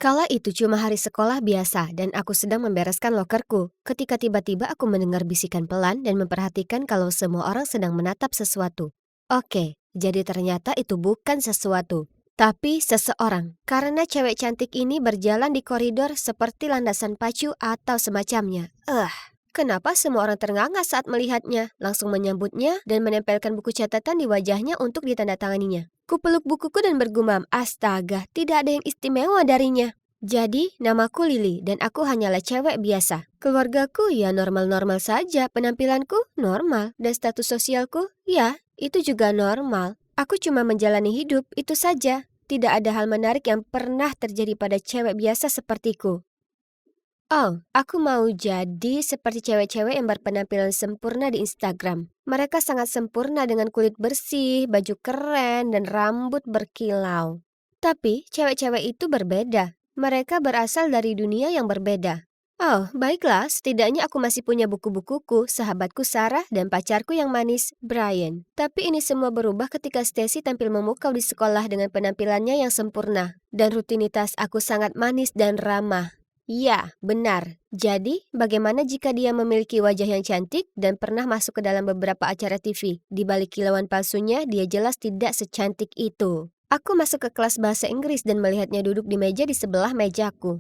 Kala itu cuma hari sekolah biasa dan aku sedang membereskan lokerku ketika tiba-tiba aku mendengar bisikan pelan dan memperhatikan kalau semua orang sedang menatap sesuatu. Oke, jadi ternyata itu bukan sesuatu, tapi seseorang. Karena cewek cantik ini berjalan di koridor seperti landasan pacu atau semacamnya. Kenapa semua orang ternganga saat melihatnya, langsung menyambutnya dan menempelkan buku catatan di wajahnya untuk ditandatanganinya. Kupeluk bukuku dan bergumam, astaga, tidak ada yang istimewa darinya. Jadi, namaku Lily dan aku hanyalah cewek biasa. Keluargaku ya normal-normal saja, penampilanku normal, dan status sosialku ya itu juga normal. Aku cuma menjalani hidup, itu saja. Tidak ada hal menarik yang pernah terjadi pada cewek biasa sepertiku. Oh, aku mau jadi seperti cewek-cewek yang berpenampilan sempurna di Instagram. Mereka sangat sempurna dengan kulit bersih, baju keren, dan rambut berkilau. Tapi cewek-cewek itu berbeda. Mereka berasal dari dunia yang berbeda. Oh, baiklah, setidaknya aku masih punya buku-bukuku, sahabatku Sarah, dan pacarku yang manis, Brian. Tapi ini semua berubah ketika Stacy tampil memukau di sekolah dengan penampilannya yang sempurna. Dan rutinitas aku sangat manis dan ramah. Ya, benar. Jadi, bagaimana jika dia memiliki wajah yang cantik dan pernah masuk ke dalam beberapa acara TV? Di balik kilauan palsunya, dia jelas tidak secantik itu. Aku masuk ke kelas bahasa Inggris dan melihatnya duduk di meja di sebelah mejaku.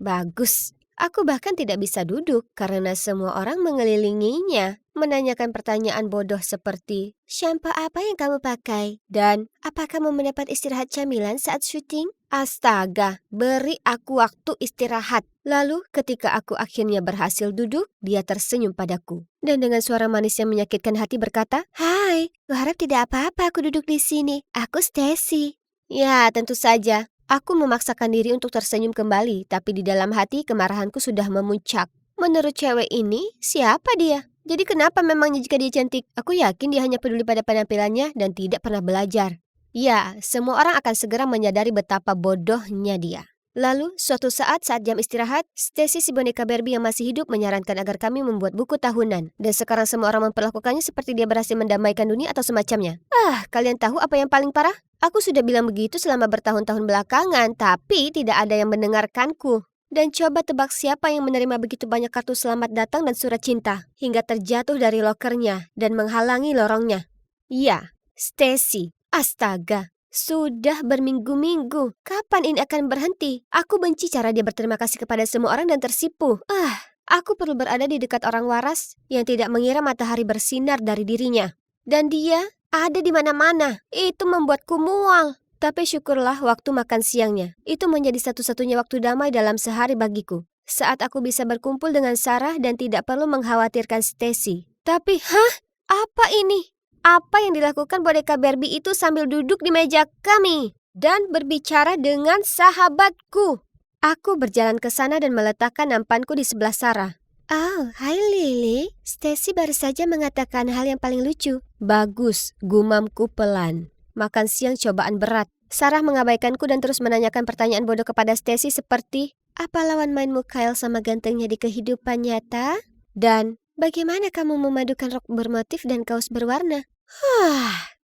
Bagus. Aku bahkan tidak bisa duduk karena semua orang mengelilinginya, menanyakan pertanyaan bodoh seperti, "Shampoo apa yang kamu pakai?" Dan, "Apa kamu mendapat istirahat camilan saat syuting?" Astaga, beri aku waktu istirahat. Lalu ketika aku akhirnya berhasil duduk, dia tersenyum padaku. Dan dengan suara manis yang menyakitkan hati berkata, "Hai, kuharap tidak apa-apa aku duduk di sini. Aku Stacy." Ya, tentu saja. Aku memaksakan diri untuk tersenyum kembali, tapi di dalam hati kemarahanku sudah memuncak. Menurut cewek ini, siapa dia? Jadi kenapa memangnya jika dia cantik? Aku yakin dia hanya peduli pada penampilannya dan tidak pernah belajar. Ya, semua orang akan segera menyadari betapa bodohnya dia. Lalu, suatu saat jam istirahat, Stacy si boneka Barbie yang masih hidup menyarankan agar kami membuat buku tahunan. Dan sekarang semua orang memperlakukannya seperti dia berhasil mendamaikan dunia atau semacamnya. Kalian tahu apa yang paling parah? Aku sudah bilang begitu selama bertahun-tahun belakangan, tapi tidak ada yang mendengarkanku. Dan coba tebak siapa yang menerima begitu banyak kartu selamat datang dan surat cinta, hingga terjatuh dari lokernya dan menghalangi lorongnya. Ya, Stacy. Astaga, sudah berminggu-minggu. Kapan ini akan berhenti? Aku benci cara dia berterima kasih kepada semua orang dan tersipu. Aku perlu berada di dekat orang waras yang tidak mengira matahari bersinar dari dirinya. Dan dia ada di mana-mana. Itu membuatku mual. Tapi syukurlah waktu makan siangnya. Itu menjadi satu-satunya waktu damai dalam sehari bagiku. Saat aku bisa berkumpul dengan Sarah dan tidak perlu mengkhawatirkan Stacy. Tapi, apa ini? Apa yang dilakukan boneka Barbie itu sambil duduk di meja kami dan berbicara dengan sahabatku? Aku berjalan ke sana dan meletakkan nampanku di sebelah Sarah. Oh, hai Lily. Stacy baru saja mengatakan hal yang paling lucu. Bagus, gumamku pelan. Makan siang cobaan berat. Sarah mengabaikanku dan terus menanyakan pertanyaan bodoh kepada Stacy seperti, apa lawan mainmu Kyle sama gantengnya di kehidupan nyata? Dan, bagaimana kamu memadukan rok bermotif dan kaos berwarna?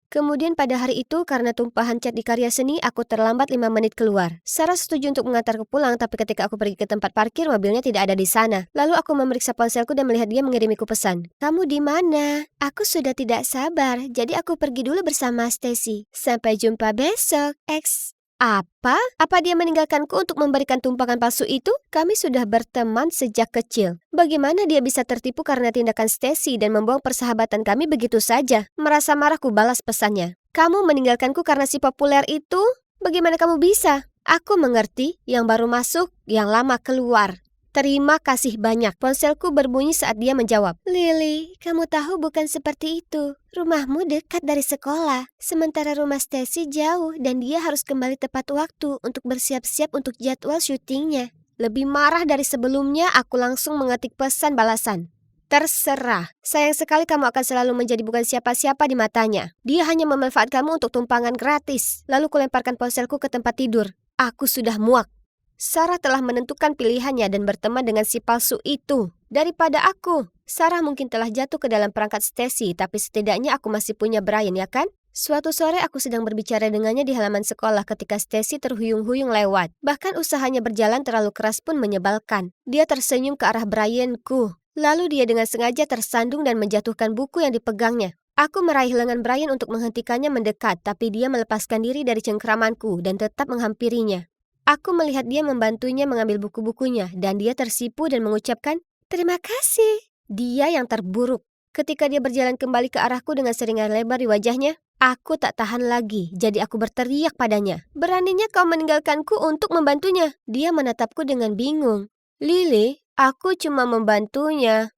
Kemudian pada hari itu karena tumpahan cat di karya seni, aku terlambat 5 menit keluar. Sarah setuju untuk mengantarku pulang, tapi ketika aku pergi ke tempat parkir, mobilnya tidak ada di sana. Lalu aku memeriksa ponselku dan melihat dia mengirimiku pesan. Kamu di mana? Aku sudah tidak sabar, jadi aku pergi dulu bersama Stacy. Sampai jumpa besok, X. Apa? Apa dia meninggalkanku untuk memberikan tumpangan palsu itu? Kami sudah berteman sejak kecil. Bagaimana dia bisa tertipu karena tindakan Stacy dan membuang persahabatan kami begitu saja? Merasa marah ku balas pesannya. Kamu meninggalkanku karena si populer itu? Bagaimana kamu bisa? Aku mengerti, yang baru masuk, yang lama keluar. Terima kasih banyak. Ponselku berbunyi saat dia menjawab. Lily, kamu tahu bukan seperti itu. Rumahmu dekat dari sekolah. Sementara rumah Stacy jauh dan dia harus kembali tepat waktu untuk bersiap-siap untuk jadwal syutingnya. Lebih marah dari sebelumnya, aku langsung mengetik pesan balasan. Terserah. Sayang sekali kamu akan selalu menjadi bukan siapa-siapa di matanya. Dia hanya memanfaatkan kamu untuk tumpangan gratis. Lalu kulemparkan ponselku ke tempat tidur. Aku sudah muak. Sarah telah menentukan pilihannya dan berteman dengan si palsu itu. Daripada aku, Sarah mungkin telah jatuh ke dalam perangkat Stacy, tapi setidaknya aku masih punya Brian, ya kan? Suatu sore aku sedang berbicara dengannya di halaman sekolah ketika Stacy terhuyung-huyung lewat. Bahkan usahanya berjalan terlalu keras pun menyebalkan. Dia tersenyum ke arah Brian-ku. Lalu dia dengan sengaja tersandung dan menjatuhkan buku yang dipegangnya. Aku meraih lengan Brian untuk menghentikannya mendekat, tapi dia melepaskan diri dari cengkramanku dan tetap menghampirinya. Aku melihat dia membantunya mengambil buku-bukunya, dan dia tersipu dan mengucapkan, "Terima kasih." Dia yang terburuk. Ketika dia berjalan kembali ke arahku dengan seringai lebar di wajahnya, aku tak tahan lagi, jadi aku berteriak padanya. "Beraninya kau meninggalkanku untuk membantunya?" Dia menatapku dengan bingung. "Lily, aku cuma membantunya."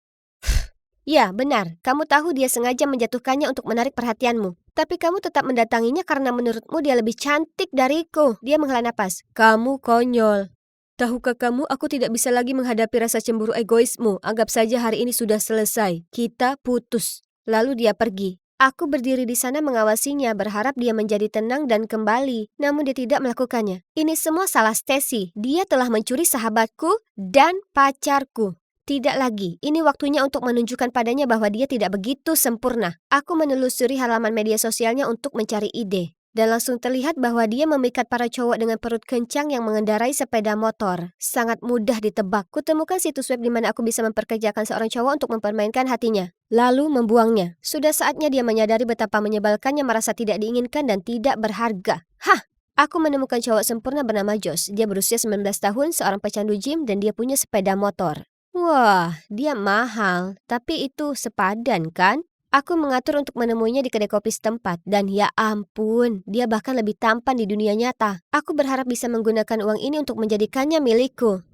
Ya, benar. Kamu tahu dia sengaja menjatuhkannya untuk menarik perhatianmu. Tapi kamu tetap mendatanginya karena menurutmu dia lebih cantik dariku. Dia menghela napas. Kamu konyol. Tahukah kamu, aku tidak bisa lagi menghadapi rasa cemburu egoismu. Anggap saja hari ini sudah selesai. Kita putus. Lalu dia pergi. Aku berdiri di sana mengawasinya, berharap dia menjadi tenang dan kembali. Namun dia tidak melakukannya. Ini semua salah Stacy. Dia telah mencuri sahabatku dan pacarku. Tidak lagi, ini waktunya untuk menunjukkan padanya bahwa dia tidak begitu sempurna. Aku menelusuri halaman media sosialnya untuk mencari ide. Dan langsung terlihat bahwa dia memikat para cowok dengan perut kencang yang mengendarai sepeda motor. Sangat mudah ditebak. Kutemukan situs web di mana aku bisa memperkerjakan seorang cowok untuk mempermainkan hatinya. Lalu membuangnya. Sudah saatnya dia menyadari betapa menyebalkannya merasa tidak diinginkan dan tidak berharga. Hah! Aku menemukan cowok sempurna bernama Josh. Dia berusia 19 tahun, seorang pecandu gym, dan dia punya sepeda motor. Wah, dia mahal, tapi itu sepadan kan? Aku mengatur untuk menemuinya di kedai kopi setempat, dan ya ampun, dia bahkan lebih tampan di dunia nyata. Aku berharap bisa menggunakan uang ini untuk menjadikannya milikku.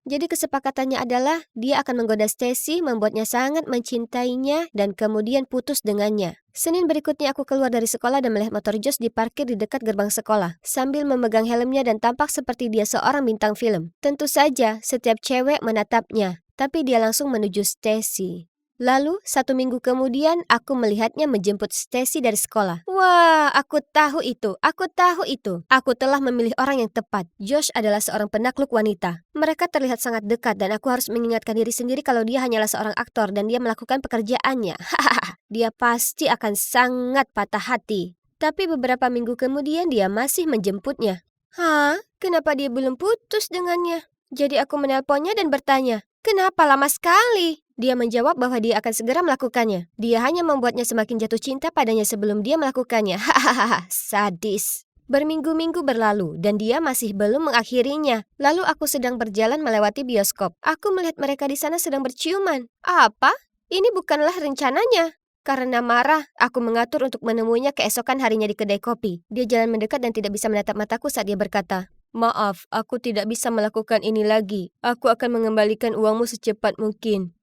Jadi kesepakatannya adalah dia akan menggoda Stacy, membuatnya sangat mencintainya, dan kemudian putus dengannya. Senin berikutnya aku keluar dari sekolah dan melihat motor Josh diparkir di dekat gerbang sekolah, sambil memegang helmnya dan tampak seperti dia seorang bintang film. Tentu saja, setiap cewek menatapnya, tapi dia langsung menuju Stacy. Lalu, 1 minggu kemudian, aku melihatnya menjemput Stacy dari sekolah. Wah, aku tahu itu. Aku telah memilih orang yang tepat. Josh adalah seorang penakluk wanita. Mereka terlihat sangat dekat dan aku harus mengingatkan diri sendiri kalau dia hanyalah seorang aktor dan dia melakukan pekerjaannya. Hahaha, dia pasti akan sangat patah hati. Tapi beberapa minggu kemudian dia masih menjemputnya. Hah? Kenapa dia belum putus dengannya? Jadi aku menelponnya dan bertanya, "Kenapa lama sekali?" Dia menjawab bahwa dia akan segera melakukannya. Dia hanya membuatnya semakin jatuh cinta padanya sebelum dia melakukannya. Hahaha, sadis. Berminggu-minggu berlalu dan dia masih belum mengakhirinya. Lalu aku sedang berjalan melewati bioskop. Aku melihat mereka di sana sedang berciuman. Apa? Ini bukanlah rencananya. Karena marah, aku mengatur untuk menemuinya keesokan harinya di kedai kopi. Dia jalan mendekat dan tidak bisa menatap mataku saat dia berkata, "Maaf, aku tidak bisa melakukan ini lagi. Aku akan mengembalikan uangmu secepat mungkin."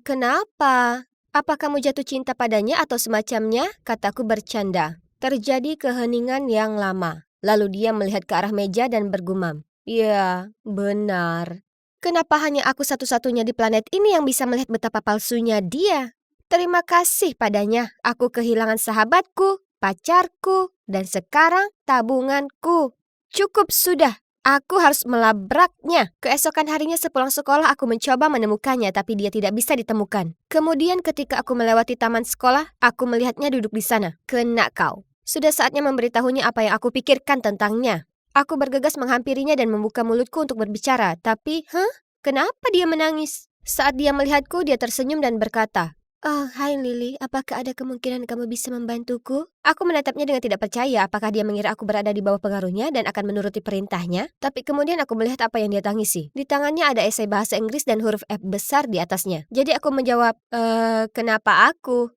Kenapa? Apa kamu jatuh cinta padanya atau semacamnya? Kataku bercanda. Terjadi keheningan yang lama. Lalu dia melihat ke arah meja dan bergumam. Ya, benar. Kenapa hanya aku satu-satunya di planet ini yang bisa melihat betapa palsunya dia? Terima kasih padanya, aku kehilangan sahabatku, pacarku, dan sekarang tabunganku. Cukup sudah. Aku harus melabraknya. Keesokan harinya sepulang sekolah aku mencoba menemukannya tapi dia tidak bisa ditemukan. Kemudian ketika aku melewati taman sekolah, aku melihatnya duduk di sana. Kena kau. Sudah saatnya memberitahunya apa yang aku pikirkan tentangnya. Aku bergegas menghampirinya dan membuka mulutku untuk berbicara, tapi, kenapa dia menangis? Saat dia melihatku, dia tersenyum dan berkata, "Oh, hai Lily, apakah ada kemungkinan kamu bisa membantuku?" Aku menatapnya dengan tidak percaya apakah dia mengira aku berada di bawah pengaruhnya dan akan menuruti perintahnya. Tapi kemudian aku melihat apa yang dia tangisi. Di tangannya ada esai bahasa Inggris dan huruf F besar di atasnya. Jadi aku menjawab, kenapa aku?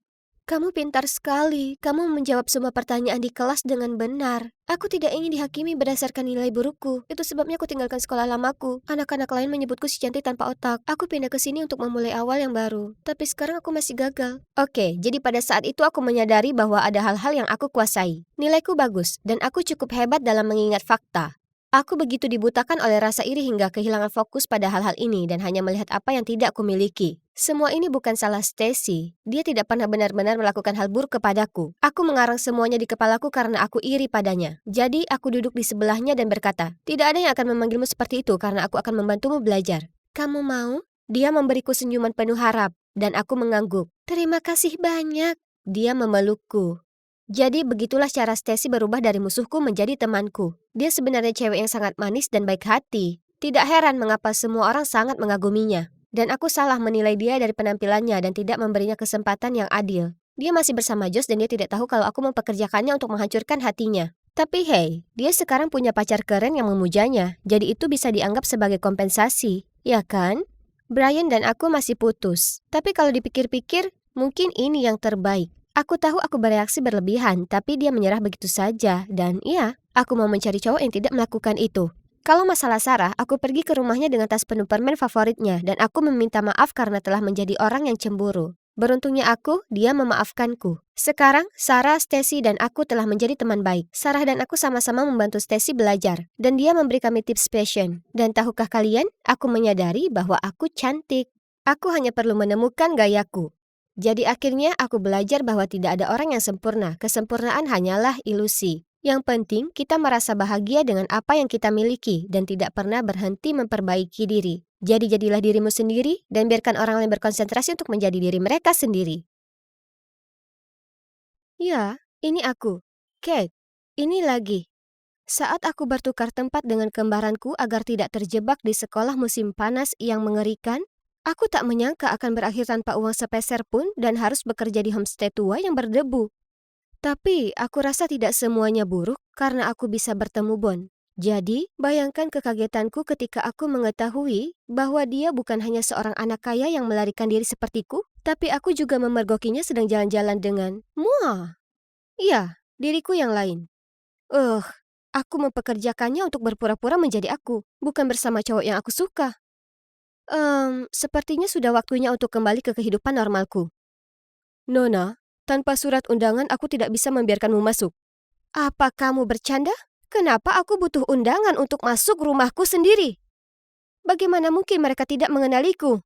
Kamu pintar sekali. Kamu menjawab semua pertanyaan di kelas dengan benar. Aku tidak ingin dihakimi berdasarkan nilai burukku. Itu sebabnya aku tinggalkan sekolah lamaku. Anak-anak lain menyebutku si cantik tanpa otak. Aku pindah ke sini untuk memulai awal yang baru. Tapi sekarang aku masih gagal. Oke, jadi pada saat itu aku menyadari bahwa ada hal-hal yang aku kuasai. Nilaiku bagus, dan aku cukup hebat dalam mengingat fakta. Aku begitu dibutakan oleh rasa iri hingga kehilangan fokus pada hal-hal ini dan hanya melihat apa yang tidak kumiliki. Semua ini bukan salah Stacy. Dia tidak pernah benar-benar melakukan hal buruk kepadaku. Aku mengarang semuanya di kepalaku karena aku iri padanya. Jadi aku duduk di sebelahnya dan berkata, "Tidak ada yang akan memanggilmu seperti itu karena aku akan membantumu belajar. Kamu mau?" Dia memberiku senyuman penuh harap dan aku mengangguk. "Terima kasih banyak." Dia memelukku. Jadi begitulah cara Stacy berubah dari musuhku menjadi temanku. Dia sebenarnya cewek yang sangat manis dan baik hati. Tidak heran mengapa semua orang sangat mengaguminya. Dan aku salah menilai dia dari penampilannya dan tidak memberinya kesempatan yang adil. Dia masih bersama Josh dan dia tidak tahu kalau aku mempekerjakannya untuk menghancurkan hatinya. Tapi hey, dia sekarang punya pacar keren yang memujanya. Jadi itu bisa dianggap sebagai kompensasi, ya kan? Brian dan aku masih putus. Tapi kalau dipikir-pikir, mungkin ini yang terbaik. Aku tahu aku bereaksi berlebihan, tapi dia menyerah begitu saja. Dan iya, aku mau mencari cowok yang tidak melakukan itu. Kalau masalah Sarah, aku pergi ke rumahnya dengan tas penuh permen favoritnya dan aku meminta maaf karena telah menjadi orang yang cemburu. Beruntungnya aku, dia memaafkanku. Sekarang, Sarah, Stacy, dan aku telah menjadi teman baik. Sarah dan aku sama-sama membantu Stacy belajar, dan dia memberi kami tips fashion. Dan tahukah kalian, aku menyadari bahwa aku cantik. Aku hanya perlu menemukan gayaku. Jadi akhirnya aku belajar bahwa tidak ada orang yang sempurna. Kesempurnaan hanyalah ilusi. Yang penting kita merasa bahagia dengan apa yang kita miliki dan tidak pernah berhenti memperbaiki diri. Jadi jadilah dirimu sendiri dan biarkan orang lain berkonsentrasi untuk menjadi diri mereka sendiri. Ya, ini aku, Kate. Ini lagi. Saat aku bertukar tempat dengan kembaranku agar tidak terjebak di sekolah musim panas yang mengerikan, aku tak menyangka akan berakhir tanpa uang sepeser pun dan harus bekerja di homestay tua yang berdebu. Tapi aku rasa tidak semuanya buruk karena aku bisa bertemu Bon. Jadi, bayangkan kekagetanku ketika aku mengetahui bahwa dia bukan hanya seorang anak kaya yang melarikan diri sepertiku, tapi aku juga memergokinya sedang jalan-jalan dengan Muah. Iya, diriku yang lain. Eh, aku mempekerjakannya untuk berpura-pura menjadi aku, bukan bersama cowok yang aku suka. Sepertinya sudah waktunya untuk kembali ke kehidupan normalku. Nona, tanpa surat undangan aku tidak bisa membiarkanmu masuk. Apa kamu bercanda? Kenapa aku butuh undangan untuk masuk rumahku sendiri? Bagaimana mungkin mereka tidak mengenaliku?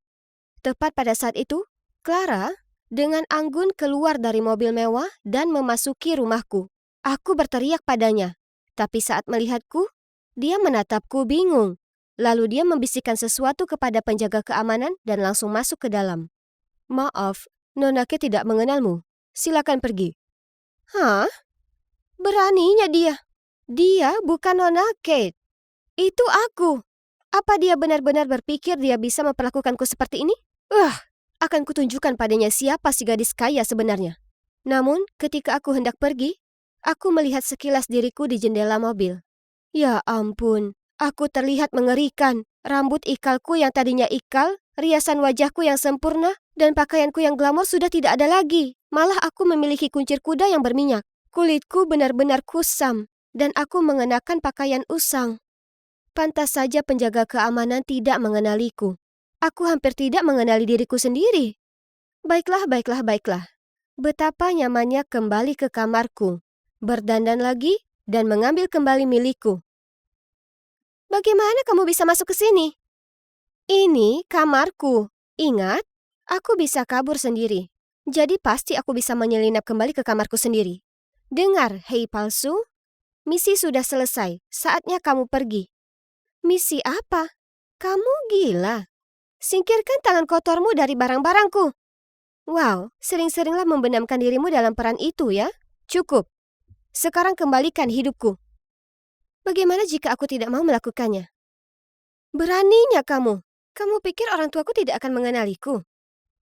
Tepat pada saat itu, Clara dengan anggun keluar dari mobil mewah dan memasuki rumahku. Aku berteriak padanya, tapi saat melihatku, dia menatapku bingung. Lalu dia membisikkan sesuatu kepada penjaga keamanan dan langsung masuk ke dalam. Maaf, Nona Kate tidak mengenalmu. Silakan pergi. Hah? Beraninya dia. Dia bukan Nona Kate. Itu aku. Apa dia benar-benar berpikir dia bisa memperlakukanku seperti ini? Akan kutunjukkan padanya siapa si gadis kaya sebenarnya. Namun, ketika aku hendak pergi, aku melihat sekilas diriku di jendela mobil. Ya ampun, aku terlihat mengerikan. Rambut ikalku yang tadinya ikal, riasan wajahku yang sempurna, dan pakaianku yang glamor sudah tidak ada lagi. Malah aku memiliki kuncir kuda yang berminyak. Kulitku benar-benar kusam, dan aku mengenakan pakaian usang. Pantas saja penjaga keamanan tidak mengenaliku. Aku hampir tidak mengenali diriku sendiri. Baiklah, baiklah, baiklah. Betapa nyamannya kembali ke kamarku, berdandan lagi, dan mengambil kembali milikku. Bagaimana kamu bisa masuk ke sini? Ini kamarku. Ingat, aku bisa kabur sendiri. Jadi pasti aku bisa menyelinap kembali ke kamarku sendiri. Dengar, hei palsu. Misi sudah selesai. Saatnya kamu pergi. Misi apa? Kamu gila. Singkirkan tangan kotormu dari barang-barangku. Wow, sering-seringlah membenamkan dirimu dalam peran itu ya. Cukup. Sekarang kembalikan hidupku. Bagaimana jika aku tidak mau melakukannya? Beraninya kamu. Kamu pikir orang tuaku tidak akan mengenaliku?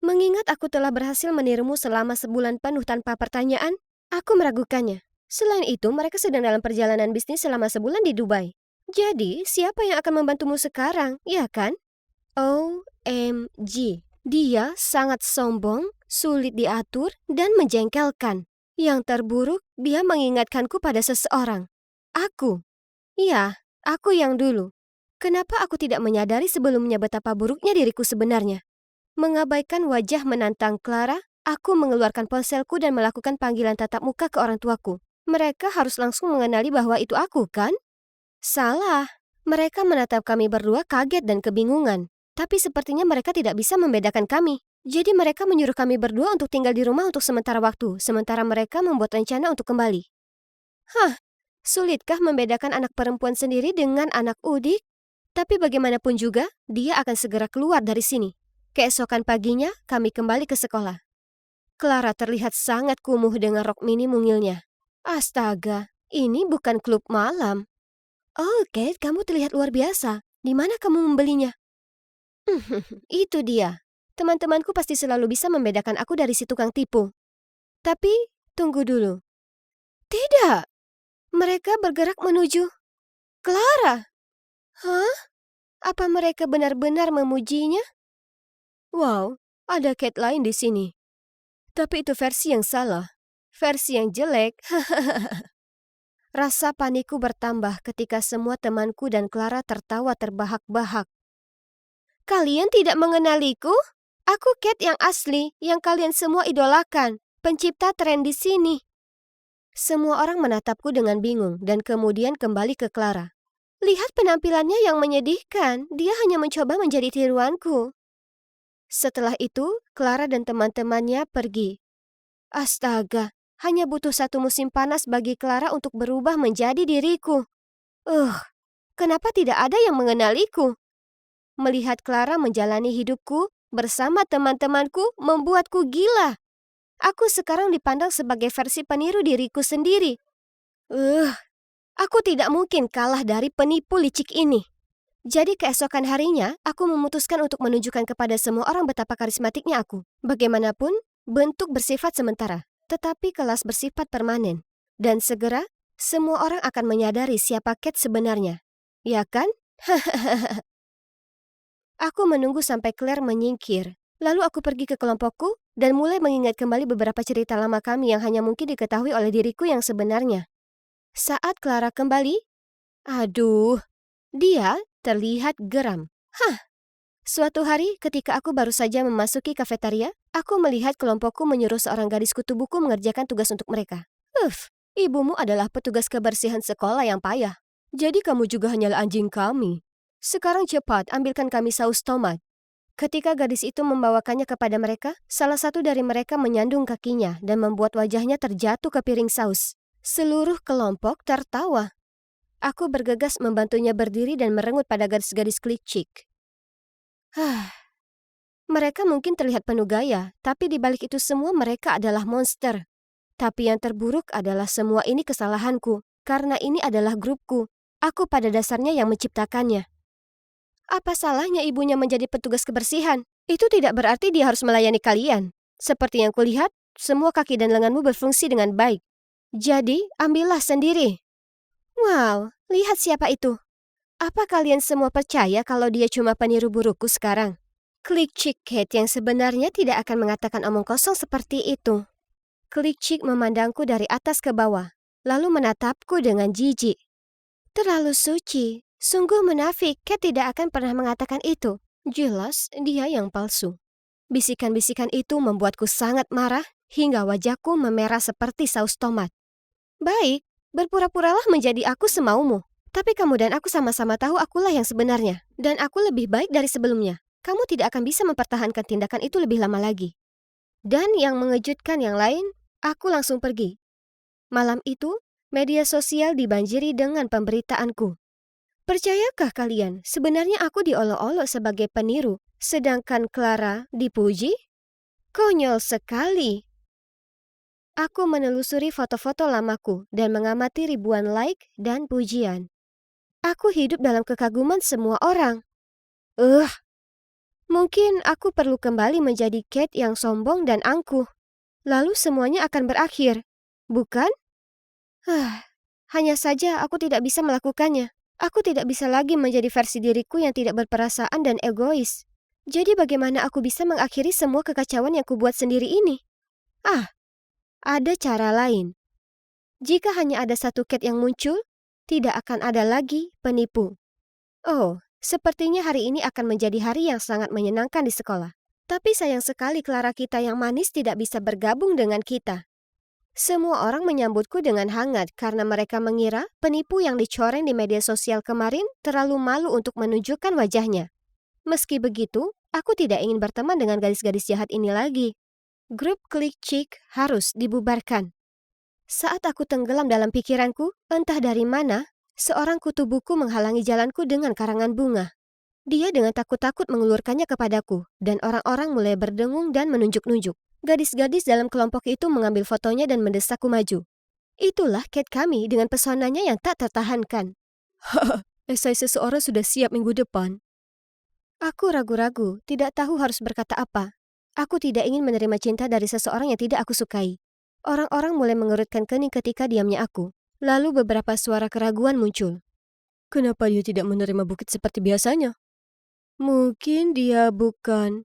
Mengingat aku telah berhasil menirumu selama sebulan penuh tanpa pertanyaan, aku meragukannya. Selain itu, mereka sedang dalam perjalanan bisnis selama sebulan di Dubai. Jadi, siapa yang akan membantumu sekarang, ya kan? OMG, dia sangat sombong, sulit diatur, dan menjengkelkan. Yang terburuk, dia mengingatkanku pada seseorang. Aku. Iya, aku yang dulu. Kenapa aku tidak menyadari sebelumnya betapa buruknya diriku sebenarnya? Mengabaikan wajah menantang Clara, aku mengeluarkan ponselku dan melakukan panggilan tatap muka ke orang tuaku. Mereka harus langsung mengenali bahwa itu aku, kan? Salah. Mereka menatap kami berdua kaget dan kebingungan. Tapi sepertinya mereka tidak bisa membedakan kami. Jadi mereka menyuruh kami berdua untuk tinggal di rumah untuk sementara waktu, sementara mereka membuat rencana untuk kembali. Sulitkah membedakan anak perempuan sendiri dengan anak udik? Tapi bagaimanapun juga, dia akan segera keluar dari sini. Keesokan paginya, kami kembali ke sekolah. Clara terlihat sangat kumuh dengan rok mini mungilnya. Astaga, ini bukan klub malam. Oh, Kate, kamu terlihat luar biasa. Di mana kamu membelinya? Itu dia. Teman-temanku pasti selalu bisa membedakan aku dari si tukang tipu. Tapi, tunggu dulu. Tidak, mereka bergerak menuju Clara. Hah? Apa mereka benar-benar memujinya? Wow, ada Kate lain di sini. Tapi itu versi yang salah. Versi yang jelek. Rasa panikku bertambah ketika semua temanku dan Clara tertawa terbahak-bahak. Kalian tidak mengenaliku? Aku Kate yang asli, yang kalian semua idolakan. Pencipta tren di sini. Semua orang menatapku dengan bingung dan kemudian kembali ke Clara. Lihat penampilannya yang menyedihkan. Dia hanya mencoba menjadi tiruanku. Setelah itu, Clara dan teman-temannya pergi. Astaga, hanya butuh satu musim panas bagi Clara untuk berubah menjadi diriku. Kenapa tidak ada yang mengenaliku? Melihat Clara menjalani hidupku bersama teman-temanku membuatku gila. Aku sekarang dipandang sebagai versi peniru diriku sendiri. Aku tidak mungkin kalah dari penipu licik ini. Jadi keesokan harinya, aku memutuskan untuk menunjukkan kepada semua orang betapa karismatiknya aku. Bagaimanapun, bentuk bersifat sementara, tetapi kelas bersifat permanen. Dan segera, semua orang akan menyadari siapa Kate sebenarnya. Ya kan? Aku menunggu sampai Claire menyingkir. Lalu aku pergi ke kelompokku dan mulai mengingat kembali beberapa cerita lama kami yang hanya mungkin diketahui oleh diriku yang sebenarnya. Saat Clara kembali, dia terlihat geram. Suatu hari ketika aku baru saja memasuki kafetaria, aku melihat kelompokku menyuruh seorang gadis kutu buku mengerjakan tugas untuk mereka. Ibumu adalah petugas kebersihan sekolah yang payah. Jadi kamu juga hanyalah anjing kami. Sekarang cepat, ambilkan kami saus tomat. Ketika gadis itu membawakannya kepada mereka, salah satu dari mereka menyandung kakinya dan membuat wajahnya terjatuh ke piring saus. Seluruh kelompok tertawa. Aku bergegas membantunya berdiri dan merengut pada gadis-gadis klicik. Mereka mungkin terlihat penuh gaya, tapi di balik itu semua mereka adalah monster. Tapi yang terburuk adalah semua ini kesalahanku, karena ini adalah grupku. Aku pada dasarnya yang menciptakannya. Apa salahnya ibunya menjadi petugas kebersihan? Itu tidak berarti dia harus melayani kalian. Seperti yang kulihat, semua kaki dan lenganmu berfungsi dengan baik. Jadi, ambillah sendiri. Wow, lihat siapa itu. Apa kalian semua percaya kalau dia cuma peniru burukku sekarang? Klik Chick Kate yang sebenarnya tidak akan mengatakan omong kosong seperti itu. Klik Chick memandangku dari atas ke bawah, lalu menatapku dengan jijik. Terlalu suci. Sungguh munafik, Kate tidak akan pernah mengatakan itu. Jelas, dia yang palsu. Bisikan-bisikan itu membuatku sangat marah hingga wajahku memerah seperti saus tomat. Baik, berpura-puralah menjadi aku semaumu. Tapi kamu dan aku sama-sama tahu akulah yang sebenarnya. Dan aku lebih baik dari sebelumnya. Kamu tidak akan bisa mempertahankan tindakan itu lebih lama lagi. Dan yang mengejutkan yang lain, aku langsung pergi. Malam itu, media sosial dibanjiri dengan pemberitaanku. Percayakah kalian, sebenarnya aku diolok-olok sebagai peniru, sedangkan Clara dipuji? Konyol sekali. Aku menelusuri foto-foto lamaku dan mengamati ribuan like dan pujian. Aku hidup dalam kekaguman semua orang. Mungkin aku perlu kembali menjadi Kate yang sombong dan angkuh. Lalu semuanya akan berakhir, bukan? Hanya saja aku tidak bisa melakukannya. Aku tidak bisa lagi menjadi versi diriku yang tidak berperasaan dan egois. Jadi bagaimana aku bisa mengakhiri semua kekacauan yang kubuat sendiri ini? Ada cara lain. Jika hanya ada satu Kate yang muncul, tidak akan ada lagi penipu. Sepertinya hari ini akan menjadi hari yang sangat menyenangkan di sekolah. Tapi sayang sekali Clara kita yang manis tidak bisa bergabung dengan kita. Semua orang menyambutku dengan hangat karena mereka mengira penipu yang dicoreng di media sosial kemarin terlalu malu untuk menunjukkan wajahnya. Meski begitu, aku tidak ingin berteman dengan gadis-gadis jahat ini lagi. Grup Klik Chick harus dibubarkan. Saat aku tenggelam dalam pikiranku, entah dari mana, seorang kutu buku menghalangi jalanku dengan karangan bunga. Dia dengan takut-takut mengulurkannya kepadaku, dan orang-orang mulai berdengung dan menunjuk-nunjuk. Gadis-gadis dalam kelompok itu mengambil fotonya dan mendesakku maju. Itulah Kate kami dengan pesonanya yang tak tertahankan. Haha, esai seseorang sudah siap minggu depan. Aku ragu-ragu, tidak tahu harus berkata apa. Aku tidak ingin menerima cinta dari seseorang yang tidak aku sukai. Orang-orang mulai mengerutkan kening ketika diamnya aku. Lalu beberapa suara keraguan muncul. Kenapa dia tidak menerima bukit seperti biasanya? Mungkin dia bukan...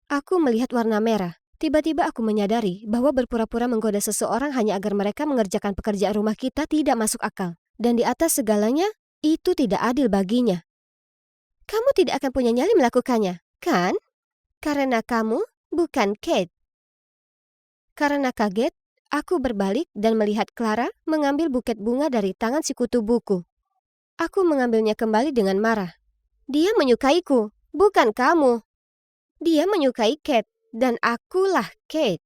Aku melihat warna merah. Tiba-tiba aku menyadari bahwa berpura-pura menggoda seseorang hanya agar mereka mengerjakan pekerjaan rumah kita tidak masuk akal. Dan di atas segalanya, itu tidak adil baginya. Kamu tidak akan punya nyali melakukannya, kan? Karena kamu bukan Kate. Karena kaget, aku berbalik dan melihat Clara mengambil buket bunga dari tangan si kutu buku. Aku mengambilnya kembali dengan marah. Dia menyukaiku, bukan kamu. Dia menyukai Kate, dan akulah Kate.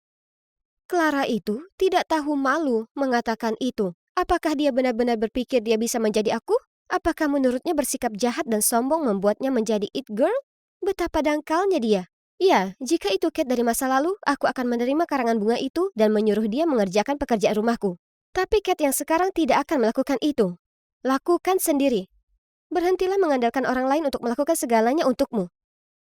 Clara itu tidak tahu malu mengatakan itu. Apakah dia benar-benar berpikir dia bisa menjadi aku? Apakah menurutnya bersikap jahat dan sombong membuatnya menjadi it girl? Betapa dangkalnya dia. Ya, jika itu Kate dari masa lalu, aku akan menerima karangan bunga itu dan menyuruh dia mengerjakan pekerjaan rumahku. Tapi Kate yang sekarang tidak akan melakukan itu. Lakukan sendiri. Berhentilah mengandalkan orang lain untuk melakukan segalanya untukmu.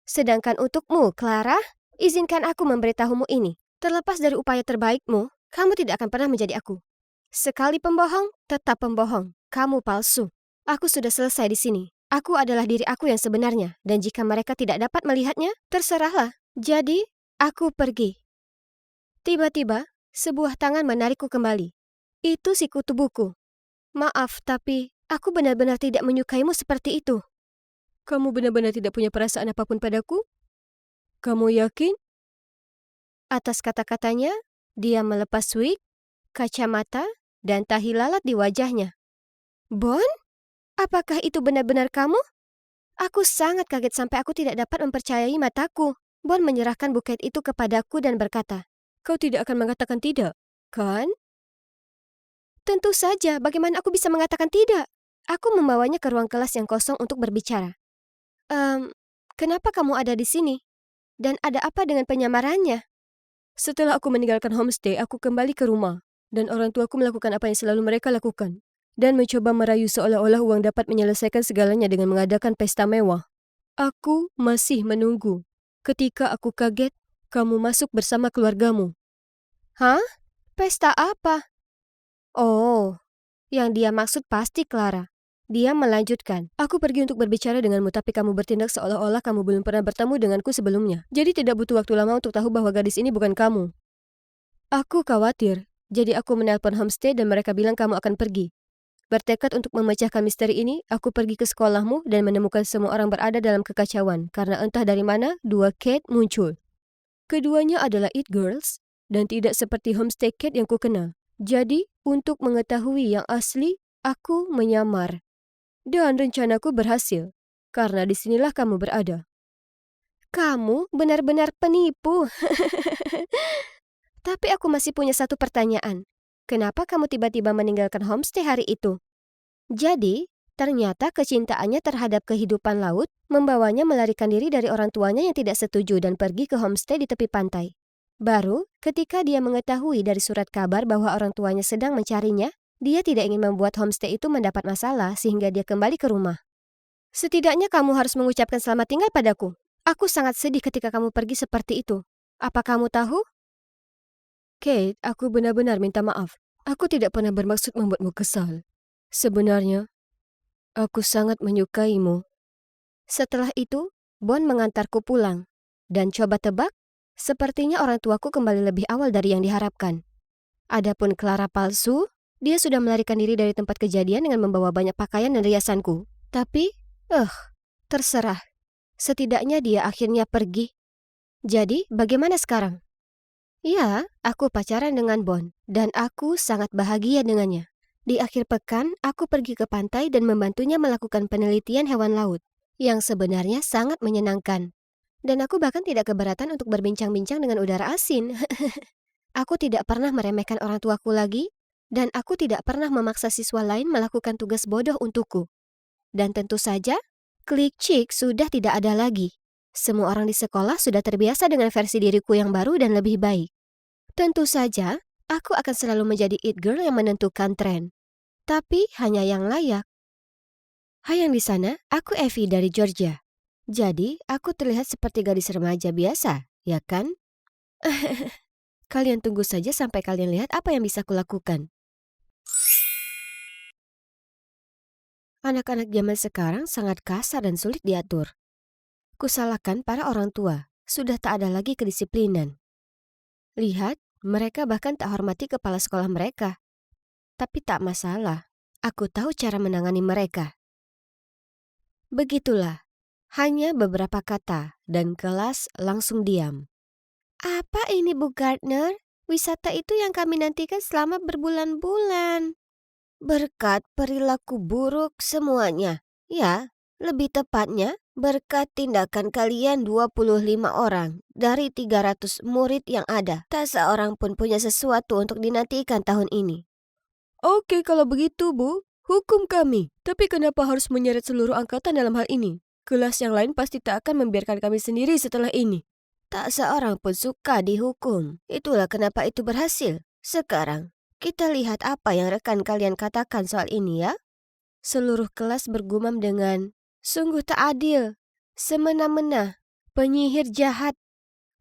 Sedangkan untukmu, Clara, izinkan aku memberitahumu ini. Terlepas dari upaya terbaikmu, kamu tidak akan pernah menjadi aku. Sekali pembohong, tetap pembohong. Kamu palsu. Aku sudah selesai di sini. Aku adalah diri aku yang sebenarnya, dan jika mereka tidak dapat melihatnya, terserahlah. Jadi, aku pergi. Tiba-tiba, sebuah tangan menarikku kembali. Itu si kutu buku. Maaf, tapi aku benar-benar tidak menyukaimu seperti itu. Kamu benar-benar tidak punya perasaan apapun padaku? Kamu yakin? Atas kata-katanya, dia melepas wig, kacamata, dan tahi lalat di wajahnya. Bon? Apakah itu benar-benar kamu? Aku sangat kaget sampai aku tidak dapat mempercayai mataku. Bon menyerahkan buket itu kepadaku dan berkata, "Kau tidak akan mengatakan tidak, kan?" Tentu saja, bagaimana aku bisa mengatakan tidak? Aku membawanya ke ruang kelas yang kosong untuk berbicara. Kenapa kamu ada di sini? Dan ada apa dengan penyamarannya? Setelah aku meninggalkan homestay, aku kembali ke rumah. Dan orang tuaku melakukan apa yang selalu mereka lakukan. Dan mencoba merayu seolah-olah uang dapat menyelesaikan segalanya dengan mengadakan pesta mewah. Aku masih menunggu. Ketika aku kaget, kamu masuk bersama keluargamu. Hah? Pesta apa? Oh, yang dia maksud pasti Clara. Dia melanjutkan, aku pergi untuk berbicara denganmu tapi kamu bertindak seolah-olah kamu belum pernah bertemu denganku sebelumnya. Jadi tidak butuh waktu lama untuk tahu bahwa gadis ini bukan kamu. Aku khawatir, jadi aku menelpon homestay dan mereka bilang kamu akan pergi. Bertekad untuk memecahkan misteri ini, aku pergi ke sekolahmu dan menemukan semua orang berada dalam kekacauan karena entah dari mana dua Kate muncul. Keduanya adalah it girls dan tidak seperti homestay Kate yang kukenal. Jadi, untuk mengetahui yang asli, aku menyamar. Dan rencanaku berhasil, karena disinilah kamu berada. Kamu benar-benar penipu. Tapi aku masih punya satu pertanyaan. Kenapa kamu tiba-tiba meninggalkan homestay hari itu? Jadi, ternyata kecintaannya terhadap kehidupan laut membawanya melarikan diri dari orang tuanya yang tidak setuju dan pergi ke homestay di tepi pantai. Baru, ketika dia mengetahui dari surat kabar bahwa orang tuanya sedang mencarinya, dia tidak ingin membuat homestay itu mendapat masalah sehingga dia kembali ke rumah. Setidaknya kamu harus mengucapkan selamat tinggal padaku. Aku sangat sedih ketika kamu pergi seperti itu. Apa kamu tahu? Kate, aku benar-benar minta maaf. Aku tidak pernah bermaksud membuatmu kesal. Sebenarnya, aku sangat menyukaimu. Setelah itu, Bon mengantarku pulang. Dan coba tebak, sepertinya orang tuaku kembali lebih awal dari yang diharapkan. Adapun Clara palsu, dia sudah melarikan diri dari tempat kejadian dengan membawa banyak pakaian dan riasanku. Tapi, terserah. Setidaknya dia akhirnya pergi. Jadi, bagaimana sekarang? Ya, aku pacaran dengan Bon, dan aku sangat bahagia dengannya. Di akhir pekan, aku pergi ke pantai dan membantunya melakukan penelitian hewan laut, yang sebenarnya sangat menyenangkan. Dan aku bahkan tidak keberatan untuk berbincang-bincang dengan udara asin. Aku tidak pernah meremehkan orang tuaku lagi, dan aku tidak pernah memaksa siswa lain melakukan tugas bodoh untukku. Dan tentu saja, klik chick sudah tidak ada lagi. Semua orang di sekolah sudah terbiasa dengan versi diriku yang baru dan lebih baik. Tentu saja, aku akan selalu menjadi it girl yang menentukan tren. Tapi hanya yang layak. Hai yang di sana, aku Evie dari Georgia. Jadi, aku terlihat seperti gadis remaja biasa, ya kan? Kalian tunggu saja sampai kalian lihat apa yang bisa kulakukan. Anak-anak zaman sekarang sangat kasar dan sulit diatur. Kusalahkan para orang tua, sudah tak ada lagi kedisiplinan. Lihat, mereka bahkan tak hormati kepala sekolah mereka. Tapi tak masalah, aku tahu cara menangani mereka. Begitulah, hanya beberapa kata dan kelas langsung diam. Apa ini Bu Gardner? Wisata itu yang kami nantikan selama berbulan-bulan. Berkat perilaku buruk semuanya. Ya, lebih tepatnya berkat tindakan kalian 25 orang dari 300 murid yang ada. Tak seorang pun punya sesuatu untuk dinantikan tahun ini. Oke, kalau begitu, Bu. Hukum kami. Tapi kenapa harus menyeret seluruh angkatan dalam hal ini? Kelas yang lain pasti tak akan membiarkan kami sendiri setelah ini. Tak seorang pun suka dihukum. Itulah kenapa itu berhasil. Sekarang, kita lihat apa yang rekan kalian katakan soal ini ya. Seluruh kelas bergumam dengan, sungguh tak adil, semena-mena, penyihir jahat.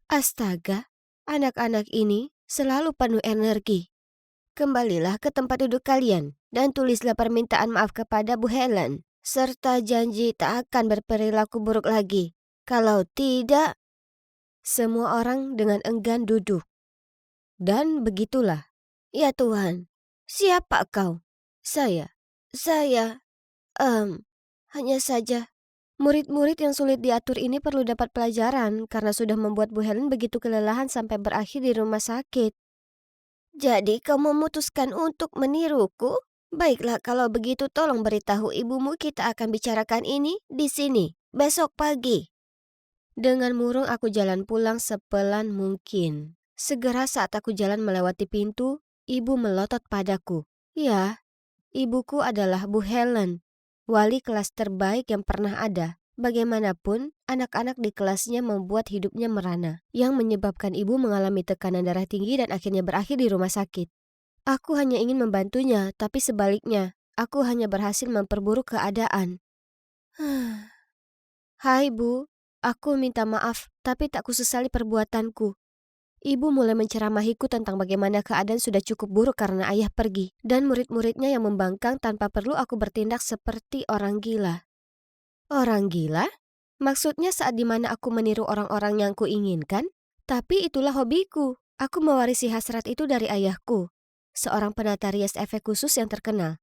Astaga, anak-anak ini selalu penuh energi. Kembalilah ke tempat duduk kalian dan tulislah permintaan maaf kepada Bu Helen. Serta janji tak akan berperilaku buruk lagi. Kalau tidak, semua orang dengan enggan duduk. Dan begitulah. Ya Tuhan, siapa kau? Saya, hanya saja. Murid-murid yang sulit diatur ini perlu dapat pelajaran karena sudah membuat Bu Helen begitu kelelahan sampai berakhir di rumah sakit. Jadi kau memutuskan untuk meniruku? Baiklah kalau begitu tolong beritahu ibumu kita akan bicarakan ini di sini besok pagi. Dengan murung aku jalan pulang sepelan mungkin. Segera saat aku jalan melewati pintu, ibu melotot padaku. Ya, ibuku adalah Bu Helen, wali kelas terbaik yang pernah ada. Bagaimanapun, anak-anak di kelasnya membuat hidupnya merana, yang menyebabkan ibu mengalami tekanan darah tinggi dan akhirnya berakhir di rumah sakit. Aku hanya ingin membantunya, tapi sebaliknya, aku hanya berhasil memperburuk keadaan. Hai Bu, aku minta maaf, tapi tak kusesali perbuatanku. Ibu mulai menceramahiku tentang bagaimana keadaan sudah cukup buruk karena ayah pergi, dan murid-muridnya yang membangkang tanpa perlu aku bertindak seperti orang gila. Orang gila? Maksudnya saat dimana aku meniru orang-orang yang kuinginkan? Tapi itulah hobiku. Aku mewarisi hasrat itu dari ayahku, seorang penata rias efek khusus yang terkenal.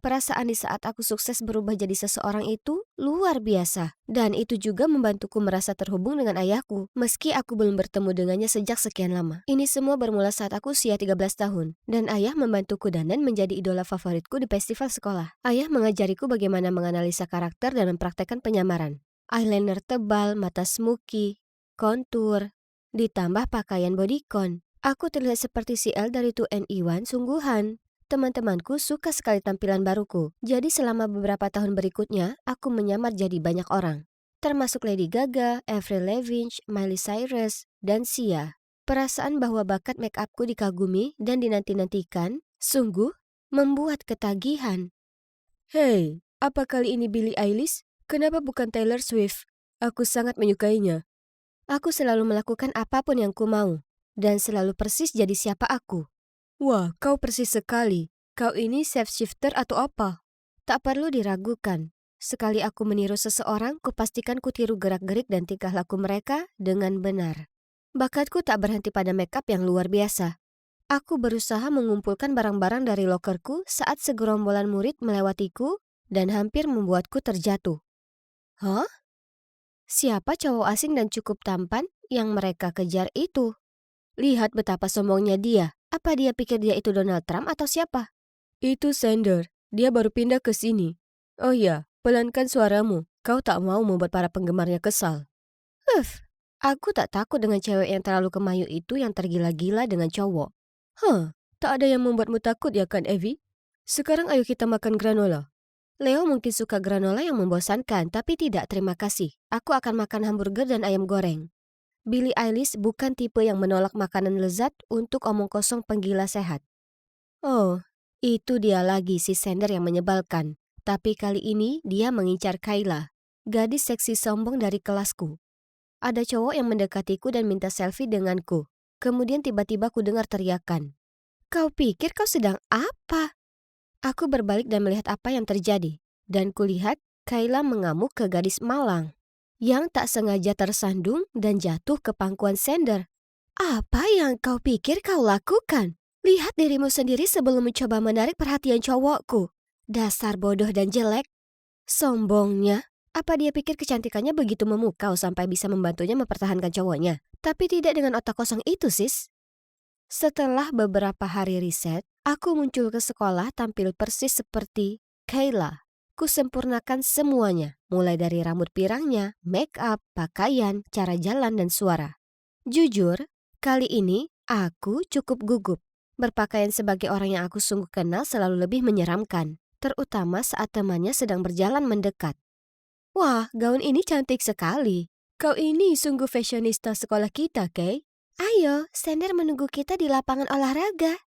Perasaan di saat aku sukses berubah jadi seseorang itu luar biasa. Dan itu juga membantuku merasa terhubung dengan ayahku, meski aku belum bertemu dengannya sejak sekian lama. Ini semua bermula saat aku usia 13 tahun, dan ayah membantuku dandan menjadi idola favoritku di festival sekolah. Ayah mengajariku bagaimana menganalisa karakter dan mempraktekkan penyamaran. Eyeliner tebal, mata smoky, kontur, ditambah pakaian bodycon. Aku terlihat seperti si L dari 2NE1 sungguhan. Teman-temanku suka sekali tampilan baruku, jadi selama beberapa tahun berikutnya, aku menyamar jadi banyak orang. Termasuk Lady Gaga, Avril Lavigne, Miley Cyrus, dan Sia. Perasaan bahwa bakat make-upku dikagumi dan dinanti-nantikan, sungguh membuat ketagihan. Hey, apa kali ini Billie Eilish? Kenapa bukan Taylor Swift? Aku sangat menyukainya. Aku selalu melakukan apapun yang ku mau, dan selalu persis jadi siapa aku. Wah, kau persis sekali. Kau ini shape-shifter atau apa? Tak perlu diragukan. Sekali aku meniru seseorang, kupastikan kutiru gerak-gerik dan tingkah laku mereka dengan benar. Bakatku tak berhenti pada makeup yang luar biasa. Aku berusaha mengumpulkan barang-barang dari lokerku saat segerombolan murid melewatiku dan hampir membuatku terjatuh. Hah? Siapa cowok asing dan cukup tampan yang mereka kejar itu? Lihat betapa sombongnya dia. Apa dia pikir dia itu Donald Trump atau siapa? Itu Sander. Dia baru pindah ke sini. Oh ya, pelankan suaramu. Kau tak mau membuat para penggemarnya kesal. Aku tak takut dengan cewek yang terlalu kemayu itu yang tergila-gila dengan cowok. Tak ada yang membuatmu takut ya kan, Evie? Sekarang ayo kita makan granola. Leo mungkin suka granola yang membosankan, tapi tidak, terima kasih. Aku akan makan hamburger dan ayam goreng. Billie Eilish bukan tipe yang menolak makanan lezat untuk omong kosong penggila sehat. Oh, itu dia lagi si Sender yang menyebalkan. Tapi kali ini dia mengincar Kayla, gadis seksi sombong dari kelasku. Ada cowok yang mendekatiku dan minta selfie denganku. Kemudian tiba-tiba ku dengar teriakan. Kau pikir kau sedang apa? Aku berbalik dan melihat apa yang terjadi. Dan kulihat Kayla mengamuk ke gadis malang yang tak sengaja tersandung dan jatuh ke pangkuan Sender. Apa yang kau pikir kau lakukan? Lihat dirimu sendiri sebelum mencoba menarik perhatian cowokku. Dasar bodoh dan jelek. Sombongnya. Apa dia pikir kecantikannya begitu memukau sampai bisa membantunya mempertahankan cowoknya? Tapi tidak dengan otak kosong itu, sis. Setelah beberapa hari riset, aku muncul ke sekolah tampil persis seperti Kayla. Kusempurnakan semuanya, mulai dari rambut pirangnya, make up, pakaian, cara jalan, dan suara. Jujur, kali ini aku cukup gugup. Berpakaian sebagai orang yang aku sungguh kenal selalu lebih menyeramkan, terutama saat temannya sedang berjalan mendekat. Wah, gaun ini cantik sekali. Kau ini sungguh fashionista sekolah kita, Kay. Ayo, Sender menunggu kita di lapangan olahraga.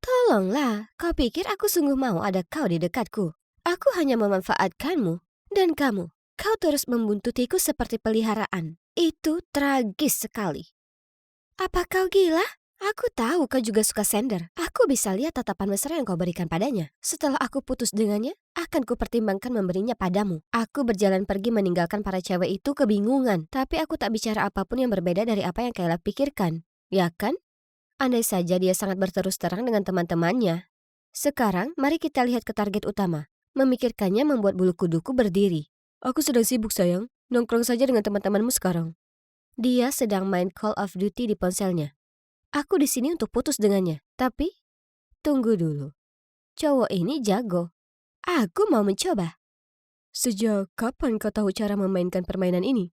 Tolonglah, kau pikir aku sungguh mau ada kau di dekatku? Aku hanya memanfaatkanmu. Dan kamu, kau terus membuntutiku seperti peliharaan. Itu tragis sekali. Apa kau gila? Aku tahu kau juga suka Sender. Aku bisa lihat tatapan mesra yang kau berikan padanya. Setelah aku putus dengannya, akan kupertimbangkan memberinya padamu. Aku berjalan pergi meninggalkan para cewek itu kebingungan. Tapi aku tak bicara apapun yang berbeda dari apa yang Kayla pikirkan. Ya kan? Andai saja dia sangat berterus terang dengan teman-temannya. Sekarang, mari kita lihat ke target utama. Memikirkannya membuat bulu kuduku berdiri. Aku sedang sibuk, sayang. Nongkrong saja dengan teman-temanmu sekarang. Dia sedang main Call of Duty di ponselnya. Aku di sini untuk putus dengannya. Tapi, tunggu dulu. Cowok ini jago. Aku mau mencoba. Sejak kapan kau tahu cara memainkan permainan ini?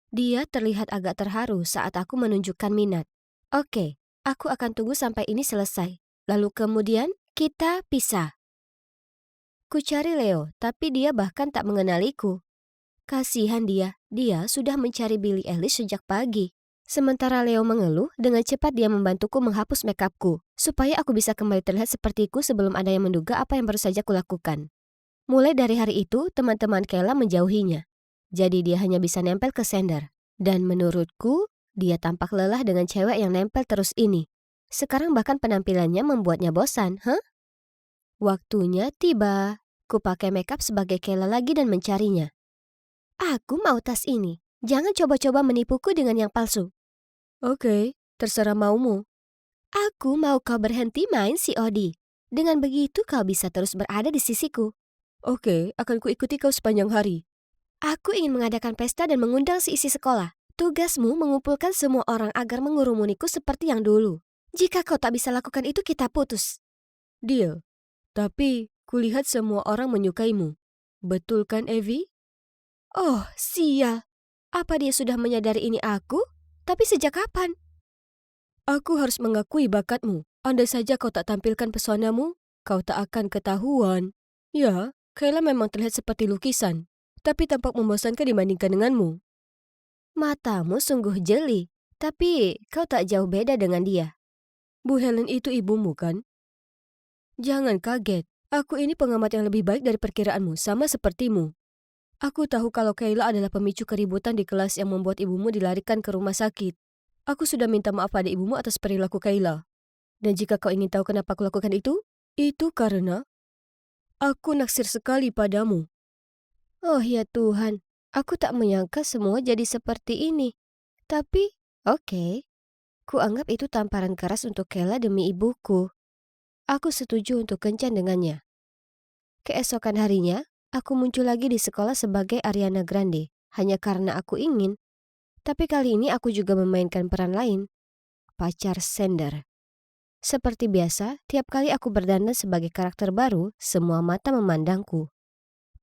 Dia terlihat agak terharu saat aku menunjukkan minat. Oke, aku akan tunggu sampai ini selesai. Lalu kemudian, kita pisah. Ku cari Leo, tapi dia bahkan tak mengenaliku. Kasihan dia sudah mencari Billie Eilish sejak pagi. Sementara Leo mengeluh, dengan cepat dia membantuku menghapus makeupku, supaya aku bisa kembali terlihat sepertiku sebelum ada yang menduga apa yang baru saja kulakukan. Mulai dari hari itu, teman-teman Kayla menjauhinya. Jadi dia hanya bisa nempel ke Sender. Dan menurutku, dia tampak lelah dengan cewek yang nempel terus ini. Sekarang bahkan penampilannya membuatnya bosan, Waktunya tiba. Ku pakai makeup sebagai Kayla lagi dan mencarinya. Aku mau tas ini. Jangan coba-coba menipuku dengan yang palsu. Oke, terserah maumu. Aku mau kau berhenti main COD. Dengan begitu kau bisa terus berada di sisiku. Oke, akan kuikuti kau sepanjang hari. Aku ingin mengadakan pesta dan mengundang seisi sekolah. Tugasmu mengumpulkan semua orang agar mengurumuniku seperti yang dulu. Jika kau tak bisa lakukan itu, kita putus. Deal. Tapi, kulihat semua orang menyukaimu. Betul kan, Evie? Oh, sial. Apa dia sudah menyadari ini aku? Tapi sejak kapan? Aku harus mengakui bakatmu. Andai saja kau tak tampilkan pesonamu, kau tak akan ketahuan. Ya, Kayla memang terlihat seperti lukisan, tapi tampak membosankan dibandingkan denganmu. Matamu sungguh jeli, tapi kau tak jauh beda dengan dia. Bu Helen itu ibumu, kan? Jangan kaget, aku ini pengamat yang lebih baik dari perkiraanmu, sama sepertimu. Aku tahu kalau Kayla adalah pemicu keributan di kelas yang membuat ibumu dilarikan ke rumah sakit. Aku sudah minta maaf pada ibumu atas perilaku Kayla. Dan jika kau ingin tahu kenapa aku lakukan itu karena aku naksir sekali padamu. Oh ya Tuhan, aku tak menyangka semua jadi seperti ini. Tapi, oke. Ku anggap itu tamparan keras untuk Kayla demi ibuku. Aku setuju untuk kencan dengannya. Keesokan harinya, aku muncul lagi di sekolah sebagai Ariana Grande, hanya karena aku ingin. Tapi kali ini aku juga memainkan peran lain, pacar Sender. Seperti biasa, tiap kali aku berdandan sebagai karakter baru, semua mata memandangku.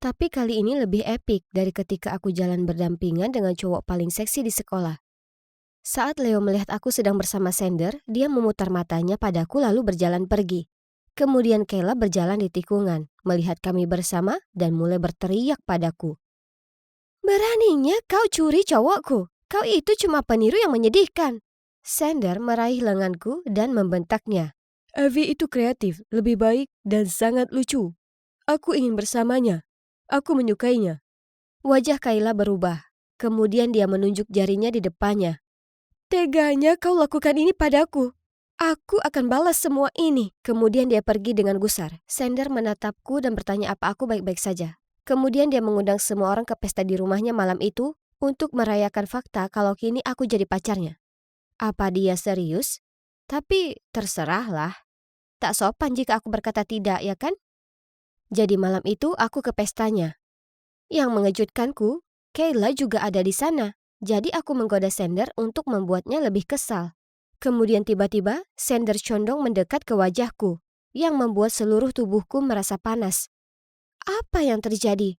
Tapi kali ini lebih epik dari ketika aku jalan berdampingan dengan cowok paling seksi di sekolah. Saat Leo melihat aku sedang bersama Sender, dia memutar matanya padaku lalu berjalan pergi. Kemudian Kayla berjalan di tikungan, melihat kami bersama dan mulai berteriak padaku. "Beraninya kau curi cowokku? Kau itu cuma peniru yang menyedihkan." Sander meraih lenganku dan membentaknya. "Evie itu kreatif, lebih baik, dan sangat lucu. Aku ingin bersamanya. Aku menyukainya." Wajah Kayla berubah. Kemudian dia menunjuk jarinya di depannya. "Teganya kau lakukan ini padaku. Aku akan balas semua ini." Kemudian dia pergi dengan gusar. Sander menatapku dan bertanya apa aku baik-baik saja. Kemudian dia mengundang semua orang ke pesta di rumahnya malam itu untuk merayakan fakta kalau kini aku jadi pacarnya. Apa dia serius? Tapi terserahlah. Tak sopan jika aku berkata tidak, ya kan? Jadi malam itu aku ke pestanya. Yang mengejutkanku, Kayla juga ada di sana. Jadi aku menggoda Sander untuk membuatnya lebih kesal. Kemudian tiba-tiba Sander condong mendekat ke wajahku, yang membuat seluruh tubuhku merasa panas. Apa yang terjadi?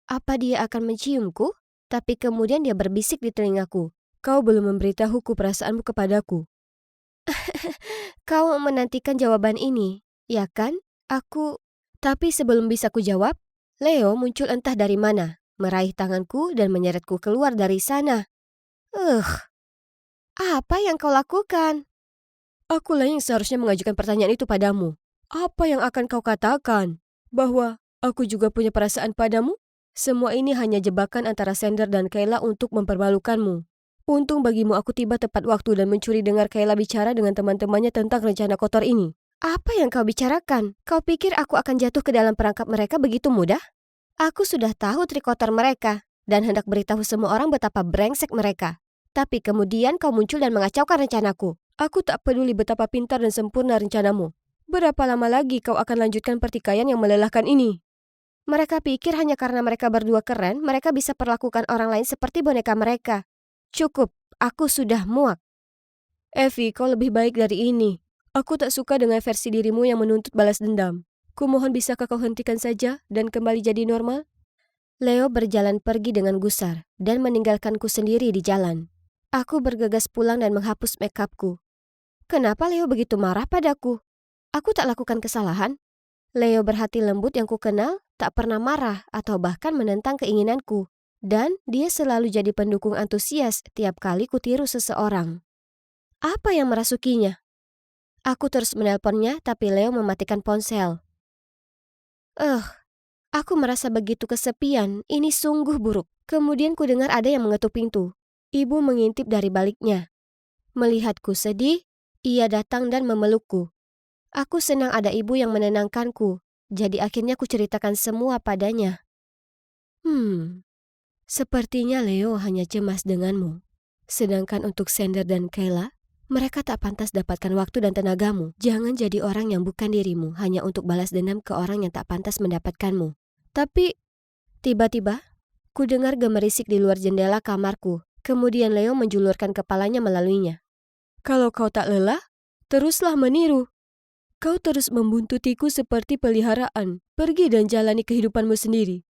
Apa dia akan menciumku? Tapi kemudian dia berbisik di telingaku. "Kau belum memberitahuku perasaanmu kepadaku." "Kau menantikan jawaban ini, ya kan? Tapi sebelum bisa kujawab, Leo muncul entah dari mana, meraih tanganku dan menyeretku keluar dari sana. Apa yang kau lakukan?" "Akulah yang seharusnya mengajukan pertanyaan itu padamu. Apa yang akan kau katakan? Bahwa aku juga punya perasaan padamu? Semua ini hanya jebakan antara Sander dan Kayla untuk mempermalukanmu. Untung bagimu aku tiba tepat waktu dan mencuri dengar Kayla bicara dengan teman-temannya tentang rencana kotor ini." "Apa yang kau bicarakan? Kau pikir aku akan jatuh ke dalam perangkap mereka begitu mudah? Aku sudah tahu trik kotor mereka dan hendak beritahu semua orang betapa brengsek mereka. Tapi kemudian kau muncul dan mengacaukan rencanaku. Aku tak peduli betapa pintar dan sempurna rencanamu. Berapa lama lagi kau akan lanjutkan pertikaian yang melelahkan ini?" Mereka pikir hanya karena mereka berdua keren, mereka bisa perlakukan orang lain seperti boneka mereka. Cukup, aku sudah muak. "Evie, kau lebih baik dari ini. Aku tak suka dengan versi dirimu yang menuntut balas dendam. Kumohon bisakah kau hentikan saja dan kembali jadi normal?" Leo berjalan pergi dengan gusar dan meninggalkanku sendiri di jalan. Aku bergegas pulang dan menghapus makeupku. Kenapa Leo begitu marah padaku? Aku tak lakukan kesalahan. Leo berhati lembut yang kukenal tak pernah marah atau bahkan menentang keinginanku. Dan dia selalu jadi pendukung antusias tiap kali kutiru seseorang. Apa yang merasukinya? Aku terus menelponnya tapi Leo mematikan ponsel. Aku merasa begitu kesepian, ini sungguh buruk. Kemudian ku dengar ada yang mengetuk pintu. Ibu mengintip dari baliknya. Melihatku sedih, ia datang dan memelukku. Aku senang ada ibu yang menenangkanku, jadi akhirnya ku ceritakan semua padanya. Sepertinya Leo hanya cemas denganmu. Sedangkan untuk Sander dan Kayla, mereka tak pantas dapatkan waktu dan tenagamu. Jangan jadi orang yang bukan dirimu hanya untuk balas dendam ke orang yang tak pantas mendapatkanmu. Tapi, tiba-tiba, ku dengar gemerisik di luar jendela kamarku. Kemudian Leo menjulurkan kepalanya melaluinya. "Kalau kau tak lelah, teruslah meniru. Kau terus membuntutiku seperti peliharaan. Pergi dan jalani kehidupanmu sendiri."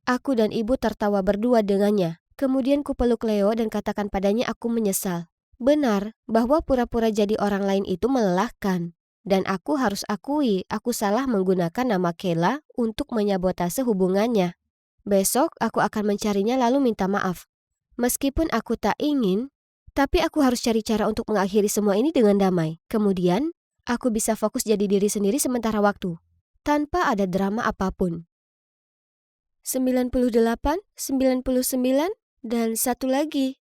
Aku dan ibu tertawa berdua dengannya. Kemudian ku peluk Leo dan katakan padanya aku menyesal. Benar, bahwa pura-pura jadi orang lain itu melelahkan. Dan aku harus akui, aku salah menggunakan nama Kayla untuk menyabotase hubungannya. Besok aku akan mencarinya lalu minta maaf. Meskipun aku tak ingin, tapi aku harus cari cara untuk mengakhiri semua ini dengan damai. Kemudian, aku bisa fokus jadi diri sendiri sementara waktu, tanpa ada drama apapun. 98, 99, dan satu lagi.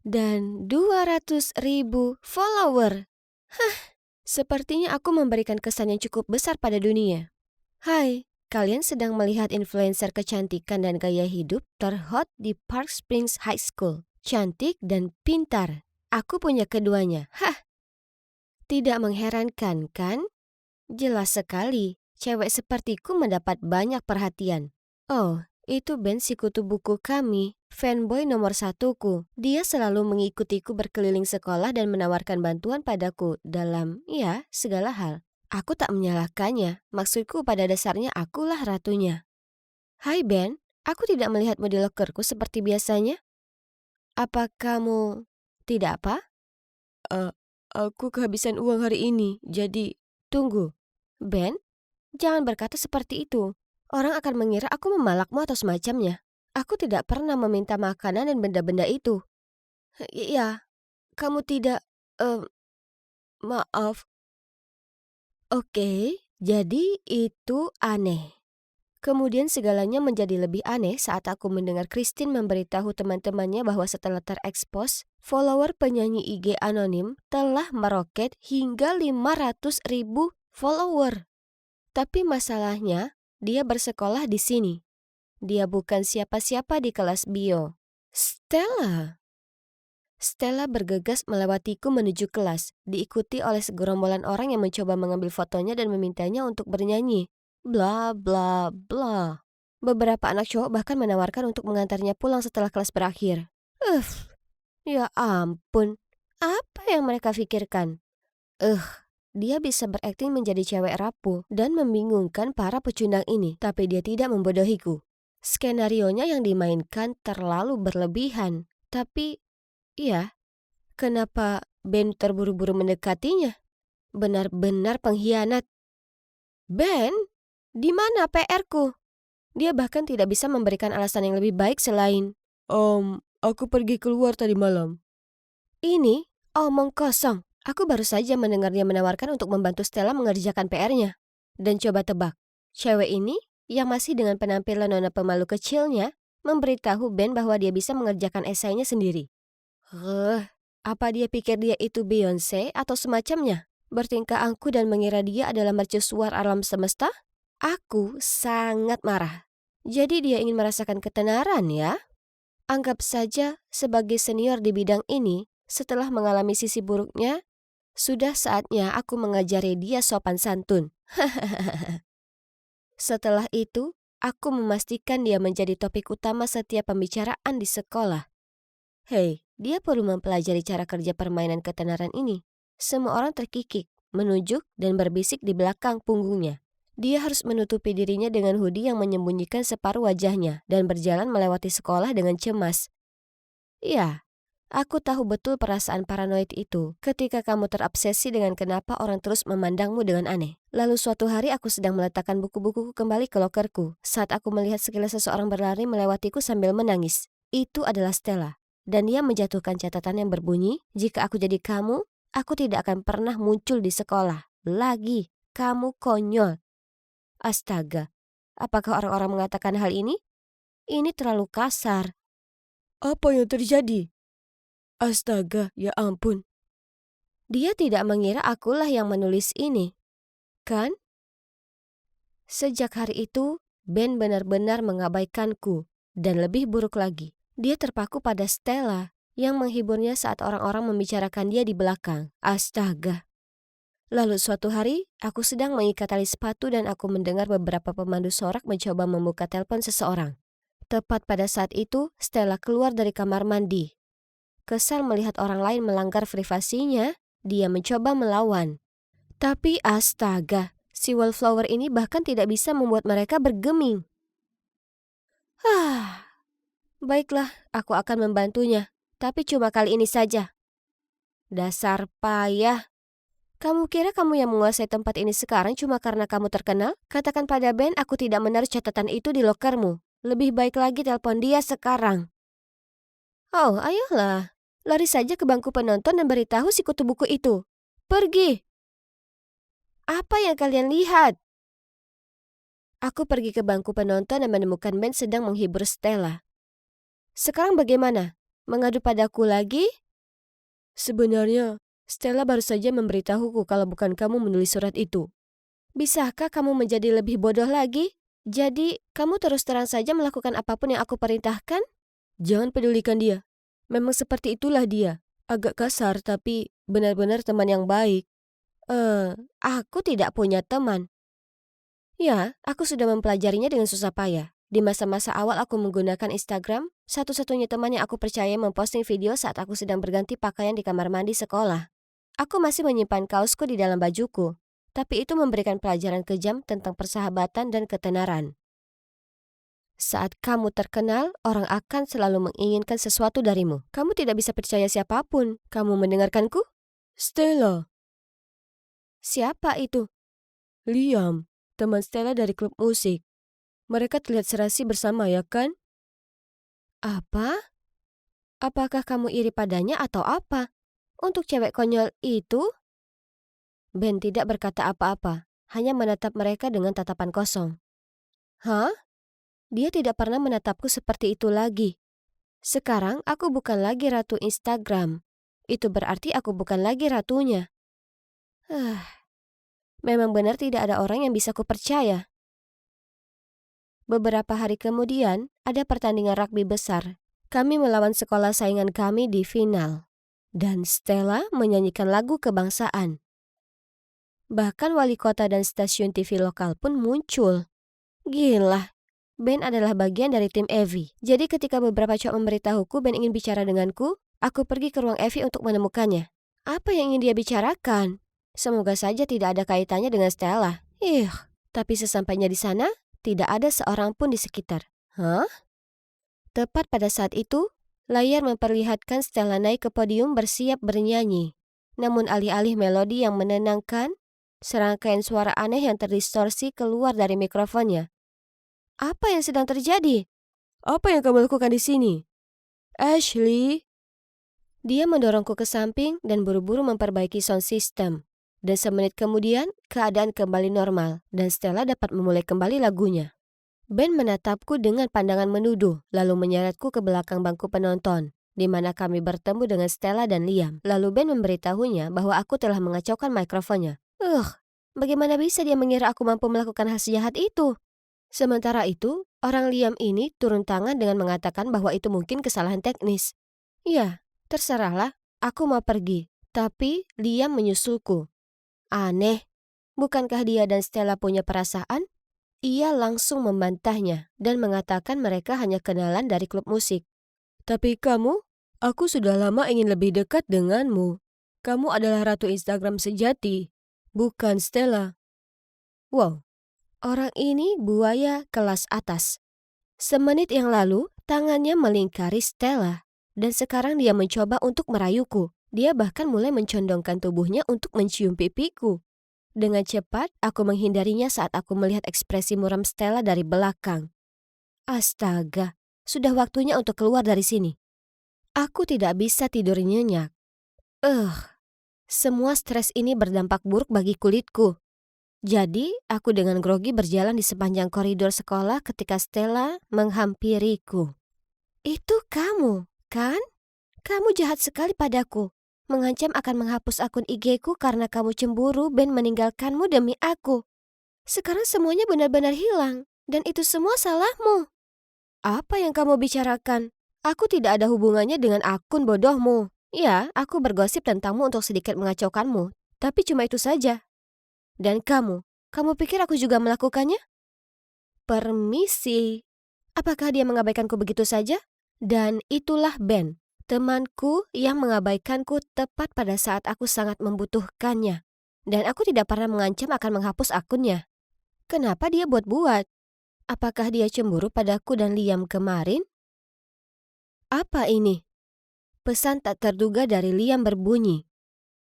Dan 200.000 follower. Sepertinya aku memberikan kesan yang cukup besar pada dunia. Hai, kalian sedang melihat influencer kecantikan dan gaya hidup terhot di Park Springs High School. Cantik dan pintar. Aku punya keduanya. Tidak mengherankan, kan? Jelas sekali, cewek sepertiku mendapat banyak perhatian. Oh, itu Ben si kutu buku kami, fanboy nomor satuku. Dia selalu mengikutiku berkeliling sekolah dan menawarkan bantuan padaku dalam, segala hal. Aku tak menyalahkannya, maksudku pada dasarnya akulah ratunya. Hai Ben, aku tidak melihatmu di lokerku seperti biasanya. Apa kamu tidak apa? Aku kehabisan uang hari ini, jadi Tunggu, Ben, jangan berkata seperti itu. Orang akan mengira aku memalakmu atau semacamnya. Aku tidak pernah meminta makanan dan benda-benda itu. Iya, kamu tidak... eh, maaf. Oke, jadi itu aneh. Kemudian segalanya menjadi lebih aneh saat aku mendengar Christine memberitahu teman-temannya bahwa setelah terekspos, follower penyanyi IG anonim telah meroket hingga 500.000 follower. Tapi masalahnya, dia bersekolah di sini. Dia bukan siapa-siapa di kelas bio. Stella. Stella bergegas melewatiku menuju kelas, diikuti oleh segerombolan orang yang mencoba mengambil fotonya dan memintanya untuk bernyanyi. Bla bla bla. Beberapa anak cowok bahkan menawarkan untuk mengantarnya pulang setelah kelas berakhir. Ya ampun. Apa yang mereka pikirkan? Dia bisa berakting menjadi cewek rapuh dan membingungkan para pecundang ini, tapi dia tidak membodohiku. Skenarionya yang dimainkan terlalu berlebihan. Tapi, iya, kenapa Ben terburu-buru mendekatinya? Benar-benar pengkhianat. Ben, di mana PR-ku? Dia bahkan tidak bisa memberikan alasan yang lebih baik selain, aku pergi keluar tadi malam. Ini omong kosong. Aku baru saja mendengar dia menawarkan untuk membantu Stella mengerjakan PR-nya. Dan coba tebak, cewek ini yang masih dengan penampilan nona pemalu kecilnya memberitahu Ben bahwa dia bisa mengerjakan esainya sendiri. Apa dia pikir dia itu Beyonce atau semacamnya? Bertingkah angkuh dan mengira dia adalah mercusuar alam semesta? Aku sangat marah. Jadi dia ingin merasakan ketenaran ya? Anggap saja sebagai senior di bidang ini, setelah mengalami sisi buruknya, sudah saatnya aku mengajari dia sopan santun. Setelah itu, aku memastikan dia menjadi topik utama setiap pembicaraan di sekolah. Hei, dia perlu mempelajari cara kerja permainan ketenaran ini. Semua orang terkikik, menunjuk, dan berbisik di belakang punggungnya. Dia harus menutupi dirinya dengan hoodie yang menyembunyikan separuh wajahnya dan berjalan melewati sekolah dengan cemas. Ya, aku tahu betul perasaan paranoid itu ketika kamu terobsesi dengan kenapa orang terus memandangmu dengan aneh. Lalu suatu hari aku sedang meletakkan buku-bukuku kembali ke lokerku saat aku melihat sekilas seseorang berlari melewatiku sambil menangis. Itu adalah Stella. Dan dia menjatuhkan catatan yang berbunyi, jika aku jadi kamu, aku tidak akan pernah muncul di sekolah. Lagi, kamu konyol. Astaga, apakah orang-orang mengatakan hal ini? Ini terlalu kasar. Apa yang terjadi? Astaga, ya ampun. Dia tidak mengira akulah yang menulis ini, kan? Sejak hari itu, Ben benar-benar mengabaikanku. Dan lebih buruk lagi, dia terpaku pada Stella yang menghiburnya saat orang-orang membicarakan dia di belakang. Astaga. Lalu suatu hari, aku sedang mengikat tali sepatu dan aku mendengar beberapa pemandu sorak mencoba membuka telepon seseorang. Tepat pada saat itu, Stella keluar dari kamar mandi. Kesal melihat orang lain melanggar privasinya, dia mencoba melawan. Tapi astaga, si wallflower ini bahkan tidak bisa membuat mereka bergeming. Baiklah, aku akan membantunya, tapi cuma kali ini saja. Dasar payah. Kamu kira kamu yang menguasai tempat ini sekarang cuma karena kamu terkenal? Katakan pada Ben aku tidak menaruh catatan itu di lokermu. Lebih baik lagi telepon dia sekarang. Oh, ayolah. Lari saja ke bangku penonton dan beritahu si kutu buku itu. Pergi. Apa yang kalian lihat? Aku pergi ke bangku penonton dan menemukan Ben sedang menghibur Stella. Sekarang bagaimana? Mengadu padaku lagi? Sebenarnya, Stella baru saja memberitahuku kalau bukan kamu menulis surat itu. Bisakah kamu menjadi lebih bodoh lagi? Jadi, kamu terus terang saja melakukan apapun yang aku perintahkan? Jangan pedulikan dia. Memang seperti itulah dia. Agak kasar tapi benar-benar teman yang baik. Aku tidak punya teman. Ya, aku sudah mempelajarinya dengan susah payah. Di masa-masa awal aku menggunakan Instagram, satu-satunya teman yang aku percaya memposting video saat aku sedang berganti pakaian di kamar mandi sekolah. Aku masih menyimpan kaosku di dalam bajuku, tapi itu memberikan pelajaran kejam tentang persahabatan dan ketenaran. Saat kamu terkenal, orang akan selalu menginginkan sesuatu darimu. Kamu tidak bisa percaya siapapun. Kamu mendengarkanku? Stella. Siapa itu? Liam, teman Stella dari klub musik. Mereka terlihat serasi bersama ya kan? Apa? Apakah kamu iri padanya atau apa? Untuk cewek konyol itu? Ben tidak berkata apa-apa, hanya menatap mereka dengan tatapan kosong. Hah? Dia tidak pernah menatapku seperti itu lagi. Sekarang aku bukan lagi ratu Instagram. Itu berarti aku bukan lagi ratunya. Memang benar tidak ada orang yang bisa kupercaya. Beberapa hari kemudian, ada pertandingan rugby besar. Kami melawan sekolah saingan kami di final. Dan Stella menyanyikan lagu kebangsaan. Bahkan wali kota dan stasiun TV lokal pun muncul. Gila, Ben adalah bagian dari tim Evie. Jadi ketika beberapa cowok memberitahuku Ben ingin bicara denganku, aku pergi ke ruang Evie untuk menemukannya. Apa yang ingin dia bicarakan? Semoga saja tidak ada kaitannya dengan Stella. Tapi sesampainya di sana, tidak ada seorang pun di sekitar. Hah? Tepat pada saat itu, layar memperlihatkan Stella naik ke podium bersiap bernyanyi. Namun alih-alih melodi yang menenangkan, serangkaian suara aneh yang terdistorsi keluar dari mikrofonnya. Apa yang sedang terjadi? Apa yang kamu lakukan di sini? Ashley. Dia mendorongku ke samping dan buru-buru memperbaiki sound system. Dan semenit kemudian, keadaan kembali normal dan Stella dapat memulai kembali lagunya. Ben menatapku dengan pandangan menuduh, lalu menyeretku ke belakang bangku penonton, di mana kami bertemu dengan Stella dan Liam. Lalu Ben memberitahunya bahwa aku telah mengacaukan mikrofonnya. Bagaimana bisa dia mengira aku mampu melakukan hal sejahat itu? Sementara itu, orang Liam ini turun tangan dengan mengatakan bahwa itu mungkin kesalahan teknis. Ya, terserahlah, aku mau pergi. Tapi Liam menyusulku. Aneh, bukankah dia dan Stella punya perasaan? Ia langsung membantahnya dan mengatakan mereka hanya kenalan dari klub musik. Tapi kamu, aku sudah lama ingin lebih dekat denganmu. Kamu adalah ratu Instagram sejati, bukan Stella. Wow, orang ini buaya kelas atas. Semenit yang lalu, tangannya melingkari Stella. Dan sekarang dia mencoba untuk merayuku. Dia bahkan mulai mencondongkan tubuhnya untuk mencium pipiku. Dengan cepat, aku menghindarinya saat aku melihat ekspresi muram Stella dari belakang. Astaga, sudah waktunya untuk keluar dari sini. Aku tidak bisa tidur nyenyak. Semua stres ini berdampak buruk bagi kulitku. Jadi, aku dengan grogi berjalan di sepanjang koridor sekolah ketika Stella menghampiriku. Itu kamu, kan? Kamu jahat sekali padaku. Mengancam akan menghapus akun IG-ku karena kamu cemburu Ben meninggalkanmu demi aku. Sekarang semuanya benar-benar hilang. Dan itu semua salahmu. Apa yang kamu bicarakan? Aku tidak ada hubungannya dengan akun bodohmu. Ya, aku bergosip tentangmu untuk sedikit mengacaukanmu. Tapi cuma itu saja. Dan kamu pikir aku juga melakukannya? Permisi. Apakah dia mengabaikanku begitu saja? Dan itulah Ben, temanku yang mengabaikanku tepat pada saat aku sangat membutuhkannya. Dan aku tidak pernah mengancam akan menghapus akunnya. Kenapa dia buat-buat? Apakah dia cemburu padaku dan Liam kemarin? Apa ini? Pesan tak terduga dari Liam berbunyi.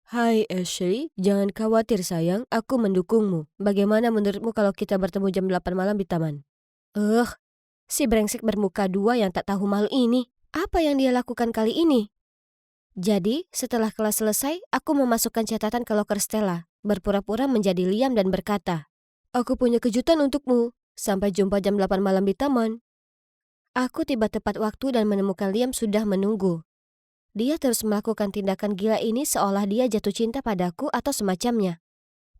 Hai Ashley, jangan khawatir sayang, aku mendukungmu. Bagaimana menurutmu kalau kita bertemu jam 8 malam di taman? Si brengsek bermuka dua yang tak tahu malu ini. Apa yang dia lakukan kali ini? Jadi, setelah kelas selesai, aku memasukkan catatan ke loker Stella, berpura-pura menjadi Liam dan berkata, aku punya kejutan untukmu. Sampai jumpa jam 8 malam di taman. Aku tiba tepat waktu dan menemukan Liam sudah menunggu. Dia terus melakukan tindakan gila ini seolah dia jatuh cinta padaku atau semacamnya.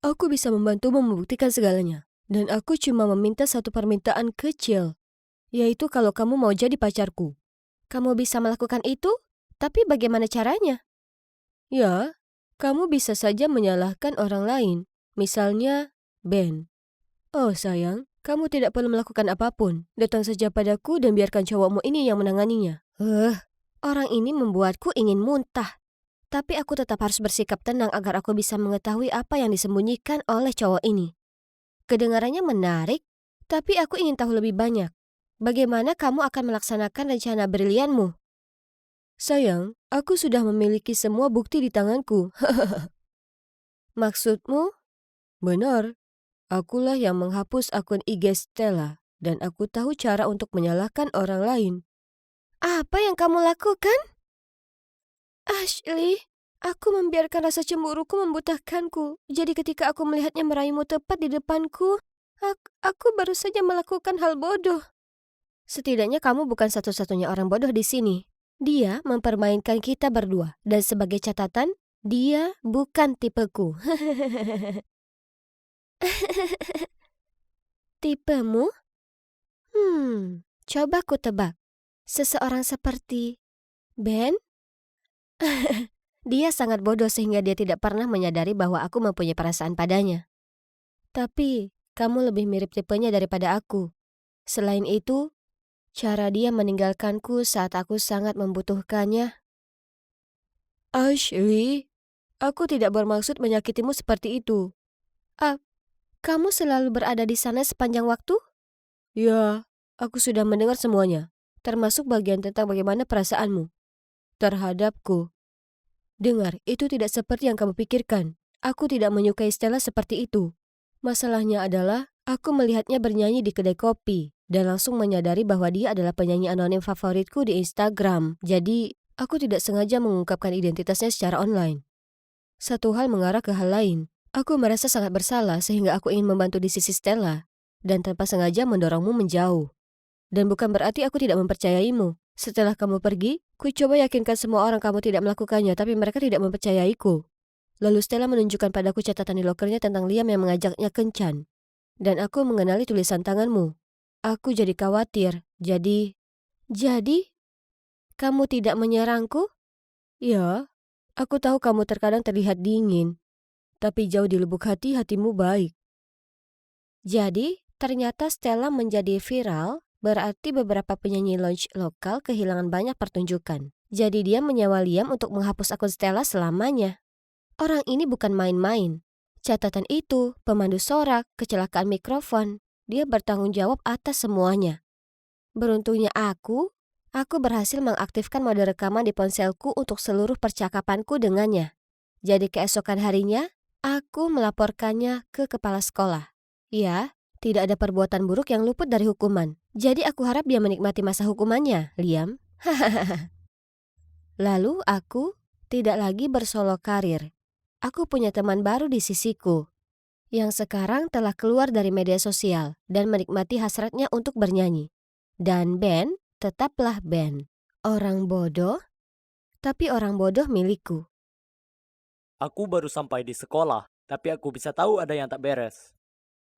Aku bisa membantumu membuktikan segalanya. Dan aku cuma meminta satu permintaan kecil. Yaitu kalau kamu mau jadi pacarku. Kamu bisa melakukan itu? Tapi bagaimana caranya? Ya, kamu bisa saja menyalahkan orang lain. Misalnya, Ben. Oh sayang, kamu tidak perlu melakukan apapun. Datang saja padaku dan biarkan cowokmu ini yang menanganinya. Orang ini membuatku ingin muntah. Tapi aku tetap harus bersikap tenang agar aku bisa mengetahui apa yang disembunyikan oleh cowok ini. Kedengarannya menarik, tapi aku ingin tahu lebih banyak. Bagaimana kamu akan melaksanakan rencana brilianmu? Sayang, aku sudah memiliki semua bukti di tanganku. Maksudmu? Benar. Akulah yang menghapus akun IG Stella dan aku tahu cara untuk menyalahkan orang lain. Apa yang kamu lakukan? Ashley, aku membiarkan rasa cemburuku membutakanku. Jadi ketika aku melihatnya meraihmu tepat di depanku, aku baru saja melakukan hal bodoh. Setidaknya kamu bukan satu-satunya orang bodoh di sini. Dia mempermainkan kita berdua. Dan sebagai catatan, dia bukan tipeku. Tipemu? Coba ku tebak. Seseorang seperti Ben? Dia sangat bodoh sehingga dia tidak pernah menyadari bahwa aku mempunyai perasaan padanya. Tapi, kamu lebih mirip tipenya daripada aku. Selain itu, cara dia meninggalkanku saat aku sangat membutuhkannya. Ashley, aku tidak bermaksud menyakitimu seperti itu. Ah, kamu selalu berada di sana sepanjang waktu? Ya, aku sudah mendengar semuanya, termasuk bagian tentang bagaimana perasaanmu terhadapku. Dengar, itu tidak seperti yang kamu pikirkan. Aku tidak menyukai Stella seperti itu. Masalahnya adalah, aku melihatnya bernyanyi di kedai kopi, dan langsung menyadari bahwa dia adalah penyanyi anonim favoritku di Instagram. Jadi, aku tidak sengaja mengungkapkan identitasnya secara online. Satu hal mengarah ke hal lain. Aku merasa sangat bersalah sehingga aku ingin membantu di sisi Stella, dan tanpa sengaja mendorongmu menjauh. Dan bukan berarti aku tidak mempercayaimu. Setelah kamu pergi, ku coba yakinkan semua orang kamu tidak melakukannya, tapi mereka tidak mempercayaiku. Lalu Stella menunjukkan padaku catatan di lokernya tentang Liam yang mengajaknya kencan. Dan aku mengenali tulisan tanganmu. Aku jadi khawatir. Jadi, kamu tidak menyerangku? Ya, aku tahu kamu terkadang terlihat dingin. Tapi jauh di lubuk hati, hatimu baik. Jadi, ternyata Stella menjadi viral, berarti beberapa penyanyi lounge lokal kehilangan banyak pertunjukan. Jadi dia menyewa Liam untuk menghapus akun Stella selamanya. Orang ini bukan main-main. Catatan itu, pemandu sorak, kecelakaan mikrofon. Dia bertanggung jawab atas semuanya. Beruntungnya aku berhasil mengaktifkan mode rekaman di ponselku untuk seluruh percakapanku dengannya. Jadi keesokan harinya, aku melaporkannya ke kepala sekolah. Ya, tidak ada perbuatan buruk yang luput dari hukuman. Jadi aku harap dia menikmati masa hukumannya, Liam. Lalu aku tidak lagi bersolo karir. Aku punya teman baru di sisiku, yang sekarang telah keluar dari media sosial dan menikmati hasratnya untuk bernyanyi. Dan Ben tetaplah Ben. Orang bodoh, tapi orang bodoh milikku. Aku baru sampai di sekolah, tapi aku bisa tahu ada yang tak beres.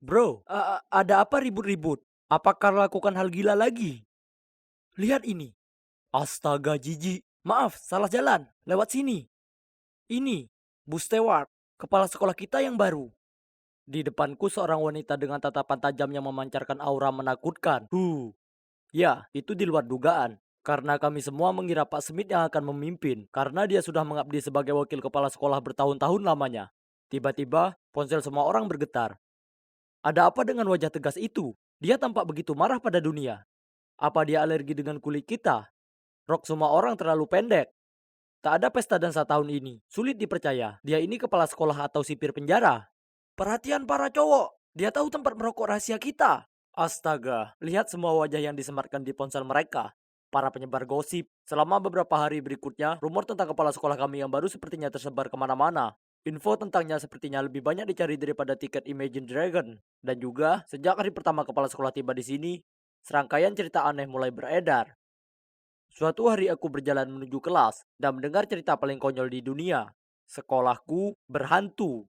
Bro, ada apa ribut-ribut? Apakah lakukan hal gila lagi? Lihat ini. Astaga jijik. Maaf, salah jalan. Lewat sini. Ini, Bu Stewart, kepala sekolah kita yang baru. Di depanku seorang wanita dengan tatapan tajam yang memancarkan aura menakutkan. Ya, itu di luar dugaan. Karena kami semua mengira Pak Smith yang akan memimpin. Karena dia sudah mengabdi sebagai wakil kepala sekolah bertahun-tahun lamanya. Tiba-tiba, ponsel semua orang bergetar. Ada apa dengan wajah tegas itu? Dia tampak begitu marah pada dunia. Apa dia alergi dengan kulit kita? Rok semua orang terlalu pendek. Tak ada pesta dansa tahun ini. Sulit dipercaya. Dia ini kepala sekolah atau sipir penjara. Perhatian para cowok. Dia tahu tempat merokok rahasia kita. Astaga, lihat semua wajah yang disematkan di ponsel mereka. Para penyebar gosip. Selama beberapa hari berikutnya, rumor tentang kepala sekolah kami yang baru sepertinya tersebar kemana-mana. Info tentangnya sepertinya lebih banyak dicari daripada tiket Imagine Dragon. Dan juga, sejak hari pertama kepala sekolah tiba di sini, serangkaian cerita aneh mulai beredar. Suatu hari aku berjalan menuju kelas dan mendengar cerita paling konyol di dunia. Sekolahku berhantu.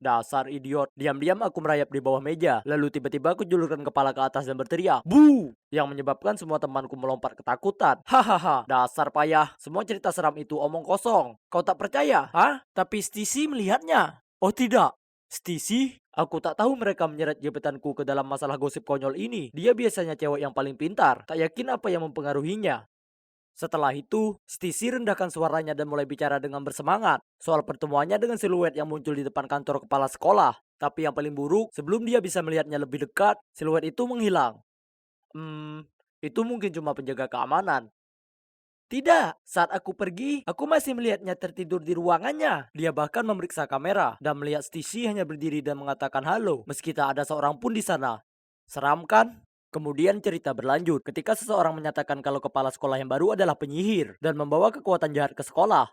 Dasar idiot. Diam-diam aku merayap di bawah meja. Lalu tiba-tiba aku julurkan kepala ke atas dan berteriak, "Bu!" Yang menyebabkan semua temanku melompat ketakutan. Hahaha, dasar payah. Semua cerita seram itu omong kosong. Kau tak percaya? Hah? Tapi Stacy melihatnya. Oh tidak. Stacy? Aku tak tahu mereka menyeret gebetanku ke dalam masalah gosip konyol ini. Dia biasanya cewek yang paling pintar. Tak yakin apa yang mempengaruhinya. Setelah itu, Stacy rendahkan suaranya dan mulai bicara dengan bersemangat soal pertemuannya dengan siluet yang muncul di depan kantor kepala sekolah. Tapi yang paling buruk, sebelum dia bisa melihatnya lebih dekat, siluet itu menghilang. Itu mungkin cuma penjaga keamanan. Tidak, saat aku pergi, aku masih melihatnya tertidur di ruangannya. Dia bahkan memeriksa kamera dan melihat Stacy hanya berdiri dan mengatakan halo, meski tak ada seorang pun di sana. Seram kan? Kemudian cerita berlanjut ketika seseorang menyatakan kalau kepala sekolah yang baru adalah penyihir dan membawa kekuatan jahat ke sekolah.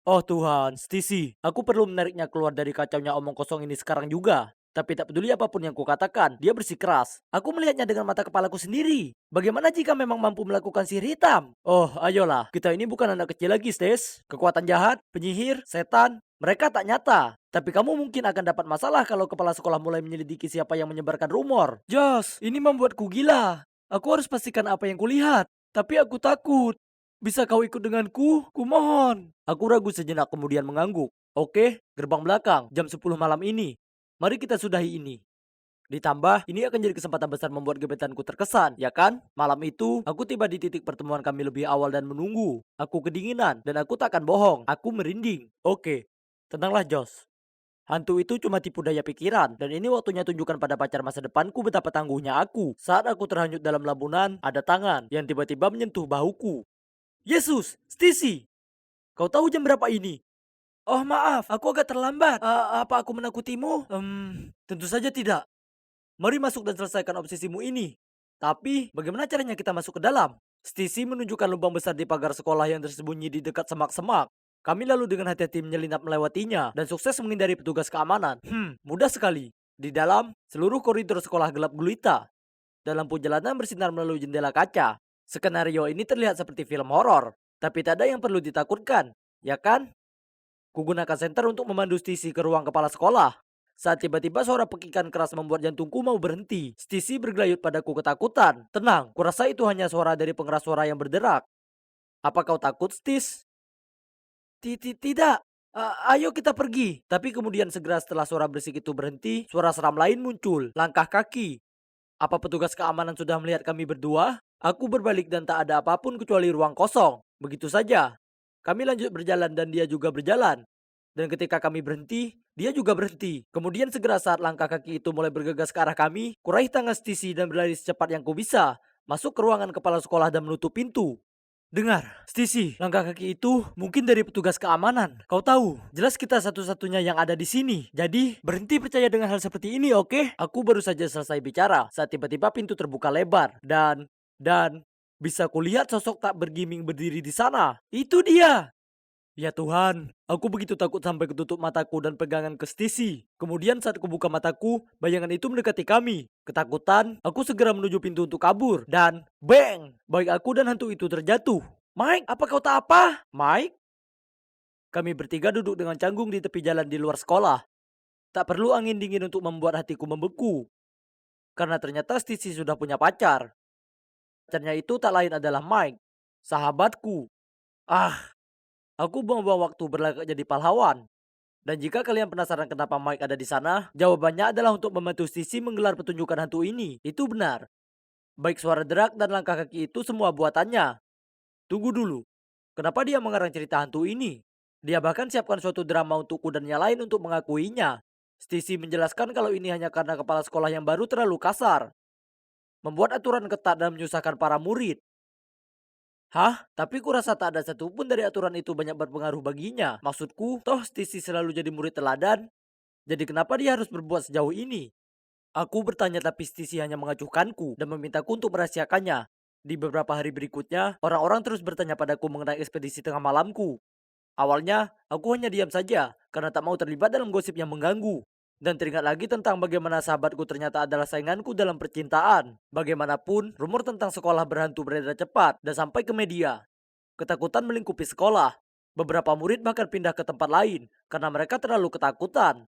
Oh Tuhan, Stacy, aku perlu menariknya keluar dari kacaunya omong kosong ini sekarang juga. Tapi tak peduli apapun yang kukatakan, dia bersikeras. Aku melihatnya dengan mata kepalaku sendiri. Bagaimana jika memang mampu melakukan sihir hitam? Oh, ayolah. Kita ini bukan anak kecil lagi, Stes. Kekuatan jahat, penyihir, setan, mereka tak nyata. Tapi kamu mungkin akan dapat masalah kalau kepala sekolah mulai menyelidiki siapa yang menyebarkan rumor. Josh, ini membuatku gila. Aku harus pastikan apa yang kulihat. Tapi aku takut. Bisa kau ikut denganku? Kumohon. Aku ragu sejenak kemudian mengangguk. Oke, gerbang belakang, jam 10 malam ini. Mari kita sudahi ini. Ditambah, ini akan jadi kesempatan besar membuat gebetanku terkesan, ya kan? Malam itu, aku tiba di titik pertemuan kami lebih awal dan menunggu. Aku kedinginan, dan aku tak akan bohong. Aku merinding. Oke, tenanglah Josh. Hantu itu cuma tipu daya pikiran, dan ini waktunya tunjukkan pada pacar masa depanku betapa tangguhnya aku. Saat aku terhanyut dalam lamunan, ada tangan yang tiba-tiba menyentuh bahuku. Yesus, Stacy, kau tahu jam berapa ini? Oh maaf, aku agak terlambat. Apa aku menakutimu? Tentu saja tidak. Mari masuk dan selesaikan obsesimu ini. Tapi, bagaimana caranya kita masuk ke dalam? Stacy menunjukkan lubang besar di pagar sekolah yang tersembunyi di dekat semak-semak. Kami lalu dengan hati-hati menyelinap melewatinya dan sukses menghindari petugas keamanan. Mudah sekali. Di dalam, seluruh koridor sekolah gelap gulita dan lampu jalanan bersinar melalui jendela kaca. Skenario ini terlihat seperti film horor, tapi tak ada yang perlu ditakutkan, ya kan? Kugunakan senter untuk memandu Stacy ke ruang kepala sekolah. Saat tiba-tiba suara pekikan keras membuat jantungku mau berhenti. Stacy bergelayut padaku ketakutan. Tenang, kurasa itu hanya suara dari pengeras suara yang berderak. Apa kau takut, Stis? Tidak. Ayo kita pergi. Tapi kemudian segera setelah suara berisik itu berhenti, suara seram lain muncul. Langkah kaki. Apa petugas keamanan sudah melihat kami berdua? Aku berbalik dan tak ada apapun kecuali ruang kosong. Begitu saja. Kami lanjut berjalan dan dia juga berjalan. Dan ketika kami berhenti, dia juga berhenti. Kemudian segera saat langkah kaki itu mulai bergegas ke arah kami, kuraih tangan Stacy dan berlari secepat yang kubisa. Masuk ke ruangan kepala sekolah dan menutup pintu. Dengar, Stacy, langkah kaki itu mungkin dari petugas keamanan. Kau tahu, jelas kita satu-satunya yang ada di sini. Jadi, berhenti percaya dengan hal seperti ini, oke? Aku baru saja selesai bicara saat tiba-tiba pintu terbuka lebar dan bisa kulihat sosok tak bergiming berdiri di sana. Itu dia. Ya Tuhan, aku begitu takut sampai ketutup mataku dan pegangan ke Stacy. Kemudian saat kubuka mataku, bayangan itu mendekati kami. Ketakutan, aku segera menuju pintu untuk kabur. Dan, bang! Baik aku dan hantu itu terjatuh. Mike, apa kau tak apa? Mike? Kami bertiga duduk dengan canggung di tepi jalan di luar sekolah. Tak perlu angin dingin untuk membuat hatiku membeku. Karena ternyata Stacy sudah punya pacar. Pacarnya itu tak lain adalah Mike, sahabatku. Ah, aku buang-buang waktu berlagak jadi pahlawan. Dan jika kalian penasaran kenapa Mike ada di sana, jawabannya adalah untuk membantu Sisi menggelar pertunjukan hantu ini. Itu benar. Baik suara derak dan langkah kaki itu semua buatannya. Tunggu dulu. Kenapa dia mengarang cerita hantu ini? Dia bahkan siapkan suatu drama untukku dan yang lain untuk mengakuinya. Stacy menjelaskan kalau ini hanya karena kepala sekolah yang baru terlalu kasar. Membuat aturan ketat dan menyusahkan para murid. Hah? Tapi kurasa tak ada satupun dari aturan itu banyak berpengaruh baginya. Maksudku, toh Stacy selalu jadi murid teladan. Jadi kenapa dia harus berbuat sejauh ini? Aku bertanya tapi Stacy hanya mengacuhkanku dan memintaku untuk merahasiakannya. Di beberapa hari berikutnya, orang-orang terus bertanya padaku mengenai ekspedisi tengah malamku. Awalnya, aku hanya diam saja karena tak mau terlibat dalam gosip yang mengganggu. Dan teringat lagi tentang bagaimana sahabatku ternyata adalah sainganku dalam percintaan. Bagaimanapun, rumor tentang sekolah berhantu beredar cepat dan sampai ke media. Ketakutan melingkupi sekolah. Beberapa murid bahkan pindah ke tempat lain karena mereka terlalu ketakutan.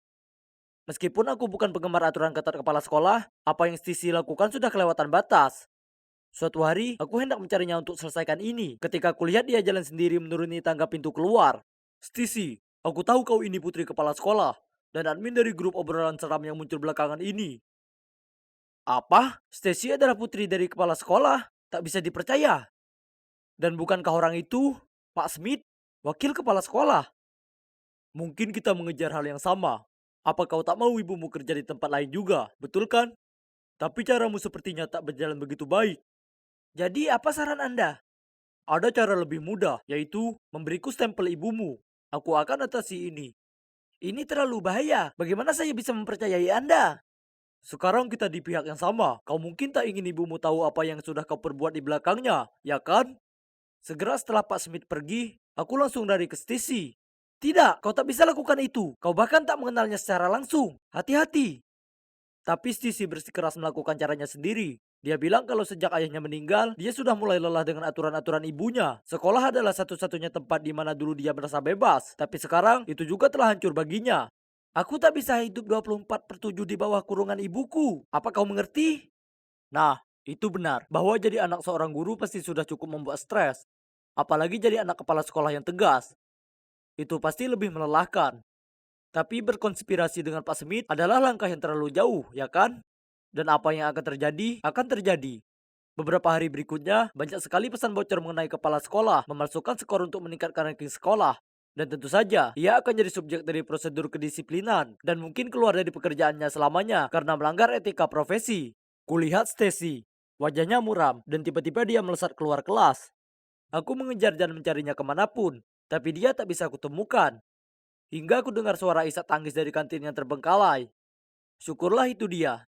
Meskipun aku bukan penggemar aturan ketat kepala sekolah, apa yang Stacy lakukan sudah kelewatan batas. Suatu hari, aku hendak mencarinya untuk selesaikan ini. Ketika aku lihat dia jalan sendiri menuruni tangga pintu keluar. Stacy, aku tahu kau ini putri kepala sekolah dan admin dari grup obrolan seram yang muncul belakangan ini. Apa? Stacy adalah putri dari kepala sekolah? Tak bisa dipercaya. Dan bukankah orang itu, Pak Smith, wakil kepala sekolah? Mungkin kita mengejar hal yang sama. Apa kau tak mau ibumu kerja di tempat lain juga, betul kan? Tapi caramu sepertinya tak berjalan begitu baik. Jadi apa saran Anda? Ada cara lebih mudah, yaitu memberiku stempel ibumu. Aku akan atasi ini. Ini terlalu bahaya. Bagaimana saya bisa mempercayai Anda? Sekarang kita di pihak yang sama. Kau mungkin tak ingin ibumu tahu apa yang sudah kau perbuat di belakangnya, ya kan? Segera setelah Pak Smith pergi, aku langsung lari ke Stacy. Tidak, kau tak bisa lakukan itu. Kau bahkan tak mengenalnya secara langsung. Hati-hati. Tapi Stacy bersikeras melakukan caranya sendiri. Dia bilang kalau sejak ayahnya meninggal, dia sudah mulai lelah dengan aturan-aturan ibunya. Sekolah adalah satu-satunya tempat di mana dulu dia merasa bebas. Tapi sekarang, itu juga telah hancur baginya. Aku tak bisa hidup 24/7 di bawah kurungan ibuku. Apa kau mengerti? Nah, itu benar. Bahwa jadi anak seorang guru pasti sudah cukup membuat stres. Apalagi jadi anak kepala sekolah yang tegas. Itu pasti lebih melelahkan. Tapi berkonspirasi dengan Pak Smith adalah langkah yang terlalu jauh, ya kan? Dan apa yang akan terjadi. Beberapa hari berikutnya, banyak sekali pesan bocor mengenai kepala sekolah memasukkan skor untuk meningkatkan ranking sekolah. Dan tentu saja, ia akan jadi subjek dari prosedur kedisiplinan dan mungkin keluar dari pekerjaannya selamanya karena melanggar etika profesi. Kulihat Stacy. Wajahnya muram dan tiba-tiba dia melesat keluar kelas. Aku mengejar dan mencarinya kemanapun, tapi dia tak bisa kutemukan. Hingga aku dengar suara isak tangis dari kantin yang terbengkalai. Syukurlah itu dia.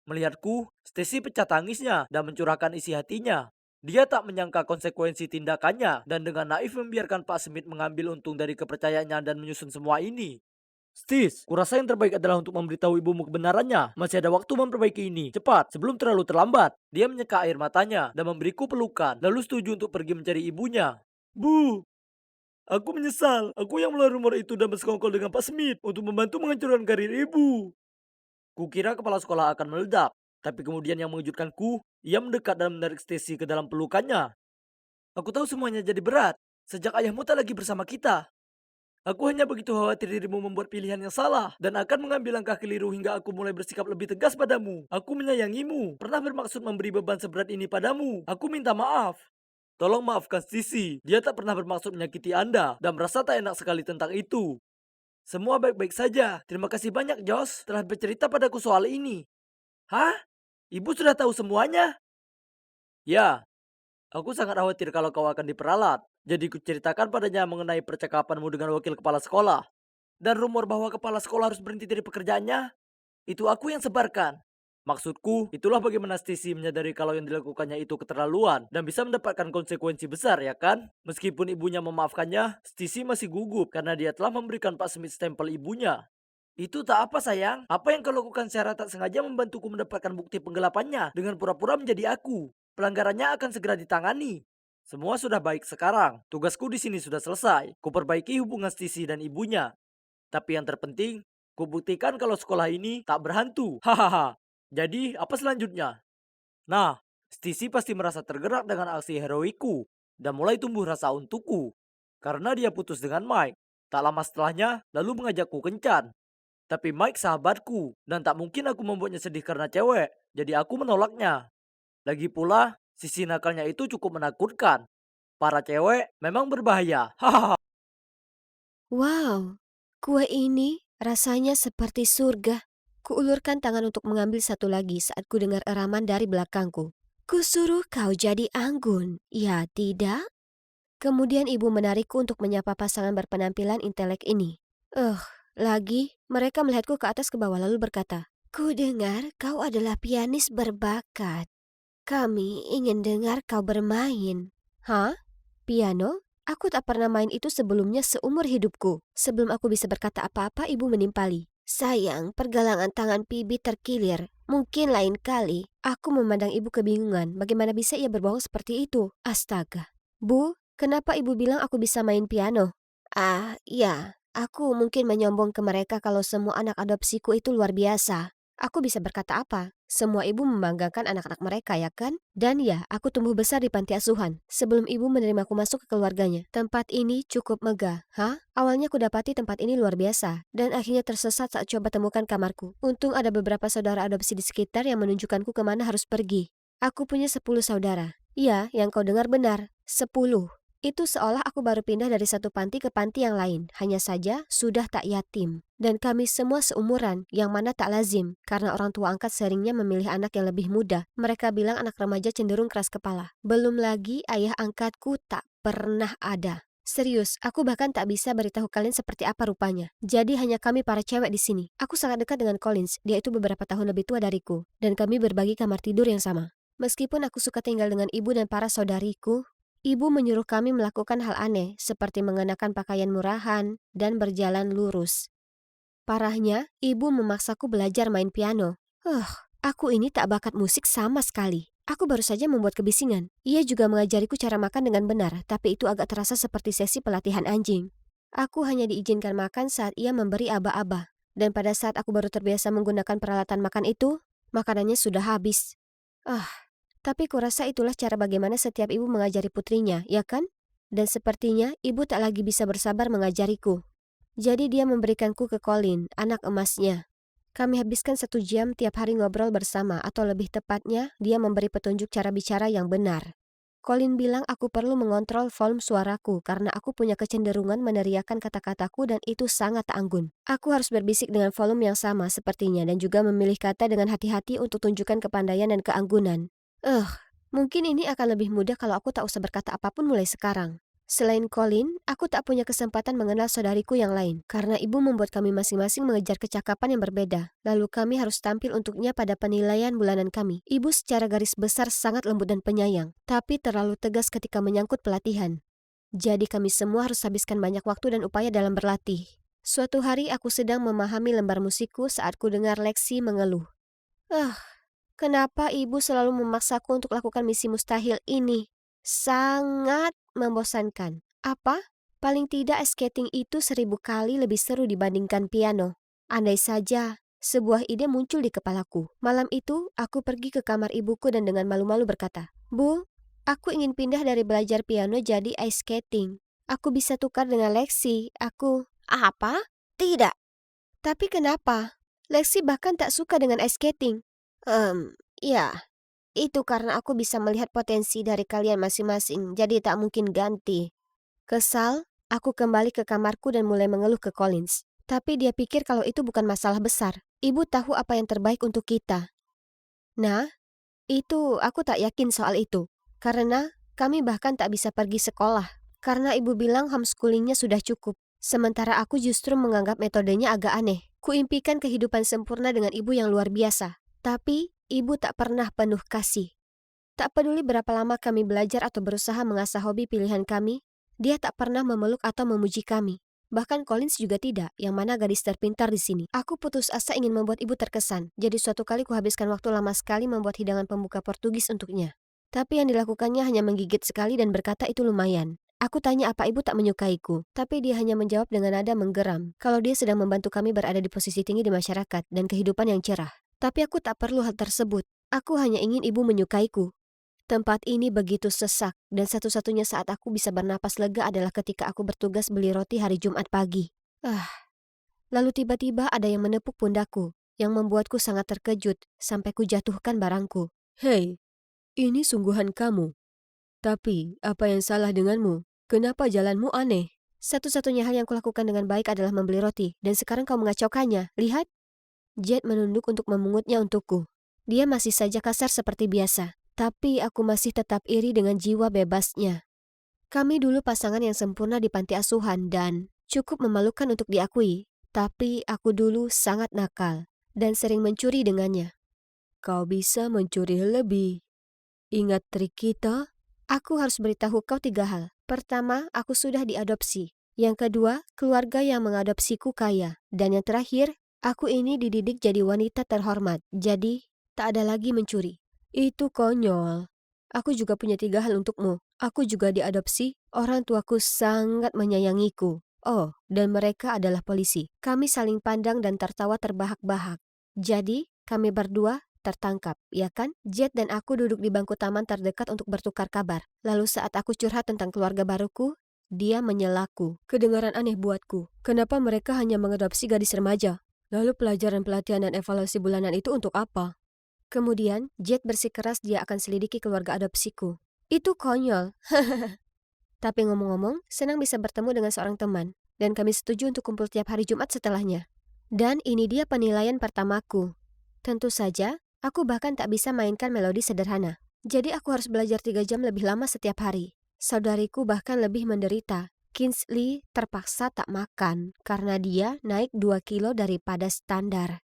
Melihatku, Stacy pecah tangisnya dan mencurahkan isi hatinya. Dia tak menyangka konsekuensi tindakannya dan dengan naif membiarkan Pak Smith mengambil untung dari kepercayaannya dan menyusun semua ini. Stis, kurasa yang terbaik adalah untuk memberitahu ibumu kebenarannya. Masih ada waktu memperbaiki ini. Cepat, sebelum terlalu terlambat. Dia menyeka air matanya dan memberiku pelukan, lalu setuju untuk pergi mencari ibunya. Bu, aku menyesal. Aku yang mulai rumor itu dan bersekongkol dengan Pak Smith untuk membantu menghancurkan karir ibu. Kukira kepala sekolah akan meledak, tapi kemudian yang mengejutkanku, ia mendekat dan menarik Stacy ke dalam pelukannya. Aku tahu semuanya jadi berat, sejak ayahmu tak lagi bersama kita. Aku hanya begitu khawatir dirimu membuat pilihan yang salah dan akan mengambil langkah keliru hingga aku mulai bersikap lebih tegas padamu. Aku menyayangimu, pernah bermaksud memberi beban seberat ini padamu. Aku minta maaf. Tolong maafkan Sisi, dia tak pernah bermaksud menyakiti Anda dan merasa tak enak sekali tentang itu. Semua baik-baik saja. Terima kasih banyak, Josh, telah bercerita padaku soal ini. Hah? Ibu sudah tahu semuanya? Ya, aku sangat khawatir kalau kau akan diperalat. Jadi kuceritakan padanya mengenai percakapanmu dengan wakil kepala sekolah. Dan rumor bahwa kepala sekolah harus berhenti dari pekerjaannya, itu aku yang sebarkan. Maksudku, itulah bagaimana Stacy menyadari kalau yang dilakukannya itu keterlaluan dan bisa mendapatkan konsekuensi besar, ya kan? Meskipun ibunya memaafkannya, Stacy masih gugup karena dia telah memberikan Pak Smith stempel ibunya. Itu tak apa sayang, apa yang kau lakukan secara tak sengaja membantuku mendapatkan bukti penggelapannya dengan pura-pura menjadi aku. Pelanggarannya akan segera ditangani. Semua sudah baik sekarang, tugasku di sini sudah selesai. Kuperbaiki hubungan Stacy dan ibunya. Tapi yang terpenting, kubuktikan kalau sekolah ini tak berhantu. Hahaha. Jadi, apa selanjutnya? Nah, Stacy pasti merasa tergerak dengan aksi heroiku dan mulai tumbuh rasa untukku. Karena dia putus dengan Mike. Tak lama setelahnya, lalu mengajakku kencan. Tapi Mike sahabatku, dan tak mungkin aku membuatnya sedih karena cewek. Jadi aku menolaknya. Lagi pula, sisi nakalnya itu cukup menakutkan. Para cewek memang berbahaya. Hahaha. Wow, kue ini rasanya seperti surga. Kuulurkan tangan untuk mengambil satu lagi saat ku dengar eraman dari belakangku. Kusuruh kau jadi anggun, ya tidak? Kemudian ibu menarikku untuk menyapa pasangan berpenampilan intelek ini. Lagi mereka melihatku ke atas ke bawah lalu berkata, "Ku dengar kau adalah pianis berbakat. Kami ingin dengar kau bermain." Hah? Piano? Aku tak pernah main itu sebelumnya seumur hidupku. Sebelum aku bisa berkata apa-apa, ibu menimpali. Sayang, pergelangan tangan Pibi terkilir. Mungkin lain kali. Aku memandang ibu kebingungan. Bagaimana bisa ia berbohong seperti itu? Astaga. Bu, kenapa ibu bilang aku bisa main piano? Ya. Aku mungkin menyombong ke mereka kalau semua anak adopsiku itu luar biasa. Aku bisa berkata apa? Semua ibu membanggakan anak-anak mereka, ya kan? Dan ya, aku tumbuh besar di panti asuhan. Sebelum ibu menerimaku masuk ke keluarganya. Tempat ini cukup megah. Hah? Awalnya aku dapati tempat ini luar biasa. Dan akhirnya tersesat saat coba temukan kamarku. Untung ada beberapa saudara adopsi di sekitar yang menunjukkanku kemana harus pergi. Aku punya 10 saudara. Iya, yang kau dengar benar. 10. Itu seolah aku baru pindah dari satu panti ke panti yang lain, hanya saja sudah tak yatim. Dan kami semua seumuran, yang mana tak lazim, karena orang tua angkat seringnya memilih anak yang lebih muda. Mereka bilang anak remaja cenderung keras kepala. Belum lagi ayah angkatku tak pernah ada. Serius, aku bahkan tak bisa beritahu kalian seperti apa rupanya. Jadi hanya kami para cewek di sini. Aku sangat dekat dengan Collins, dia itu beberapa tahun lebih tua dariku, dan kami berbagi kamar tidur yang sama. Meskipun aku suka tinggal dengan ibu dan para saudariku, ibu menyuruh kami melakukan hal aneh, seperti mengenakan pakaian murahan dan berjalan lurus. Parahnya, ibu memaksaku belajar main piano. Aku ini tak bakat musik sama sekali. Aku baru saja membuat kebisingan. Ia juga mengajariku cara makan dengan benar, tapi itu agak terasa seperti sesi pelatihan anjing. Aku hanya diizinkan makan saat ia memberi aba-aba. Dan pada saat aku baru terbiasa menggunakan peralatan makan itu, makanannya sudah habis. Tapi kurasa itulah cara bagaimana setiap ibu mengajari putrinya, ya kan? Dan sepertinya ibu tak lagi bisa bersabar mengajariku. Jadi dia memberikanku ke Colin, anak emasnya. Kami habiskan 1 jam tiap hari ngobrol bersama, atau lebih tepatnya, dia memberi petunjuk cara bicara yang benar. Colin bilang aku perlu mengontrol volume suaraku karena aku punya kecenderungan meneriakkan kata-kataku dan itu sangat tak anggun. Aku harus berbisik dengan volume yang sama sepertinya dan juga memilih kata dengan hati-hati untuk tunjukkan kepandaian dan keanggunan. Mungkin ini akan lebih mudah kalau aku tak usah berkata apapun mulai sekarang. Selain Colin, aku tak punya kesempatan mengenal saudariku yang lain, karena ibu membuat kami masing-masing mengejar kecakapan yang berbeda. Lalu kami harus tampil untuknya pada penilaian bulanan kami. Ibu secara garis besar sangat lembut dan penyayang, tapi terlalu tegas ketika menyangkut pelatihan. Jadi kami semua harus habiskan banyak waktu dan upaya dalam berlatih. Suatu hari aku sedang memahami lembar musikku saat ku dengar Lexi mengeluh. Kenapa ibu selalu memaksaku untuk lakukan misi mustahil ini? Sangat membosankan. Apa? Paling tidak skating itu 1000 kali lebih seru dibandingkan piano. Andai saja sebuah ide muncul di kepalaku. Malam itu, aku pergi ke kamar ibuku dan dengan malu-malu berkata, "Bu, aku ingin pindah dari belajar piano jadi ice skating. Aku bisa tukar dengan Lexi. Apa? Tidak. Tapi kenapa? Lexi bahkan tak suka dengan ice skating. Ya, itu karena aku bisa melihat potensi dari kalian masing-masing, jadi tak mungkin ganti." Kesal, aku kembali ke kamarku dan mulai mengeluh ke Collins. Tapi dia pikir kalau itu bukan masalah besar. Ibu tahu apa yang terbaik untuk kita. Nah, itu aku tak yakin soal itu. Karena kami bahkan tak bisa pergi sekolah. Karena ibu bilang homeschoolingnya sudah cukup. Sementara aku justru menganggap metodenya agak aneh. Kuimpikan kehidupan sempurna dengan ibu yang luar biasa. Tapi ibu tak pernah penuh kasih. Tak peduli berapa lama kami belajar atau berusaha mengasah hobi pilihan kami, dia tak pernah memeluk atau memuji kami. Bahkan Collins juga tidak, yang mana gadis terpintar di sini. Aku putus asa ingin membuat ibu terkesan, jadi suatu kali kuhabiskan waktu lama sekali membuat hidangan pembuka Portugis untuknya. Tapi yang dilakukannya hanya menggigit sekali dan berkata itu lumayan. Aku tanya apa ibu tak menyukaiku, tapi dia hanya menjawab dengan nada menggeram, kalau dia sedang membantu kami berada di posisi tinggi di masyarakat dan kehidupan yang cerah. Tapi aku tak perlu hal tersebut. Aku hanya ingin ibu menyukaiku. Tempat ini begitu sesak, dan satu-satunya saat aku bisa bernapas lega adalah ketika aku bertugas beli roti hari Jumat pagi. Lalu tiba-tiba ada yang menepuk pundakku, yang membuatku sangat terkejut sampai ku jatuhkan barangku. "Hei, ini sungguhan kamu. Tapi, apa yang salah denganmu? Kenapa jalanmu aneh?" Satu-satunya hal yang kulakukan dengan baik adalah membeli roti, dan sekarang kau mengacaukannya. Lihat. Jet menunduk untuk memungutnya untukku. Dia masih saja kasar seperti biasa. Tapi aku masih tetap iri dengan jiwa bebasnya. Kami dulu pasangan yang sempurna di panti asuhan dan cukup memalukan untuk diakui. Tapi aku dulu sangat nakal dan sering mencuri dengannya. Kau bisa mencuri lebih. Ingat trik kita? Aku harus beritahu kau 3 hal. Pertama, aku sudah diadopsi. Yang kedua, keluarga yang mengadopsiku kaya. Dan yang terakhir, aku ini dididik jadi wanita terhormat. Jadi, tak ada lagi mencuri. Itu konyol. Aku juga punya 3 hal untukmu. Aku juga diadopsi, orang tuaku sangat menyayangiku. Oh, dan mereka adalah polisi. Kami saling pandang dan tertawa terbahak-bahak. Jadi, kami berdua tertangkap, ya kan? Jet dan aku duduk di bangku taman terdekat untuk bertukar kabar. Lalu saat aku curhat tentang keluarga baruku, dia menyelaku. Kedengaran aneh buatku. Kenapa mereka hanya mengadopsi gadis remaja? Lalu pelajaran pelatihan dan evaluasi bulanan itu untuk apa? Kemudian, Jet bersikeras dia akan selidiki keluarga adopsiku. Itu konyol. Tapi ngomong-ngomong, senang bisa bertemu dengan seorang teman. Dan kami setuju untuk kumpul tiap hari Jumat setelahnya. Dan ini dia penilaian pertamaku. Tentu saja, aku bahkan tak bisa mainkan melodi sederhana. Jadi aku harus belajar 3 jam lebih lama setiap hari. Saudariku bahkan lebih menderita. Kingsley terpaksa tak makan karena dia naik 2 kilo daripada standar.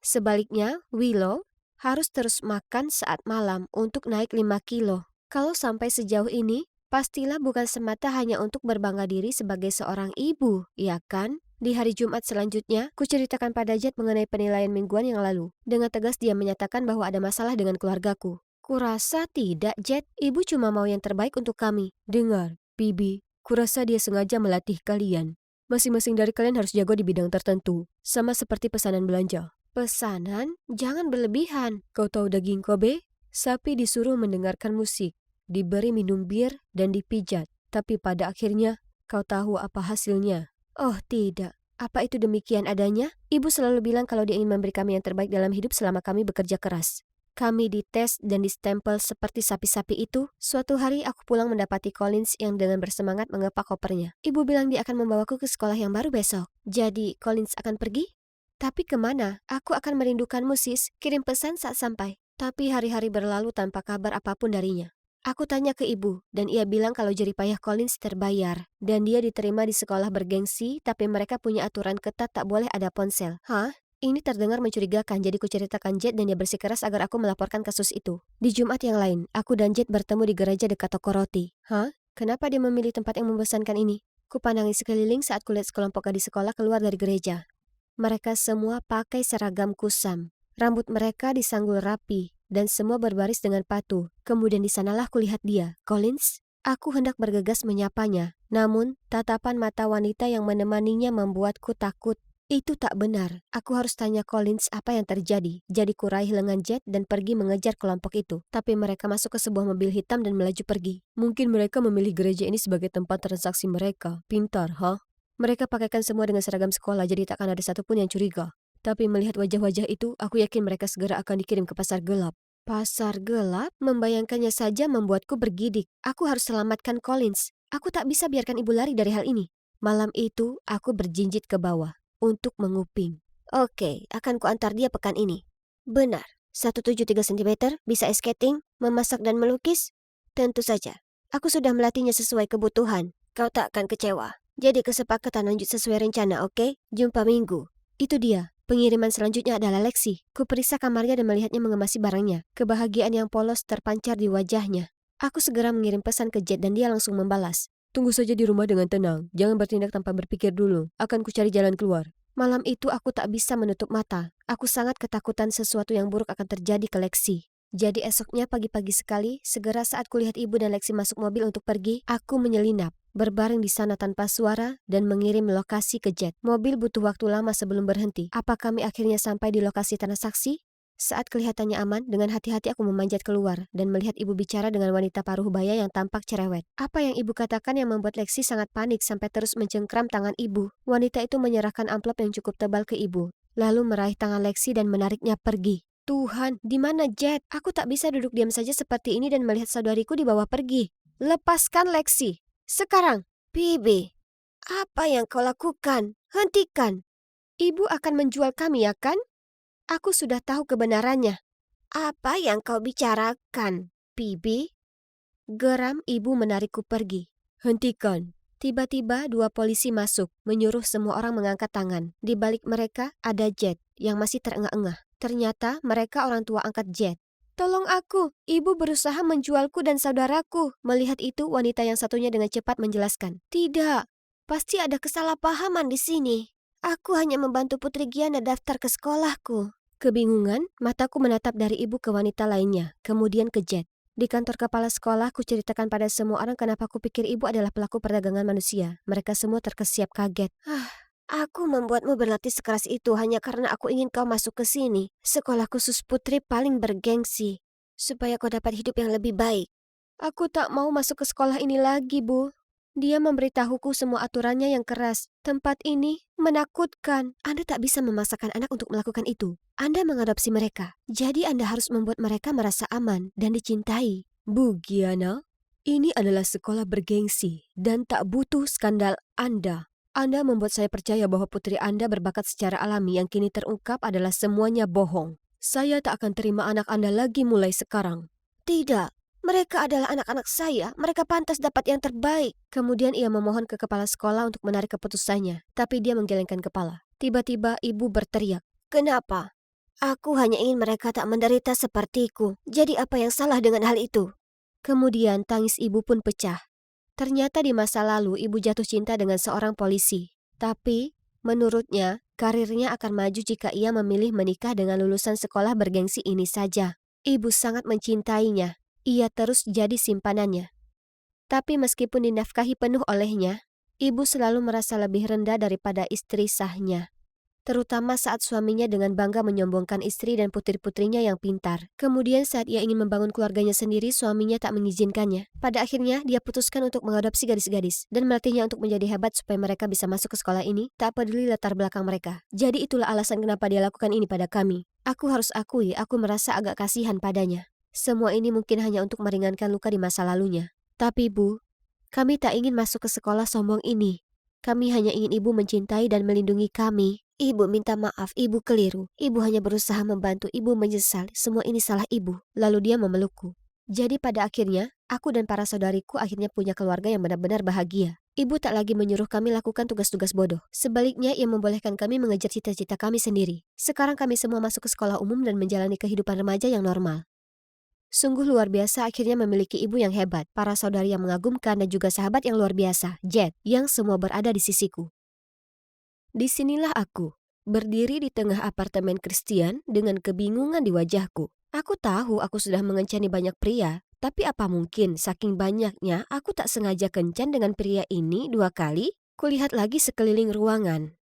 Sebaliknya, Willow harus terus makan saat malam untuk naik 5 kilo. Kalau sampai sejauh ini, pastilah bukan semata hanya untuk berbangga diri sebagai seorang ibu, ya kan? Di hari Jumat selanjutnya, kuceritakan pada Jet mengenai penilaian mingguan yang lalu. Dengan tegas dia menyatakan bahwa ada masalah dengan keluargaku. Kurasa tidak, Jet. Ibu cuma mau yang terbaik untuk kami. Dengar, Bibi, kurasa dia sengaja melatih kalian. Masing-masing dari kalian harus jago di bidang tertentu, sama seperti pesanan belanja. Pesanan? Jangan berlebihan. Kau tahu daging Kobe? Sapi disuruh mendengarkan musik, diberi minum bir, dan dipijat. Tapi pada akhirnya, kau tahu apa hasilnya? Oh tidak. Apa itu demikian adanya? Ibu selalu bilang kalau dia ingin memberi kami yang terbaik dalam hidup selama kami bekerja keras. Kami dites dan distempel seperti sapi-sapi itu. Suatu hari aku pulang mendapati Collins yang dengan bersemangat mengepak kopernya. Ibu bilang dia akan membawaku ke sekolah yang baru besok. Jadi Collins akan pergi? Tapi kemana? Aku akan merindukanmu, sis. Kirim pesan saat sampai. Tapi hari-hari berlalu tanpa kabar apapun darinya. Aku tanya ke ibu, dan ia bilang kalau jeripayah Collins terbayar. Dan dia diterima di sekolah bergengsi, tapi mereka punya aturan ketat tak boleh ada ponsel. Hah? Ini terdengar mencurigakan, jadi kuceritakan Jet dan dia bersikeras agar aku melaporkan kasus itu. Di Jumat yang lain, aku dan Jet bertemu di gereja dekat toko roti. Hah? Kenapa dia memilih tempat yang membosankan ini? Kupandangi sekeliling saat kulihat sekelompok gadis sekolah keluar dari gereja. Mereka semua pakai seragam kusam. Rambut mereka disanggul rapi, dan semua berbaris dengan patuh. Kemudian di sanalah kulihat dia, Collins. Aku hendak bergegas menyapanya, namun tatapan mata wanita yang menemaninya membuatku takut. Itu tak benar. Aku harus tanya Collins apa yang terjadi. Jadi kuraih lengan Jet dan pergi mengejar kelompok itu. Tapi mereka masuk ke sebuah mobil hitam dan melaju pergi. Mungkin mereka memilih gereja ini sebagai tempat transaksi mereka. Pintar, huh? Mereka pakaikan semua dengan seragam sekolah, jadi takkan ada satupun yang curiga. Tapi melihat wajah-wajah itu, aku yakin mereka segera akan dikirim ke pasar gelap. Pasar gelap? Membayangkannya saja membuatku bergidik. Aku harus selamatkan Collins. Aku tak bisa biarkan ibu lari dari hal ini. Malam itu, aku berjinjit ke bawah untuk menguping. Oke, akan kuantar dia pekan ini. Benar, 173 cm, bisa ice skating, memasak dan melukis? Tentu saja. Aku sudah melatihnya sesuai kebutuhan. Kau tak akan kecewa. Jadi kesepakatan lanjut sesuai rencana, oke? Jumpa minggu. Itu dia. Pengiriman selanjutnya adalah Lexi. Kuperiksa kamarnya dan melihatnya mengemasi barangnya. Kebahagiaan yang polos terpancar di wajahnya. Aku segera mengirim pesan ke Jet dan dia langsung membalas. Tunggu saja di rumah dengan tenang. Jangan bertindak tanpa berpikir dulu. Akan kucari jalan keluar. Malam itu aku tak bisa menutup mata. Aku sangat ketakutan sesuatu yang buruk akan terjadi ke Lexi. Jadi esoknya pagi-pagi sekali, segera saat kulihat ibu dan Lexi masuk mobil untuk pergi, aku menyelinap. Berbaring di sana tanpa suara dan mengirim lokasi ke Jet. Mobil butuh waktu lama sebelum berhenti. Apa kami akhirnya sampai di lokasi transaksi? Saat kelihatannya aman, dengan hati-hati aku memanjat keluar dan melihat ibu bicara dengan wanita paruh baya yang tampak cerewet. Apa yang ibu katakan yang membuat Lexi sangat panik sampai terus mencengkram tangan ibu. Wanita itu menyerahkan amplop yang cukup tebal ke ibu, lalu meraih tangan Lexi dan menariknya pergi. Tuhan, di mana Jet? Aku tak bisa duduk diam saja seperti ini dan melihat saudariku dibawa pergi. Lepaskan Lexi. Sekarang. Bibi, apa yang kau lakukan? Hentikan. Ibu akan menjual kami, ya kan? Aku sudah tahu kebenarannya. Apa yang kau bicarakan, Bibi? Geram ibu menarikku pergi. Hentikan. Tiba-tiba 2 polisi masuk, menyuruh semua orang mengangkat tangan. Di balik mereka ada Jet yang masih terengah-engah. Ternyata mereka orang tua angkat Jet. Tolong aku, ibu berusaha menjualku dan saudaraku. Melihat itu, wanita yang satunya dengan cepat menjelaskan. Tidak, pasti ada kesalahpahaman di sini. Aku hanya membantu Putri Giana daftar ke sekolahku. Kebingungan, mataku menatap dari ibu ke wanita lainnya, kemudian ke Jet. Di kantor kepala sekolah, ku ceritakan pada semua orang kenapa ku pikir ibu adalah pelaku perdagangan manusia. Mereka semua terkesiap kaget. Aku membuatmu berlatih sekeras itu hanya karena aku ingin kau masuk ke sini. Sekolah khusus putri paling bergengsi. Supaya kau dapat hidup yang lebih baik. Aku tak mau masuk ke sekolah ini lagi, Bu. Dia memberitahuku semua aturannya yang keras. Tempat ini menakutkan. Anda tak bisa memaksakan anak untuk melakukan itu. Anda mengadopsi mereka. Jadi Anda harus membuat mereka merasa aman dan dicintai. Bu Giana? Ini adalah sekolah bergengsi dan tak butuh skandal Anda. Anda membuat saya percaya bahwa putri Anda berbakat secara alami yang kini terungkap adalah semuanya bohong. Saya tak akan terima anak Anda lagi mulai sekarang. Tidak, mereka adalah anak-anak saya. Mereka pantas dapat yang terbaik. Kemudian ia memohon ke kepala sekolah untuk menarik keputusannya, tapi dia menggelengkan kepala. Tiba-tiba ibu berteriak, "Kenapa? Aku hanya ingin mereka tak menderita sepertiku. Jadi apa yang salah dengan hal itu?" Kemudian tangis ibu pun pecah. Ternyata di masa lalu ibu jatuh cinta dengan seorang polisi. Tapi, menurutnya, karirnya akan maju jika ia memilih menikah dengan lulusan sekolah bergengsi ini saja. Ibu sangat mencintainya. Ia terus jadi simpanannya. Tapi meskipun dinafkahi penuh olehnya, ibu selalu merasa lebih rendah daripada istri sahnya. Terutama saat suaminya dengan bangga menyombongkan istri dan putri-putrinya yang pintar. Kemudian saat ia ingin membangun keluarganya sendiri, suaminya tak mengizinkannya. Pada akhirnya, dia putuskan untuk mengadopsi gadis-gadis dan melatihnya untuk menjadi hebat supaya mereka bisa masuk ke sekolah ini, tak peduli latar belakang mereka. Jadi itulah alasan kenapa dia lakukan ini pada kami. Aku harus akui, aku merasa agak kasihan padanya. Semua ini mungkin hanya untuk meringankan luka di masa lalunya. Tapi Bu, kami tak ingin masuk ke sekolah sombong ini. Kami hanya ingin Ibu mencintai dan melindungi kami. Ibu minta maaf, Ibu keliru. Ibu hanya berusaha membantu, Ibu menyesal. Semua ini salah Ibu. Lalu dia memelukku. Jadi pada akhirnya, aku dan para saudariku akhirnya punya keluarga yang benar-benar bahagia. Ibu tak lagi menyuruh kami lakukan tugas-tugas bodoh. Sebaliknya, ia membolehkan kami mengejar cita-cita kami sendiri. Sekarang kami semua masuk ke sekolah umum dan menjalani kehidupan remaja yang normal. Sungguh luar biasa akhirnya memiliki ibu yang hebat, para saudari yang mengagumkan dan juga sahabat yang luar biasa, Jet, yang semua berada di sisiku. Disinilah aku, berdiri di tengah apartemen Christian dengan kebingungan di wajahku. Aku tahu aku sudah mengencani banyak pria, tapi apa mungkin saking banyaknya aku tak sengaja kencan dengan pria ini 2 kali? Kulihat lagi sekeliling ruangan.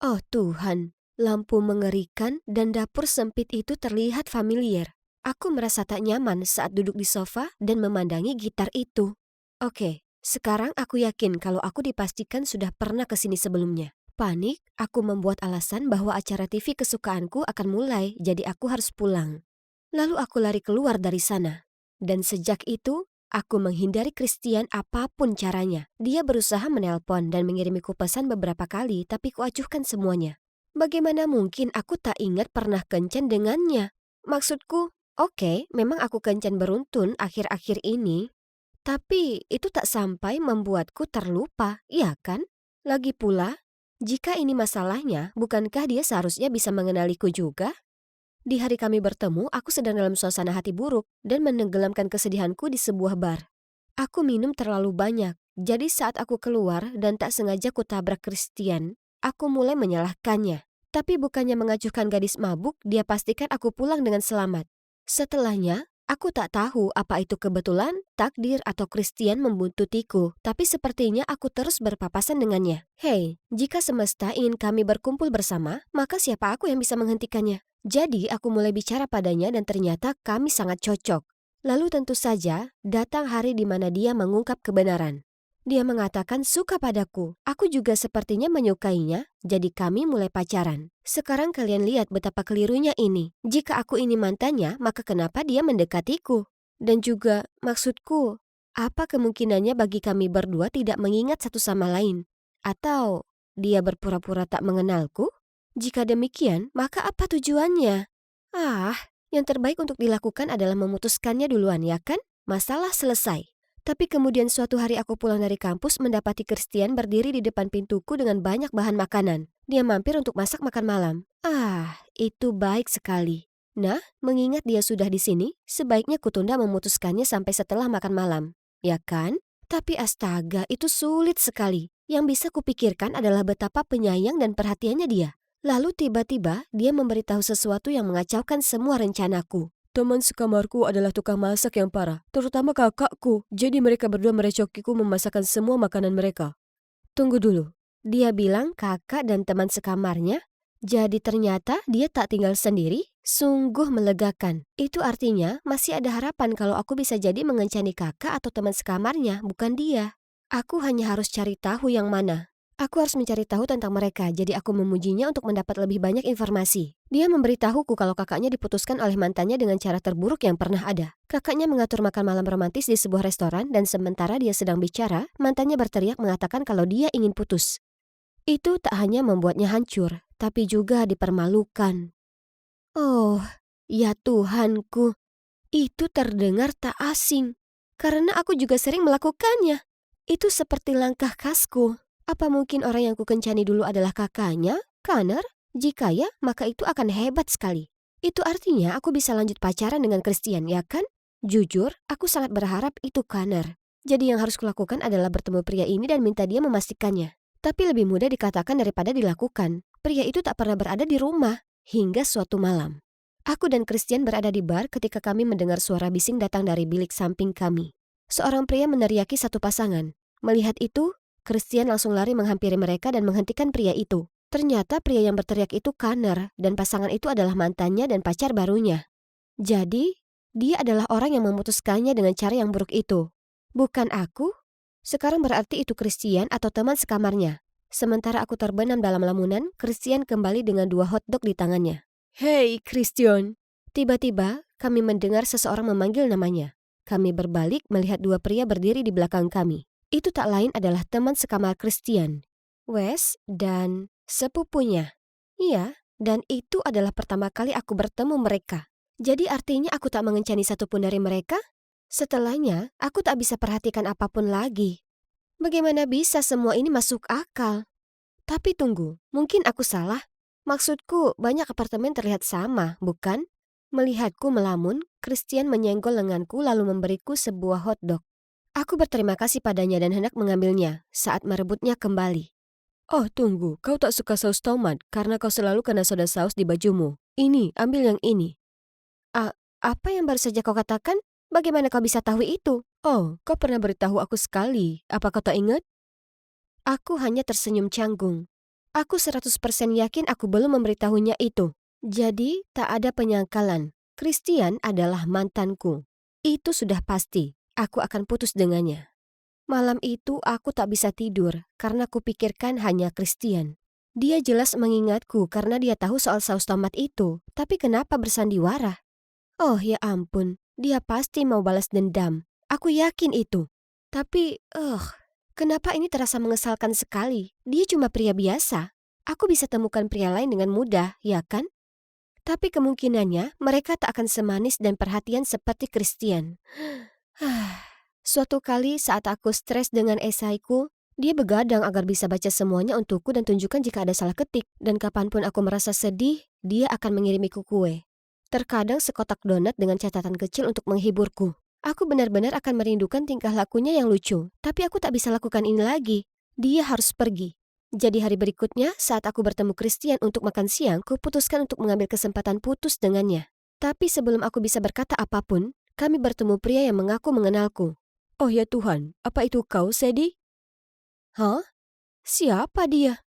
Oh Tuhan, lampu mengerikan dan dapur sempit itu terlihat familiar. Aku merasa tak nyaman saat duduk di sofa dan memandangi gitar itu. Oke, sekarang aku yakin kalau aku dipastikan sudah pernah ke sini sebelumnya. Panik, aku membuat alasan bahwa acara TV kesukaanku akan mulai, jadi aku harus pulang. Lalu aku lari keluar dari sana. Dan sejak itu, aku menghindari Christian apapun caranya. Dia berusaha menelpon dan mengirimiku pesan beberapa kali, tapi kuacuhkan semuanya. Bagaimana mungkin aku tak ingat pernah kencan dengannya? Maksudku, oke, memang aku kencan beruntun akhir-akhir ini. Tapi itu tak sampai membuatku terlupa, iya kan? Lagi pula, jika ini masalahnya, bukankah dia seharusnya bisa mengenaliku juga? Di hari kami bertemu, aku sedang dalam suasana hati buruk dan menenggelamkan kesedihanku di sebuah bar. Aku minum terlalu banyak, jadi saat aku keluar dan tak sengaja kutabrak Christian, aku mulai menyalahkannya. Tapi bukannya mengacuhkan gadis mabuk, dia pastikan aku pulang dengan selamat. Setelahnya, aku tak tahu apa itu kebetulan, takdir atau Christian membuntutiku, tapi sepertinya aku terus berpapasan dengannya. Hei, jika semesta ingin kami berkumpul bersama, maka siapa aku yang bisa menghentikannya? Jadi aku mulai bicara padanya dan ternyata kami sangat cocok. Lalu tentu saja, datang hari di mana dia mengungkap kebenaran. Dia mengatakan suka padaku. Aku juga sepertinya menyukainya, jadi kami mulai pacaran. Sekarang kalian lihat betapa kelirunya ini. Jika aku ini mantannya, maka kenapa dia mendekatiku? Dan juga, maksudku, apa kemungkinannya bagi kami berdua tidak mengingat satu sama lain? Atau dia berpura-pura tak mengenalku? Jika demikian, maka apa tujuannya? Yang terbaik untuk dilakukan adalah memutuskannya duluan, ya kan? Masalah selesai. Tapi kemudian suatu hari aku pulang dari kampus mendapati Christian berdiri di depan pintuku dengan banyak bahan makanan. Dia mampir untuk masak makan malam. Itu baik sekali. Nah, mengingat dia sudah di sini, sebaiknya kutunda memutuskannya sampai setelah makan malam. Ya kan? Tapi astaga, itu sulit sekali. Yang bisa kupikirkan adalah betapa penyayang dan perhatiannya dia. Lalu tiba-tiba dia memberitahu sesuatu yang mengacaukan semua rencanaku. Teman sekamarku adalah tukang masak yang parah, terutama kakakku. Jadi mereka berdua merecokiku memasakkan semua makanan mereka. Tunggu dulu, dia bilang kakak dan teman sekamarnya? Jadi ternyata dia tak tinggal sendiri? Sungguh melegakan. Itu artinya masih ada harapan kalau aku bisa jadi mengencani kakak atau teman sekamarnya, bukan dia. Aku hanya harus cari tahu yang mana. Aku harus mencari tahu tentang mereka, jadi aku memujinya untuk mendapat lebih banyak informasi. Dia memberitahuku kalau kakaknya diputuskan oleh mantannya dengan cara terburuk yang pernah ada. Kakaknya mengatur makan malam romantis di sebuah restoran dan sementara dia sedang bicara, mantannya berteriak mengatakan kalau dia ingin putus. Itu tak hanya membuatnya hancur, tapi juga dipermalukan. Oh, ya Tuhanku, itu terdengar tak asing. Karena aku juga sering melakukannya. Itu seperti langkah khasku. Apa mungkin orang yang kukencani dulu adalah kakaknya, Connor? Jika ya, maka itu akan hebat sekali. Itu artinya aku bisa lanjut pacaran dengan Christian, ya kan? Jujur, aku sangat berharap itu Connor. Jadi yang harus kulakukan adalah bertemu pria ini dan minta dia memastikannya. Tapi lebih mudah dikatakan daripada dilakukan. Pria itu tak pernah berada di rumah, hingga suatu malam. Aku dan Christian berada di bar ketika kami mendengar suara bising datang dari bilik samping kami. Seorang pria meneriaki satu pasangan. Melihat itu, Christian langsung lari menghampiri mereka dan menghentikan pria itu. Ternyata pria yang berteriak itu Connor dan pasangan itu adalah mantannya dan pacar barunya. Jadi, dia adalah orang yang memutuskannya dengan cara yang buruk itu. Bukan aku? Sekarang berarti itu Christian atau teman sekamarnya. Sementara aku terbenam dalam lamunan, Christian kembali dengan 2 hotdog di tangannya. Hei, Christian. Tiba-tiba, kami mendengar seseorang memanggil namanya. Kami berbalik melihat 2 pria berdiri di belakang kami. Itu tak lain adalah teman sekamar Christian, Wes, dan sepupunya. Iya, dan itu adalah pertama kali aku bertemu mereka. Jadi artinya aku tak mengencani satupun dari mereka? Setelahnya, aku tak bisa perhatikan apapun lagi. Bagaimana bisa semua ini masuk akal? Tapi tunggu, mungkin aku salah. Maksudku, banyak apartemen terlihat sama, bukan? Melihatku melamun, Christian menyenggol lenganku lalu memberiku sebuah hotdog. Aku berterima kasih padanya dan hendak mengambilnya saat merebutnya kembali. Oh tunggu, kau tak suka saus tomat karena kau selalu kena soda saus di bajumu. Ini, ambil yang ini. Apa yang baru saja kau katakan? Bagaimana kau bisa tahu itu? Oh, kau pernah beritahu aku sekali. Apa kau tak ingat? Aku hanya tersenyum canggung. Aku 100% yakin aku belum memberitahunya itu. Jadi, tak ada penyangkalan. Christian adalah mantanku. Itu sudah pasti. Aku akan putus dengannya. Malam itu aku tak bisa tidur karena kupikirkan hanya Christian. Dia jelas mengingatku karena dia tahu soal saus tomat itu. Tapi kenapa bersandiwara? Oh ya ampun, dia pasti mau balas dendam. Aku yakin itu. Tapi, kenapa ini terasa mengesalkan sekali? Dia cuma pria biasa. Aku bisa temukan pria lain dengan mudah, ya kan? Tapi kemungkinannya mereka tak akan semanis dan perhatian seperti Christian. Suatu kali saat aku stres dengan esaiku, dia begadang agar bisa baca semuanya untukku dan tunjukkan jika ada salah ketik. Dan kapanpun aku merasa sedih, dia akan mengirimiku kue. Terkadang sekotak donat dengan catatan kecil untuk menghiburku. Aku benar-benar akan merindukan tingkah lakunya yang lucu, tapi aku tak bisa lakukan ini lagi. Dia harus pergi. Jadi hari berikutnya, saat aku bertemu Christian untuk makan siang, kuputuskan untuk mengambil kesempatan putus dengannya. Tapi sebelum aku bisa berkata apapun, kami bertemu pria yang mengaku mengenalku. Oh ya Tuhan, apa itu kau, Sadie? Hah? Siapa dia?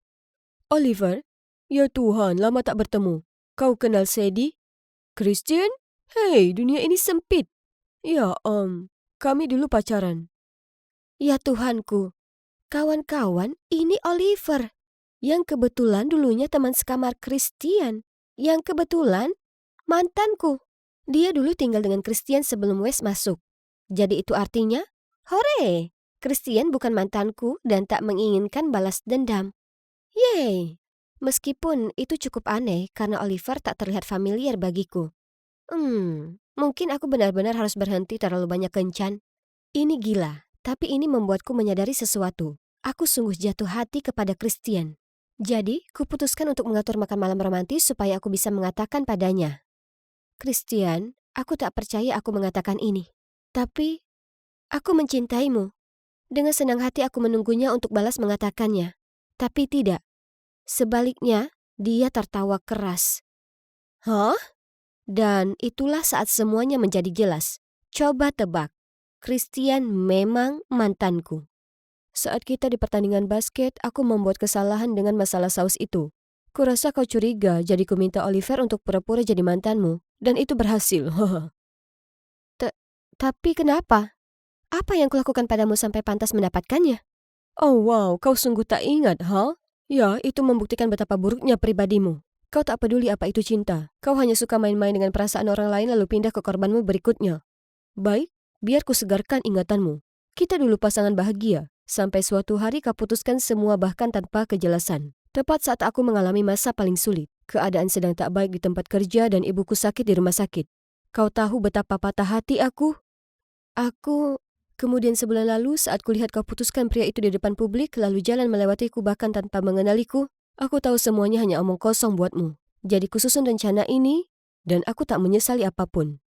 Oliver? Ya Tuhan, lama tak bertemu. Kau kenal Sadie? Christian? Hei, dunia ini sempit. Ya, kami dulu pacaran. Ya Tuhanku, kawan-kawan, ini Oliver. Yang kebetulan dulunya teman sekamar Christian. Yang kebetulan mantanku. Dia dulu tinggal dengan Christian sebelum Wes masuk. Jadi itu artinya, hore! Christian bukan mantanku dan tak menginginkan balas dendam. Yeay! Meskipun itu cukup aneh karena Oliver tak terlihat familiar bagiku. Mungkin aku benar-benar harus berhenti terlalu banyak kencan. Ini gila, tapi ini membuatku menyadari sesuatu. Aku sungguh jatuh hati kepada Christian. Jadi, kuputuskan untuk mengatur makan malam romantis supaya aku bisa mengatakan padanya. Christian, aku tak percaya aku mengatakan ini. Tapi, aku mencintaimu. Dengan senang hati aku menunggunya untuk balas mengatakannya. Tapi tidak. Sebaliknya, dia tertawa keras. Hah? Dan itulah saat semuanya menjadi jelas. Coba tebak, Christian memang mantanku. Saat kita di pertandingan basket, aku membuat kesalahan dengan masalah saus itu. Kurasa kau curiga, jadi ku minta Oliver untuk pura-pura jadi mantanmu. Dan itu berhasil. Tapi kenapa? Apa yang kulakukan padamu sampai pantas mendapatkannya? Oh wow, kau sungguh tak ingat, ha? Ya, itu membuktikan betapa buruknya pribadimu. Kau tak peduli apa itu cinta. Kau hanya suka main-main dengan perasaan orang lain lalu pindah ke korbanmu berikutnya. Baik, biar ku segarkan ingatanmu. Kita dulu pasangan bahagia. Sampai suatu hari kau putuskan semua bahkan tanpa kejelasan. Tepat saat aku mengalami masa paling sulit. Keadaan sedang tak baik di tempat kerja dan ibuku sakit di rumah sakit. Kau tahu betapa patah hati aku? Kemudian sebulan lalu saat kulihat kau putuskan pria itu di depan publik lalu jalan melewatiku bahkan tanpa mengenaliku, aku tahu semuanya hanya omong kosong buatmu. Jadi kususun rencana ini dan aku tak menyesali apapun.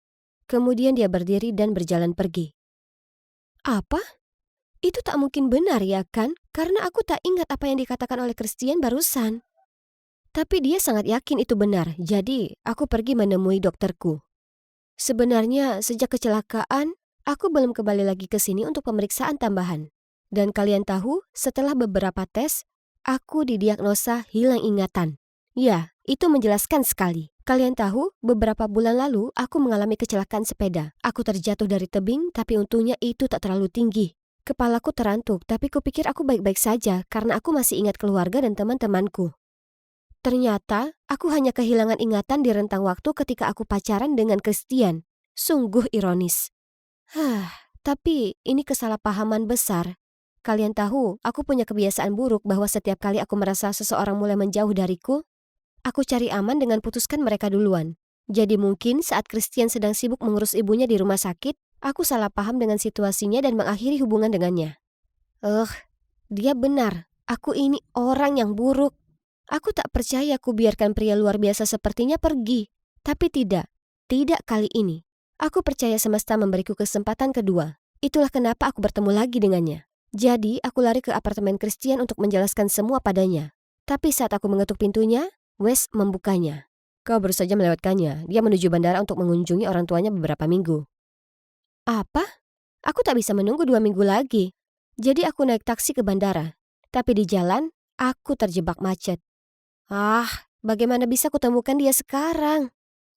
Kemudian dia berdiri dan berjalan pergi. Apa? Itu tak mungkin benar ya kan? Karena aku tak ingat apa yang dikatakan oleh Christian barusan. Tapi dia sangat yakin itu benar, jadi aku pergi menemui dokterku. Sebenarnya sejak kecelakaan, aku belum kembali lagi ke sini untuk pemeriksaan tambahan. Dan kalian tahu, setelah beberapa tes, aku didiagnosa hilang ingatan. Ya, itu menjelaskan sekali. Kalian tahu, beberapa bulan lalu aku mengalami kecelakaan sepeda. Aku terjatuh dari tebing, tapi untungnya itu tak terlalu tinggi. Kepalaku terantuk, tapi kupikir aku baik-baik saja karena aku masih ingat keluarga dan teman-temanku. Ternyata, aku hanya kehilangan ingatan di rentang waktu ketika aku pacaran dengan Christian. Sungguh ironis. Tapi ini kesalahpahaman besar. Kalian tahu, aku punya kebiasaan buruk bahwa setiap kali aku merasa seseorang mulai menjauh dariku, aku cari aman dengan putuskan mereka duluan. Jadi mungkin saat Christian sedang sibuk mengurus ibunya di rumah sakit, aku salah paham dengan situasinya dan mengakhiri hubungan dengannya. Dia benar. Aku ini orang yang buruk. Aku tak percaya ku biarkan pria luar biasa sepertinya pergi. Tapi tidak kali ini. Aku percaya semesta memberiku kesempatan kedua. Itulah kenapa aku bertemu lagi dengannya. Jadi, aku lari ke apartemen Christian untuk menjelaskan semua padanya. Tapi saat aku mengetuk pintunya, Wes membukanya. Kau baru saja melewatkannya. Dia menuju bandara untuk mengunjungi orang tuanya beberapa minggu. Apa? Aku tak bisa menunggu 2 minggu lagi. Jadi aku naik taksi ke bandara. Tapi di jalan, aku terjebak macet. Bagaimana bisa kutemukan dia sekarang?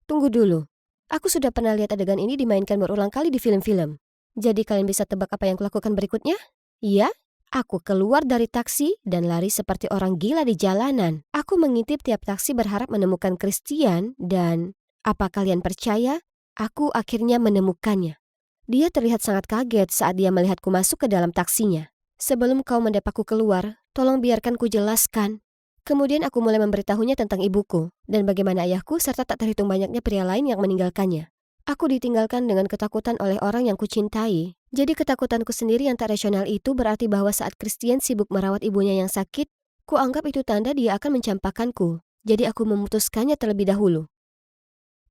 Tunggu dulu. Aku sudah pernah lihat adegan ini dimainkan berulang kali di film-film. Jadi kalian bisa tebak apa yang kulakukan berikutnya? Iya, aku keluar dari taksi dan lari seperti orang gila di jalanan. Aku mengintip tiap taksi berharap menemukan Christian dan, apa kalian percaya? Aku akhirnya menemukannya. Dia terlihat sangat kaget saat dia melihatku masuk ke dalam taksinya. Sebelum kau mendapatku keluar, tolong biarkan ku jelaskan. Kemudian aku mulai memberitahunya tentang ibuku dan bagaimana ayahku serta tak terhitung banyaknya pria lain yang meninggalkannya. Aku ditinggalkan dengan ketakutan oleh orang yang kucintai. Jadi ketakutanku sendiri yang tak rasional itu berarti bahwa saat Christian sibuk merawat ibunya yang sakit, ku anggap itu tanda dia akan mencampakkanku. Jadi aku memutuskannya terlebih dahulu.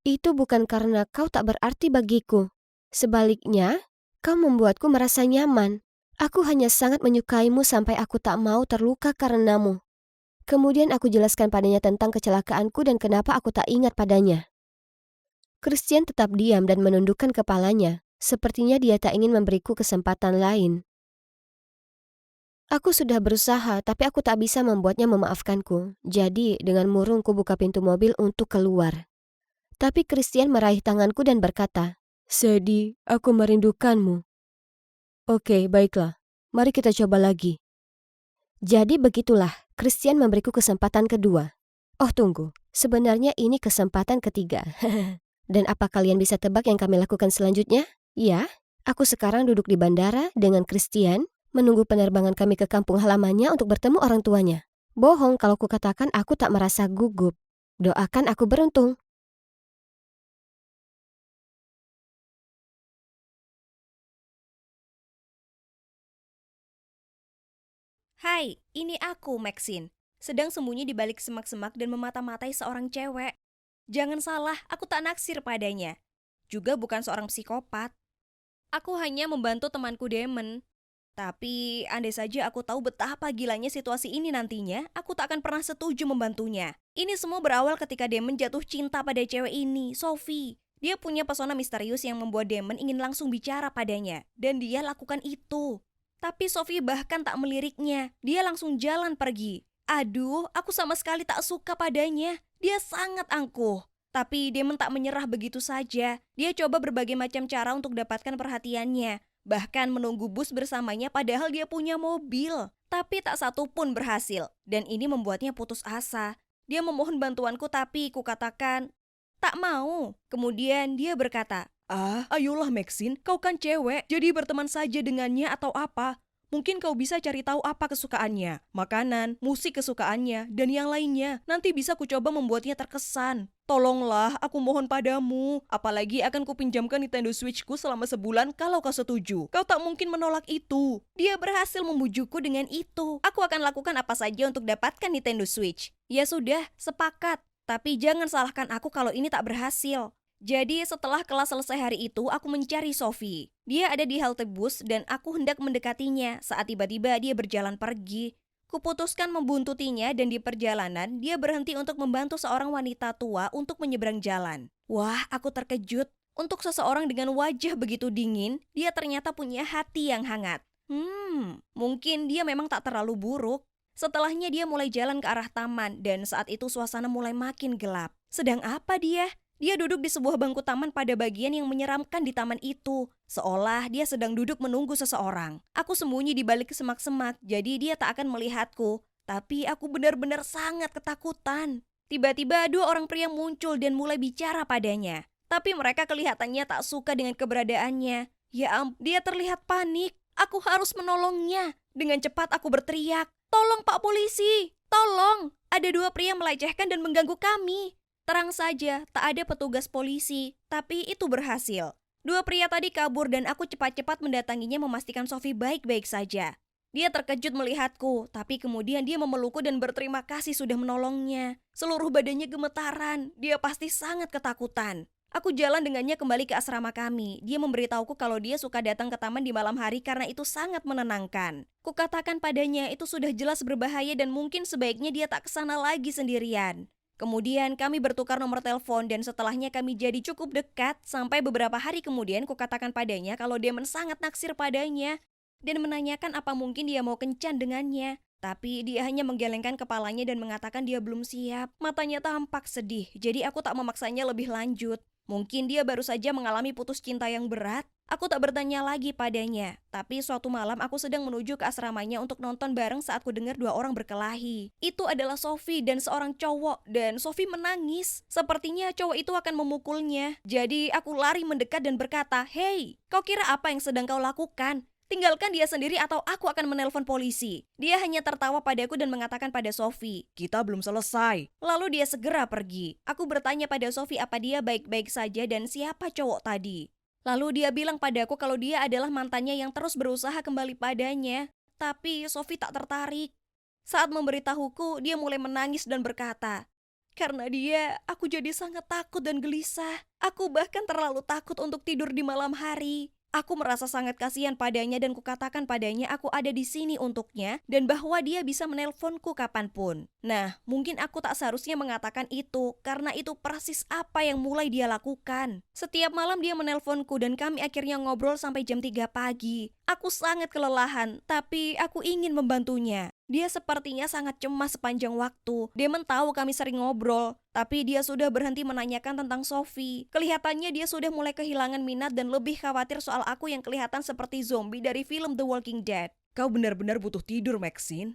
Itu bukan karena kau tak berarti bagiku. Sebaliknya, kau membuatku merasa nyaman. Aku hanya sangat menyukaimu sampai aku tak mau terluka karenamu. Kemudian aku jelaskan padanya tentang kecelakaanku dan kenapa aku tak ingat padanya. Christian tetap diam dan menundukkan kepalanya. Sepertinya dia tak ingin memberiku kesempatan lain. Aku sudah berusaha, tapi aku tak bisa membuatnya memaafkanku. Jadi, dengan murung ku buka pintu mobil untuk keluar. Tapi Christian meraih tanganku dan berkata, "Sadie, aku merindukanmu." Oke, baiklah. Mari kita coba lagi. Jadi begitulah, Christian memberiku kesempatan kedua. Oh tunggu, sebenarnya ini kesempatan ketiga. Dan apa kalian bisa tebak yang kami lakukan selanjutnya? Ya, aku sekarang duduk di bandara dengan Christian, menunggu penerbangan kami ke kampung halamannya untuk bertemu orang tuanya. Bohong kalau kukatakan aku tak merasa gugup. Doakan aku beruntung. Hai, ini aku, Maxine. Sedang sembunyi di balik semak-semak dan memata-matai seorang cewek. Jangan salah, aku tak naksir padanya. Juga bukan seorang psikopat. Aku hanya membantu temanku Damon. Tapi, andai saja aku tahu betapa gilanya situasi ini nantinya, aku tak akan pernah setuju membantunya. Ini semua berawal ketika Damon jatuh cinta pada cewek ini, Sophie. Dia punya pesona misterius yang membuat Damon ingin langsung bicara padanya. Dan dia lakukan itu. Tapi Sophie bahkan tak meliriknya. Dia langsung jalan pergi. Aduh, aku sama sekali tak suka padanya. Dia sangat angkuh. Tapi Damon tak menyerah begitu saja. Dia coba berbagai macam cara untuk dapatkan perhatiannya. bahkan menunggu bus bersamanya padahal dia punya mobil. Tapi tak satu pun berhasil, dan ini membuatnya putus asa. Dia memohon bantuanku tapi kukatakan, tak mau. Kemudian dia berkata, ayolah Maxine, kau kan cewek, jadi berteman saja dengannya atau apa. Mungkin kau bisa cari tahu apa kesukaannya, makanan, musik kesukaannya, dan yang lainnya. Nanti bisa ku coba membuatnya terkesan. Tolonglah, aku mohon padamu. Apalagi akan kupinjamkan Nintendo Switch-ku selama sebulan kalau kau setuju. Kau tak mungkin menolak itu. Dia berhasil membujukku dengan itu. Aku akan lakukan apa saja untuk dapatkan Nintendo Switch. Ya sudah, sepakat. Tapi jangan salahkan aku kalau ini tak berhasil. Jadi setelah kelas selesai hari itu, aku mencari Sophie. Dia ada di halte bus dan aku hendak mendekatinya saat tiba-tiba dia berjalan pergi. Kuputuskan membuntutinya dan di perjalanan dia berhenti untuk membantu seorang wanita tua untuk menyeberang jalan. Wah, aku terkejut. Untuk seseorang dengan wajah begitu dingin, dia ternyata punya hati yang hangat. Mungkin dia memang tak terlalu buruk. Setelahnya dia mulai jalan ke arah taman dan saat itu suasana mulai makin gelap. Sedang apa dia? Dia duduk di sebuah bangku taman pada bagian yang menyeramkan di taman itu. Seolah dia sedang duduk menunggu seseorang. Aku sembunyi di balik semak-semak, jadi dia tak akan melihatku. Tapi aku benar-benar sangat ketakutan. Tiba-tiba dua orang pria muncul dan mulai bicara padanya. Tapi mereka kelihatannya tak suka dengan keberadaannya. Dia terlihat panik. Aku harus menolongnya. Dengan cepat aku berteriak, "Tolong Pak Polisi! Tolong! Ada dua pria melecehkan dan mengganggu kami." Terang saja, tak ada petugas polisi, tapi itu berhasil. Dua pria tadi kabur dan aku cepat-cepat mendatanginya memastikan Sophie baik-baik saja. Dia terkejut melihatku, tapi kemudian dia memelukku dan berterima kasih sudah menolongnya. Seluruh badannya gemetaran, dia pasti sangat ketakutan. Aku jalan dengannya kembali ke asrama kami. Dia memberitahuku kalau dia suka datang ke taman di malam hari karena itu sangat menenangkan. Kukatakan padanya itu sudah jelas berbahaya dan mungkin sebaiknya dia tak kesana lagi sendirian. Kemudian kami bertukar nomor telepon dan setelahnya kami jadi cukup dekat sampai beberapa hari kemudian kukatakan padanya kalau Damon sangat naksir padanya dan menanyakan apa mungkin dia mau kencan dengannya. Tapi dia hanya menggelengkan kepalanya dan mengatakan dia belum siap. Matanya tampak sedih, jadi aku tak memaksanya lebih lanjut. Mungkin dia baru saja mengalami putus cinta yang berat. Aku tak bertanya lagi padanya. Tapi suatu malam aku sedang menuju ke asramanya untuk nonton bareng saat ku dengar dua orang berkelahi. Itu adalah Sophie dan seorang cowok. Dan Sophie menangis. Sepertinya cowok itu akan memukulnya. Jadi aku lari mendekat dan berkata, "Hei, kau kira apa yang sedang kau lakukan? Tinggalkan dia sendiri atau aku akan menelpon polisi." Dia hanya tertawa padaku dan mengatakan pada Sophie, "Kita belum selesai." Lalu dia segera pergi. Aku bertanya pada Sophie apa dia baik-baik saja dan siapa cowok tadi. Lalu dia bilang padaku kalau dia adalah mantannya yang terus berusaha kembali padanya. Tapi Sophie tak tertarik. Saat memberitahuku, dia mulai menangis dan berkata, "Karena dia, aku jadi sangat takut dan gelisah. Aku bahkan terlalu takut untuk tidur di malam hari." Aku merasa sangat kasihan padanya dan kukatakan padanya aku ada di sini untuknya dan bahwa dia bisa menelponku kapanpun. Nah, mungkin aku tak seharusnya mengatakan itu karena itu persis apa yang mulai dia lakukan. Setiap malam dia menelponku dan kami akhirnya ngobrol sampai jam 3 pagi. Aku sangat kelelahan, tapi aku ingin membantunya. Dia sepertinya sangat cemas sepanjang waktu. Damon tahu kami sering ngobrol, tapi dia sudah berhenti menanyakan tentang Sophie. Kelihatannya dia sudah mulai kehilangan minat dan lebih khawatir soal aku yang kelihatan seperti zombie dari film The Walking Dead. "Kau benar-benar butuh tidur, Maxine."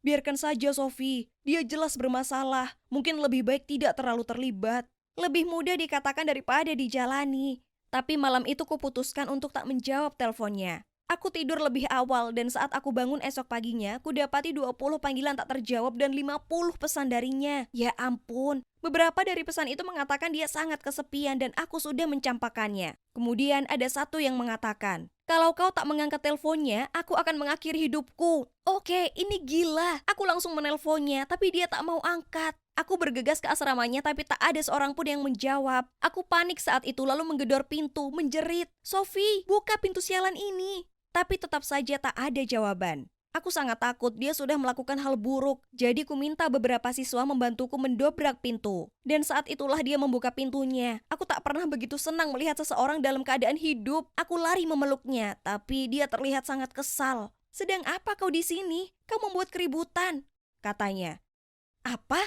"Biarkan saja Sophie, dia jelas bermasalah. Mungkin lebih baik tidak terlalu terlibat. Lebih mudah dikatakan daripada dijalani." Tapi malam itu kuputuskan untuk tak menjawab teleponnya. Aku tidur lebih awal dan saat aku bangun esok paginya, ku dapati 20 panggilan tak terjawab dan 50 pesan darinya. Ya ampun, beberapa dari pesan itu mengatakan dia sangat kesepian dan aku sudah mencampakkannya. Kemudian ada satu yang mengatakan, "Kalau kau tak mengangkat teleponnya, aku akan mengakhiri hidupku." Oke, ini gila. Aku langsung menelponnya, tapi dia tak mau angkat. Aku bergegas ke asramanya tapi tak ada seorang pun yang menjawab. Aku panik saat itu lalu menggedor pintu, menjerit, "Sophie, buka pintu sialan ini." Tapi tetap saja tak ada jawaban. Aku sangat takut dia sudah melakukan hal buruk, jadi ku minta beberapa siswa membantuku mendobrak pintu. Dan saat itulah dia membuka pintunya. Aku tak pernah begitu senang melihat seseorang dalam keadaan hidup. Aku lari memeluknya, tapi dia terlihat sangat kesal. "Sedang apa kau di sini? Kau membuat keributan," katanya. "Apa?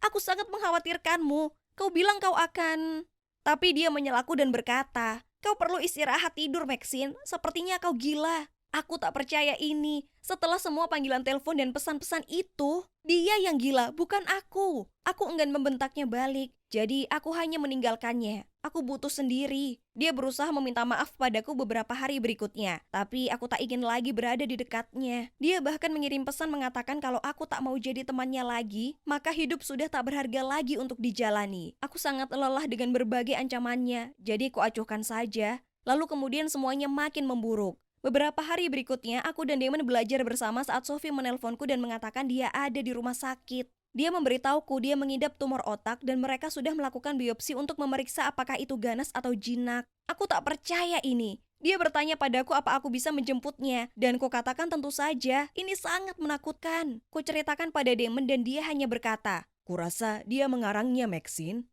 Aku sangat mengkhawatirkanmu. Kau bilang kau akan..." Tapi dia menyelaku dan berkata, Kau perlu istirahat tidur, Maxine. Sepertinya kau gila. Aku tak percaya ini. Setelah semua panggilan telepon dan pesan-pesan itu, dia yang gila, bukan aku. Aku enggan membentaknya balik. Jadi aku hanya meninggalkannya. Aku butuh sendiri. Dia berusaha meminta maaf padaku beberapa hari berikutnya. Tapi aku tak ingin lagi berada di dekatnya. Dia bahkan mengirim pesan mengatakan kalau aku tak mau jadi temannya lagi, maka hidup sudah tak berharga lagi untuk dijalani. Aku sangat lelah dengan berbagai ancamannya. Jadi kuacuhkan saja. Lalu kemudian semuanya makin memburuk. Beberapa hari berikutnya, aku dan Damon belajar bersama saat Sophie menelponku dan mengatakan dia ada di rumah sakit. Dia memberitahuku dia mengidap tumor otak dan mereka sudah melakukan biopsi untuk memeriksa apakah itu ganas atau jinak. Aku tak percaya ini. Dia bertanya padaku apa aku bisa menjemputnya, dan kukatakan tentu saja, ini sangat menakutkan. Kuceritakan pada Damon dan dia hanya berkata, "Kurasa dia mengarangnya, Maxine.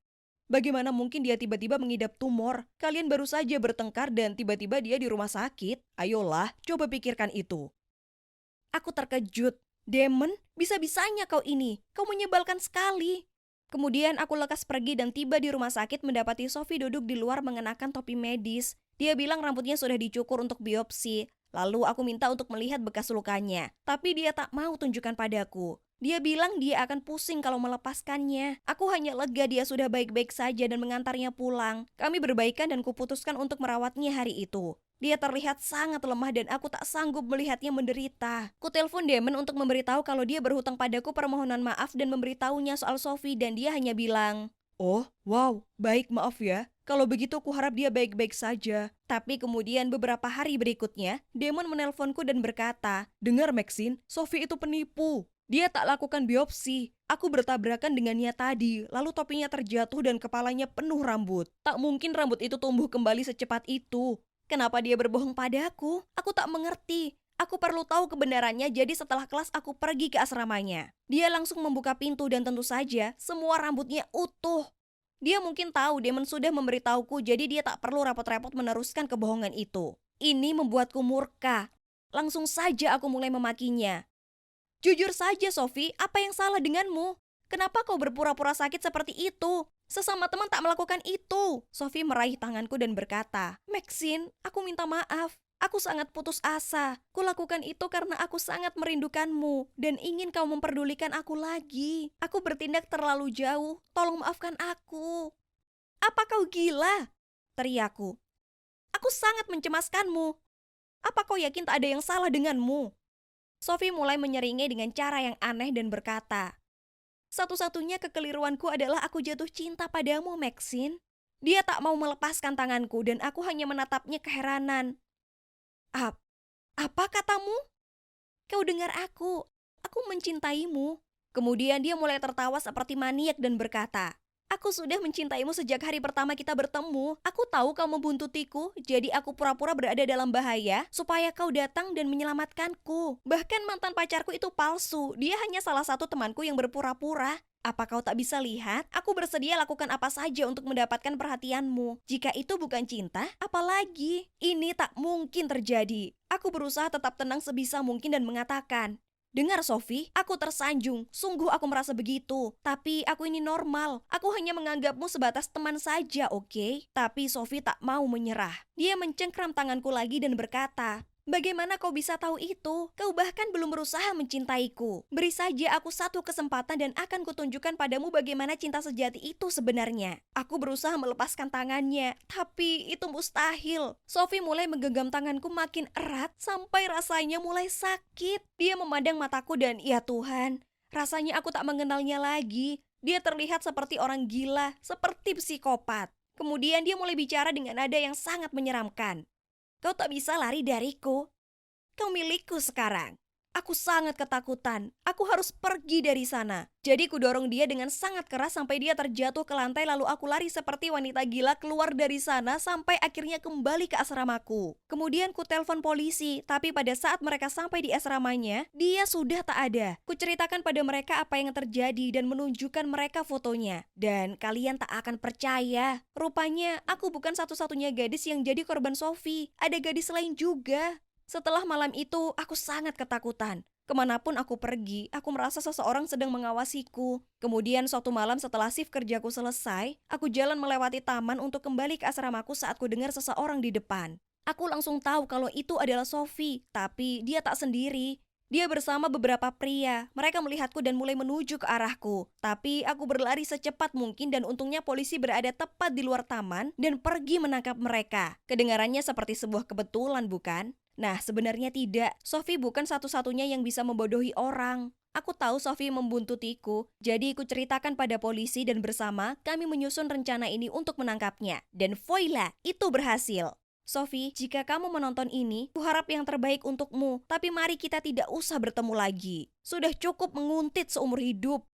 Bagaimana mungkin dia tiba-tiba mengidap tumor? Kalian baru saja bertengkar dan tiba-tiba dia di rumah sakit. Ayolah, coba pikirkan itu." Aku terkejut. Damon, bisa-bisanya kau ini. Kau menyebalkan sekali. Kemudian aku lekas pergi dan tiba di rumah sakit mendapati Sophie duduk di luar mengenakan topi medis. Dia bilang rambutnya sudah dicukur untuk biopsi. Lalu aku minta untuk melihat bekas lukanya. Tapi dia tak mau tunjukkan padaku. Dia bilang dia akan pusing kalau melepaskannya. Aku hanya lega dia sudah baik-baik saja dan mengantarnya pulang. Kami berbaikan dan kuputuskan untuk merawatnya hari itu. Dia terlihat sangat lemah dan aku tak sanggup melihatnya menderita. Ku telepon Damon untuk memberitahu kalau dia berhutang padaku permohonan maaf dan memberitahunya soal Sophie dan dia hanya bilang, "Oh, wow, baik, maaf ya. Kalau begitu ku harap dia baik-baik saja." Tapi kemudian beberapa hari berikutnya, Damon menelponku dan berkata, "Dengar Maxine, Sophie itu penipu. Dia tak lakukan biopsi. Aku bertabrakan dengannya tadi, lalu topinya terjatuh dan kepalanya penuh rambut. Tak mungkin rambut itu tumbuh kembali secepat itu. Kenapa dia berbohong padaku? Aku tak mengerti. Aku perlu tahu kebenarannya, jadi setelah kelas aku pergi ke asramanya. Dia langsung membuka pintu dan tentu saja semua rambutnya utuh. Dia mungkin tahu Damon sudah memberitahuku, jadi dia tak perlu repot-repot meneruskan kebohongan itu. Ini membuatku murka. Langsung saja aku mulai memakinya. "Jujur saja, Sophie, apa yang salah denganmu? Kenapa kau berpura-pura sakit seperti itu? Sesama teman tak melakukan itu." Sophie meraih tanganku dan berkata, "Maxine, aku minta maaf. Aku sangat putus asa. Kulakukan itu karena aku sangat merindukanmu dan ingin kau memperdulikan aku lagi. Aku bertindak terlalu jauh. Tolong maafkan aku." "Apa kau gila?" teriakku. "Aku sangat mencemaskanmu. Apa kau yakin tak ada yang salah denganmu?" Sophie mulai menyeringai dengan cara yang aneh dan berkata, "Satu-satunya kekeliruanku adalah aku jatuh cinta padamu, Maxine." Dia tak mau melepaskan tanganku dan aku hanya menatapnya keheranan. Apa katamu?" "Kau dengar aku. Aku mencintaimu." Kemudian dia mulai tertawa seperti maniak dan berkata, "Aku sudah mencintaimu sejak hari pertama kita bertemu. Aku tahu kau membuntutiku, jadi aku pura-pura berada dalam bahaya supaya kau datang dan menyelamatkanku. Bahkan mantan pacarku itu palsu. Dia hanya salah satu temanku yang berpura-pura. Apa kau tak bisa lihat? Aku bersedia lakukan apa saja untuk mendapatkan perhatianmu. Jika itu bukan cinta, apalagi? Ini tak mungkin terjadi." Aku berusaha tetap tenang sebisa mungkin dan mengatakan, "Dengar Sophie, aku tersanjung. Sungguh aku merasa begitu. Tapi aku ini normal. Aku hanya menganggapmu sebatas teman saja, oke?" Tapi Sophie tak mau menyerah. Dia mencengkram tanganku lagi dan berkata, "Bagaimana kau bisa tahu itu? Kau bahkan belum berusaha mencintaiku. Beri saja aku satu kesempatan dan akan kutunjukkan padamu bagaimana cinta sejati itu sebenarnya." Aku berusaha melepaskan tangannya, tapi itu mustahil. Sophie mulai menggenggam tanganku makin erat sampai rasanya mulai sakit. Dia memandang mataku dan ya Tuhan, rasanya aku tak mengenalnya lagi. Dia terlihat seperti orang gila, seperti psikopat. Kemudian dia mulai bicara dengan nada yang sangat menyeramkan. "Kau tak bisa lari dariku. Kau milikku sekarang." Aku sangat ketakutan. Aku harus pergi dari sana. Jadi kudorong dia dengan sangat keras sampai dia terjatuh ke lantai, lalu aku lari seperti wanita gila keluar dari sana sampai akhirnya kembali ke asramaku. Kemudian ku telepon polisi, tapi pada saat mereka sampai di asramanya, dia sudah tak ada. Ku ceritakan pada mereka apa yang terjadi dan menunjukkan mereka fotonya. Dan kalian tak akan percaya. Rupanya aku bukan satu-satunya gadis yang jadi korban Sophie. Ada gadis lain juga. Setelah malam itu, aku sangat ketakutan. Kemanapun aku pergi, aku merasa seseorang sedang mengawasiku. Kemudian suatu malam setelah shift kerjaku selesai, aku jalan melewati taman untuk kembali ke asramaku saat ku dengar seseorang di depan. Aku langsung tahu kalau itu adalah Sophie, tapi dia tak sendiri. Dia bersama beberapa pria. Mereka melihatku dan mulai menuju ke arahku. Tapi aku berlari secepat mungkin dan untungnya polisi berada tepat di luar taman dan pergi menangkap mereka. Kedengarannya seperti sebuah kebetulan, bukan? Nah, sebenarnya tidak. Sophie bukan satu-satunya yang bisa membodohi orang. Aku tahu Sophie membuntutiku, jadi aku ceritakan pada polisi dan bersama kami menyusun rencana ini untuk menangkapnya. Dan voila, itu berhasil. Sophie, jika kamu menonton ini, kuharap yang terbaik untukmu. Tapi mari kita tidak usah bertemu lagi. Sudah cukup menguntit seumur hidup.